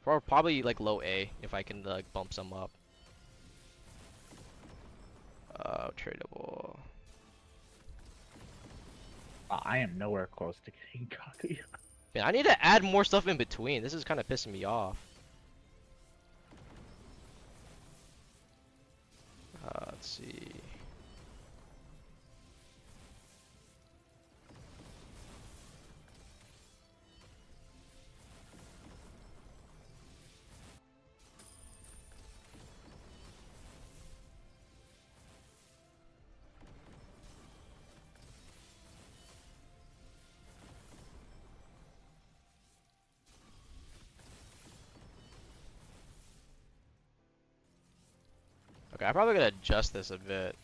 or probably like low A if I can like bump some up. Tradable. I am nowhere close to getting Kaguya. Man, I need to add more stuff in between. This is kind of pissing me off. Let's see. Okay, I'm probably gonna adjust this a bit.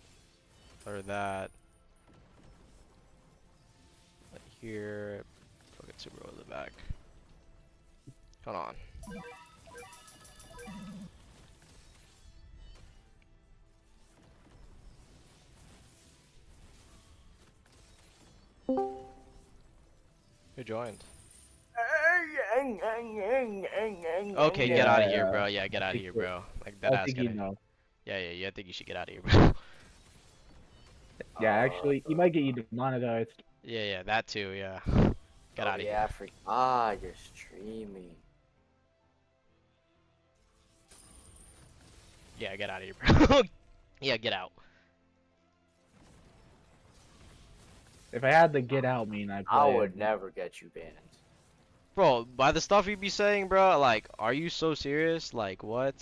Or that. Like here. Fucking super low in the back. Hold on. Who joined? Okay, get out of here, bro. Yeah, get out of here, bro. Like that I ass think you gotta. know. Yeah. I think you should get out of here, bro. Yeah, actually, he might get you demonetized. Yeah, that too. Yeah. Get out of Yeah, here. you're streaming. Yeah, get out of here, bro. Yeah, get out. If I had the get out mean, I I play. would never get you banned. Bro, by the stuff you be saying, bro, like, are you so serious? Like, what?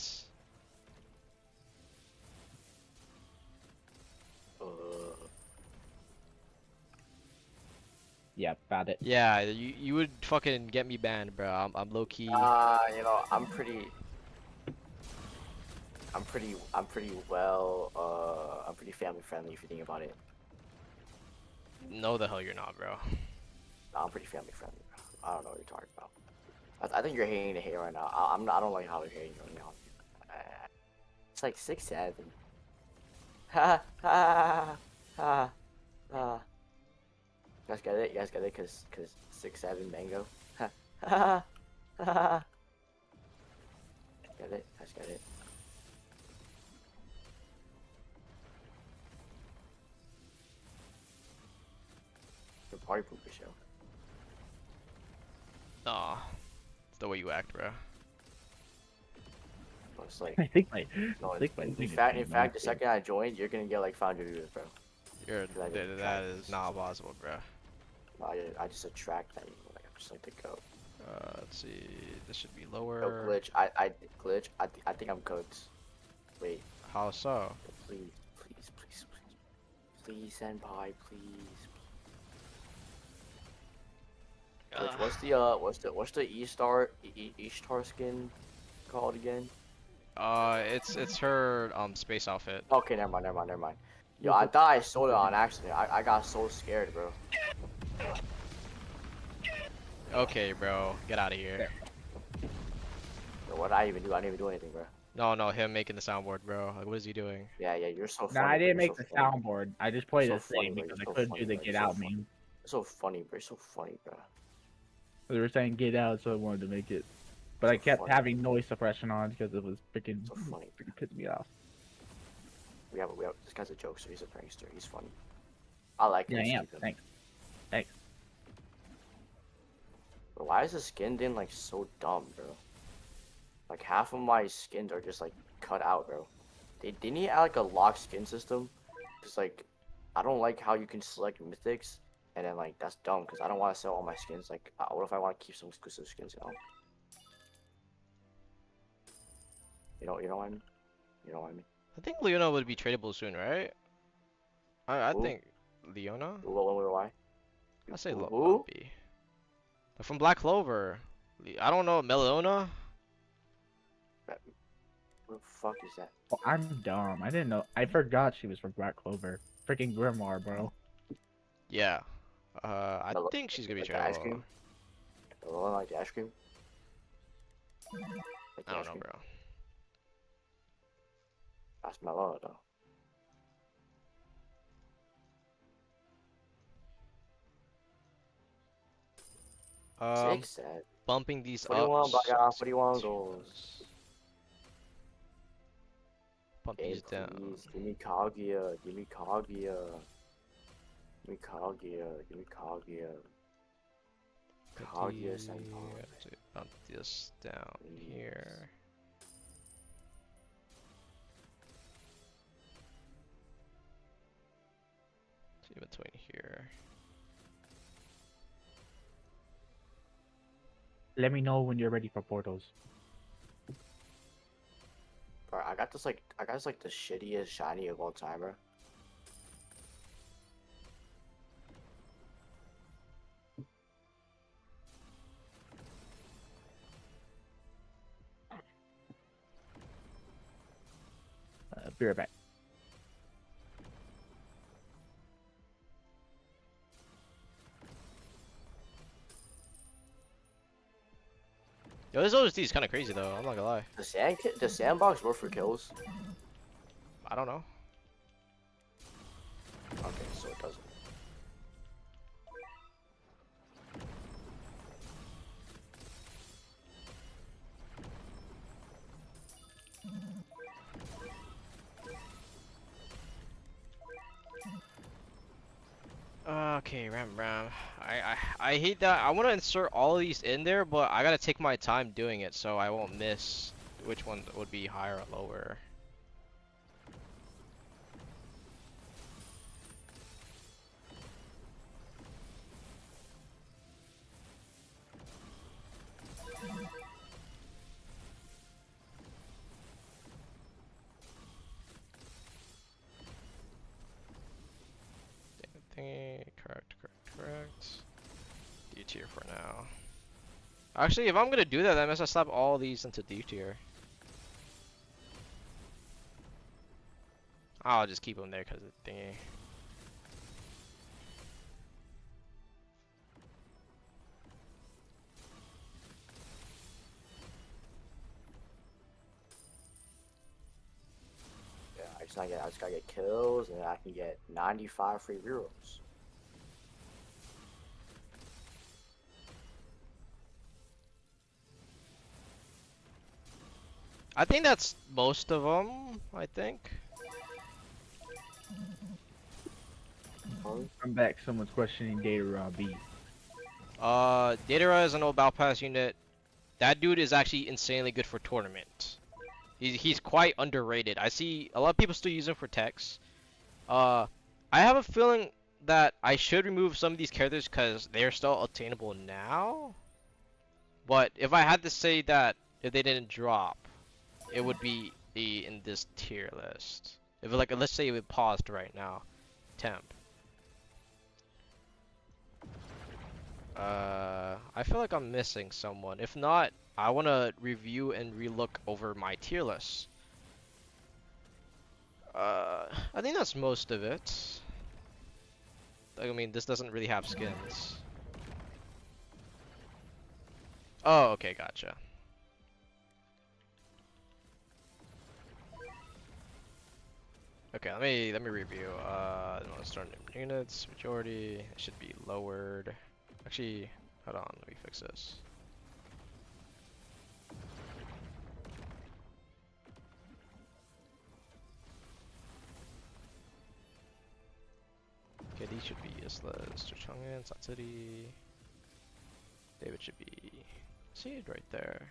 Uh, Yeah, got it. Yeah, you would fucking get me banned, bro. I'm low key. I'm pretty. I'm pretty family friendly if you think about it. No, the hell you're not, bro. No, I'm pretty family friendly, bro. I don't know what you're talking about. I think you're hating the hate right now. I don't like how you're hating right now. It's like 6'7". Ha ha ha ha. You guys get it? You guys get it? Cause 6'7" mango. Ha ha ha. Get it? You guys get it? The party pooper show. Nah, it's the way you act, bro. But it's like, I think my. no, I think my in thing is fact, not the good. second I joined, you're gonna get like 500 views, bro. That is not possible, bro. I just attract that, like I'm just like the goat. Let's see. This should be Yo, lower. glitch. I think I'm cooked. Wait, How so? please. Please, senpai, please. Which Ugh. what's the E-Star skin called again? It's her space outfit. Okay, never mind. Yo, What's I the- thought I sold it on accident. I got so scared, bro. Okay, bro, get out of here. There. Yo, what did I even do? I didn't even do anything, bro. No, him making the soundboard, bro. Like, what is he doing? Yeah, you're so Nah, funny. I Bro. didn't You're make so the funny. soundboard. I just played So it funny, safe bro. because I You're so couldn't do funny, the bro. get You're so out funny. meme. You're so funny, bro. You're so funny, bro. They were saying get out, so I wanted to make it. But I So kept funny. having noise suppression on because it was freaking So funny. pissed me off. We have this guy's a jokester. He's a prankster. He's funny. I like him. Yeah, I Just am. keep him. Thanks. Bro, why is the skin then like so dumb, bro? Like half of my skins are just like cut out, bro. They need to add like a lock skin system. Cause like I don't like how you can select mythics, and then like that's dumb. Cause I don't want to sell all my skins. Like what if I want to keep some exclusive skins? You know what I mean? You know what I mean? I think Leona would be tradable soon, right? I Who? think Leona. Why? I say Who? Lumpy. From Black Clover. I don't know Melona. Who the fuck is that? Oh, I'm dumb. I didn't know. I forgot she was from Black Clover. Freaking Grimoire, bro. Yeah. I Melo- think she's gonna be like the ice tradable. cream? The one like the ice cream? Like the I don't ice know, cream? bro. That's Mellow though. Um, Six said. bumping these What do you up. want, black so- off? What do you want, goals? Bump Hey, these down. please, give me Kaguya. Give me Kaguya. Give me Kaguya. Give me Kaguya. Kaguya senpai. Bump this down Please. here. See between here. Let me know when you're ready for portals. Bro, I got this like the shittiest shiny of all time, bro. Be right back. Yo, this OST is kind of crazy though. I'm not gonna lie. The sandbox work for kills. I don't know. Okay, so it doesn't. Okay, Ram. I hate that. I want to insert all of these in there, but I gotta take my time doing it so I won't miss which one would be higher or lower. Thingy, correct. D tier for now. Actually, if I'm gonna do that, that means I slap all these into D tier. I'll just keep them there because of the thingy. Yeah, I just gotta get kills, and I can get 95 free rerolls. I think that's most of them. I think. I'm back. Someone's questioning Data Raw B. Datara is an old Battle Pass unit. That dude is actually insanely good for tournament. He's quite underrated. I see a lot of people still use him for techs. I have a feeling that I should remove some of these characters because they're still attainable now. But if I had to say that if they didn't drop, it would be in this tier list. If like let's say it paused right now, temp. I feel like I'm missing someone. If not, I want to review and relook over my tier list. I think that's most of it. I mean, this doesn't really have skins. Oh, okay, gotcha. Okay, let me review. Start units, majority. It should be lowered. Actually, hold on, let me fix this. Okay, these should be useless. Chungin, Satsuri. David should be. See it right there.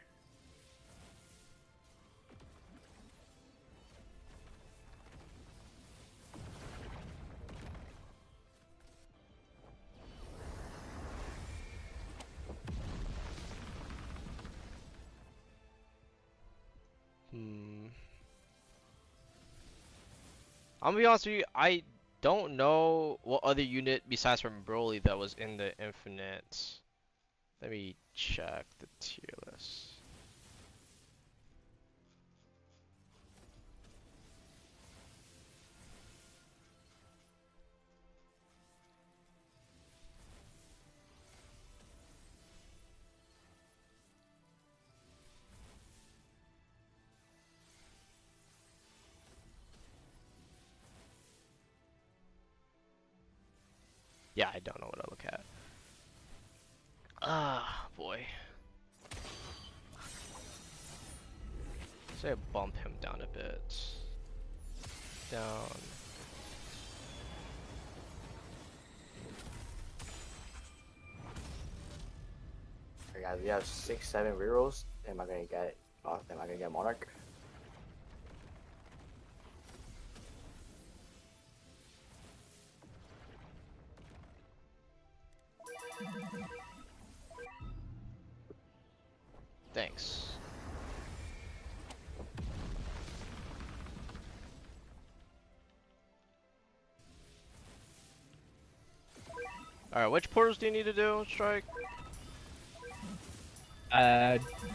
I'm gonna be honest with you, I don't know what other unit besides from Broly that was in the Infinite. Let me check the tier list. Yeah, I don't know what to look at. Ah, boy. Say I bump him down a bit. Down. Alright, guys, we have 6, 7 rerolls. Am I gonna get? Am I gonna get Monarch? Thanks. Alright, which portals do you need to do, Strike?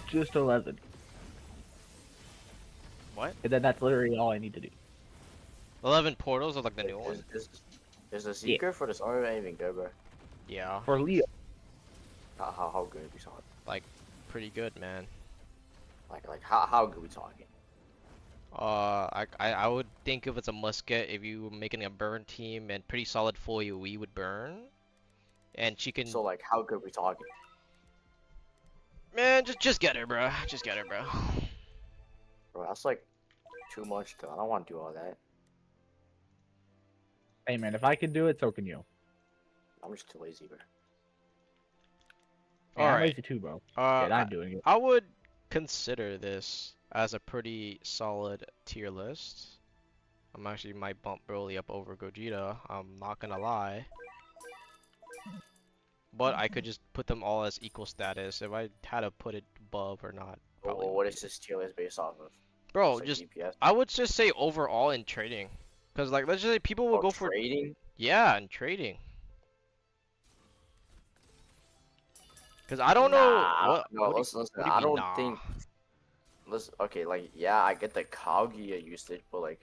Just 11. What? And then that's literally all I need to do. 11 portals are like the new one? Is the Seeker for this armor even good, bro? Yeah. For Leo. How good we talking? Like, pretty good, man. Like how good we talking? I would think if it's a musket, if you were making a burn team and pretty solid full AoE would burn. And she can... So like how good we talking? Man, just get her, bro. Just get her, bro. Bro, that's like too much though. I don't want to do all that. Hey man, if I can do it, so can you. I'm just too lazy, bro. Hey, I'm Alright. lazy too, bro. Uh, I'm doing it. I would consider this as a pretty solid tier list. I'm actually might bump Broly up over Gogeta. I'm not gonna lie. But I could just put them all as equal status. If I had to put it above or not, probably. Well, what is this tier list based off of? Bro, Like just DPS? I would just say overall in trading, cause like let's just say people will go for trading. yeah in trading. Cause I don't know what. No, what do listen. what do you I mean, don't nah? think. Listen, okay, like yeah, I get the Kaguya usage, but like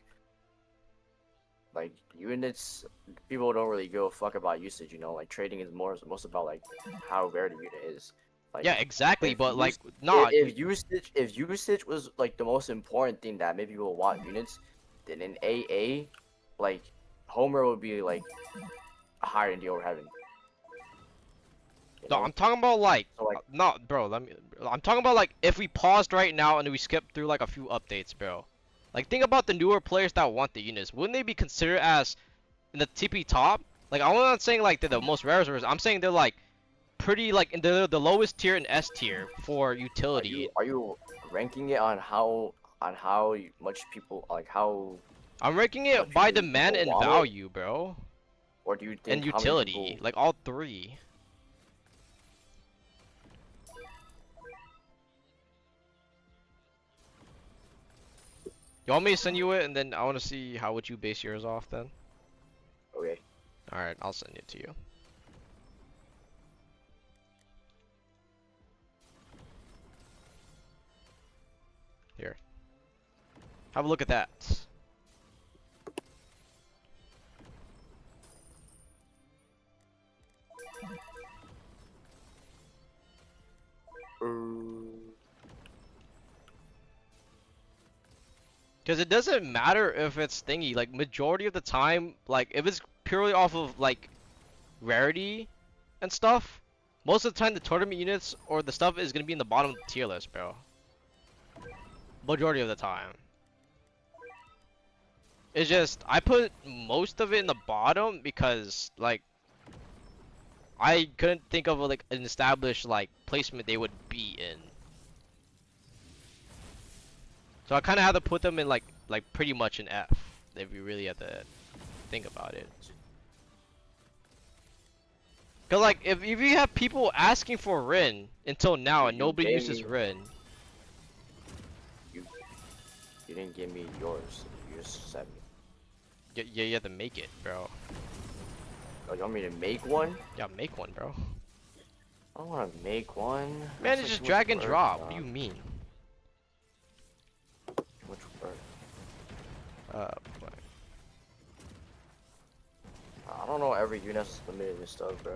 units, people don't really give a fuck about usage. You know, like trading is most about like how rare the unit is. Like Yeah, exactly. if But like, use- nah. if usage was like the most important thing that made people want units, then in AA, like Homer would be like higher than the over heaven. You No, know? I'm talking about like, So, like- no, bro. I'm talking about like if we paused right now and we skipped through like a few updates, bro. Like think about the newer players that want the units. Wouldn't they be considered as in the TP top? Like I'm not saying like they're the most rarest. I'm saying they're like pretty like they're the lowest tier in S tier for utility. Are you ranking it on how much people like how, I'm ranking it much by people demand and want it? value, bro, or do you think and how many utility, people- like all three. You want me to send you it, and then I want to see how would you base yours off then? Okay. Alright, I'll send it to you. Here. Have a look at that. Because it doesn't matter if it's thingy, like majority of the time, like if it's purely off of like rarity and stuff, most of the time the tournament units or the stuff is gonna be in the bottom of the tier list, bro. Majority of the time. It's just I put most of it in the bottom because like I couldn't think of like an established like placement they would be in. So I kind of had to put them in like pretty much an F if you really have to think about it. Cause like if you have people asking for Rin until now and You nobody gave uses me- Rin. You didn't give me yours. You just sent me. Yeah, you have to make it, bro. Oh, you want me to make one? Yeah, make one, bro. I don't want to make one. Man, That's it's like just too much drag and work, drop. What dog. do you mean? Too much work. What? I don't know every unit's limited and stuff, bro.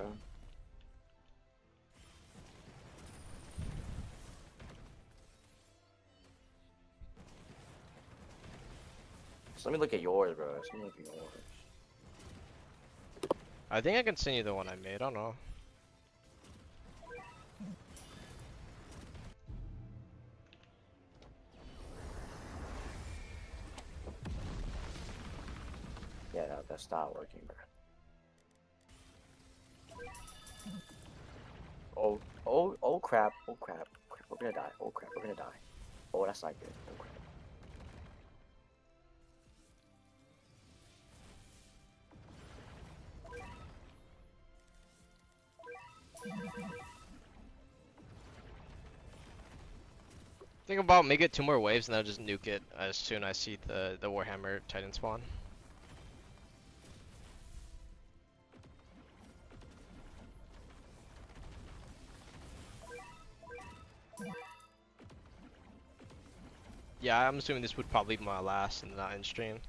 So let me look at yours, bro. Let me look at yours. I think I can send you the one I made. I don't know. Yeah, that's not working, bro. Oh crap, oh crap, crap, we're gonna die, oh crap, we're gonna die. Oh, that's not good, oh crap. Think about make it 2 more waves and I'll just nuke it as soon as I see the Warhammer Titan spawn. Yeah, I'm assuming this would probably be my last and not in stream.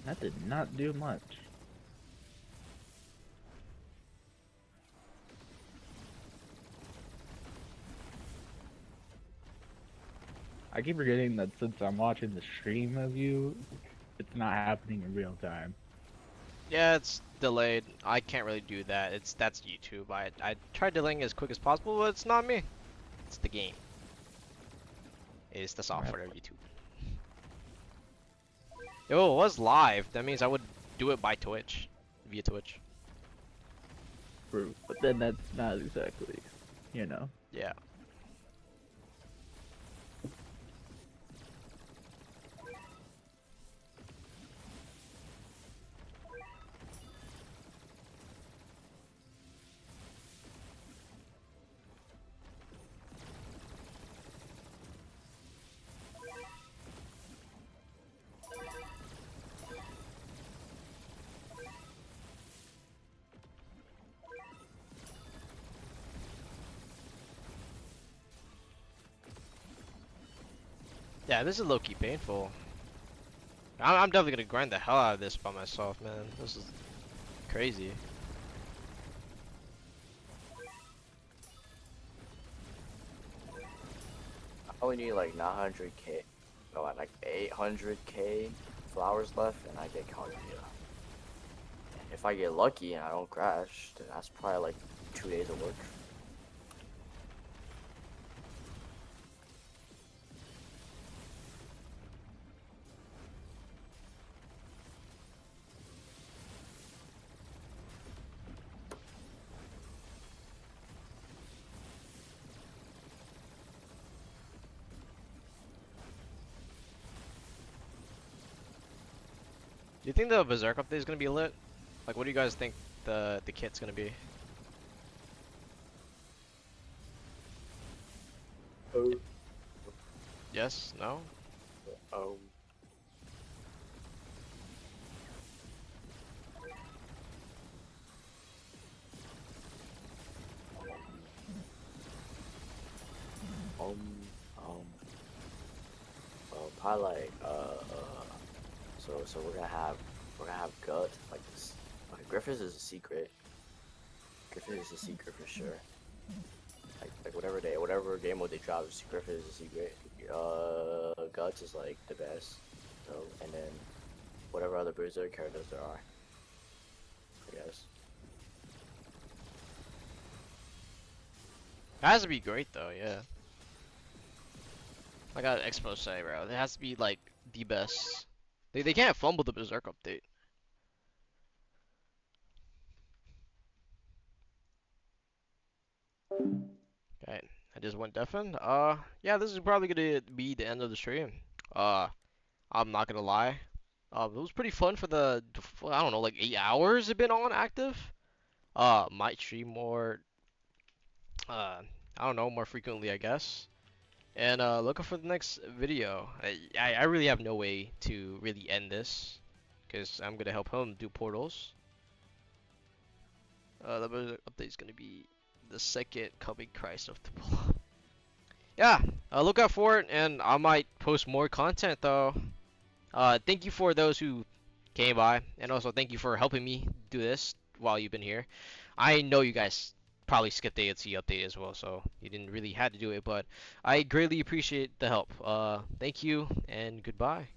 That did not do much. I keep forgetting that since I'm watching the stream of you, it's not happening in real time. Yeah, it's delayed. I can't really do that. That's YouTube. I tried delaying as quick as possible, but it's not me. It's the game. It's the software of YouTube. Yo, it was live. That means I would do it by Twitch, via Twitch. True, but then that's not exactly, you know. Yeah. Yeah, this is low-key painful. I'm definitely gonna grind the hell out of this by myself, man. This is crazy. I only need like 900k, no, like 800k flowers left, and I get Kaguya. If I get lucky and I don't crash, then that's probably like 2 days of work. Do you think the Berserk update is gonna be lit? Like, what do you guys think the kit's gonna be? Oh. Yes? No? Um. Um. Um. Well, probably like So we're gonna have gut like this. Okay, Griffiths is a secret. Griffiths is a secret for sure. Like whatever game mode they drop, Griffiths is a secret. Guts is like the best. So and then whatever other Berserk characters there are, I guess. It has to be great though, yeah. I got an expose, bro. It has to be like the best. They can't fumble the Berserk update. Okay, I just went deafened. Yeah, this is probably gonna be the end of the stream. Uh, I'm not gonna lie. It was pretty fun for I don't know, like 8 hours it's been on active. Might stream more. I don't know, more frequently, I guess. And looking for the next video. I really have no way to really end this, because I'm gonna help him do portals. The update is gonna be the second coming Christ of the Blob. Yeah, look out for it, and I might post more content though. Thank you for those who came by, and also thank you for helping me do this while you've been here. I know you guys probably skipped the AOT update as well, so you didn't really have to do it, but I greatly appreciate the help. Thank you, and goodbye.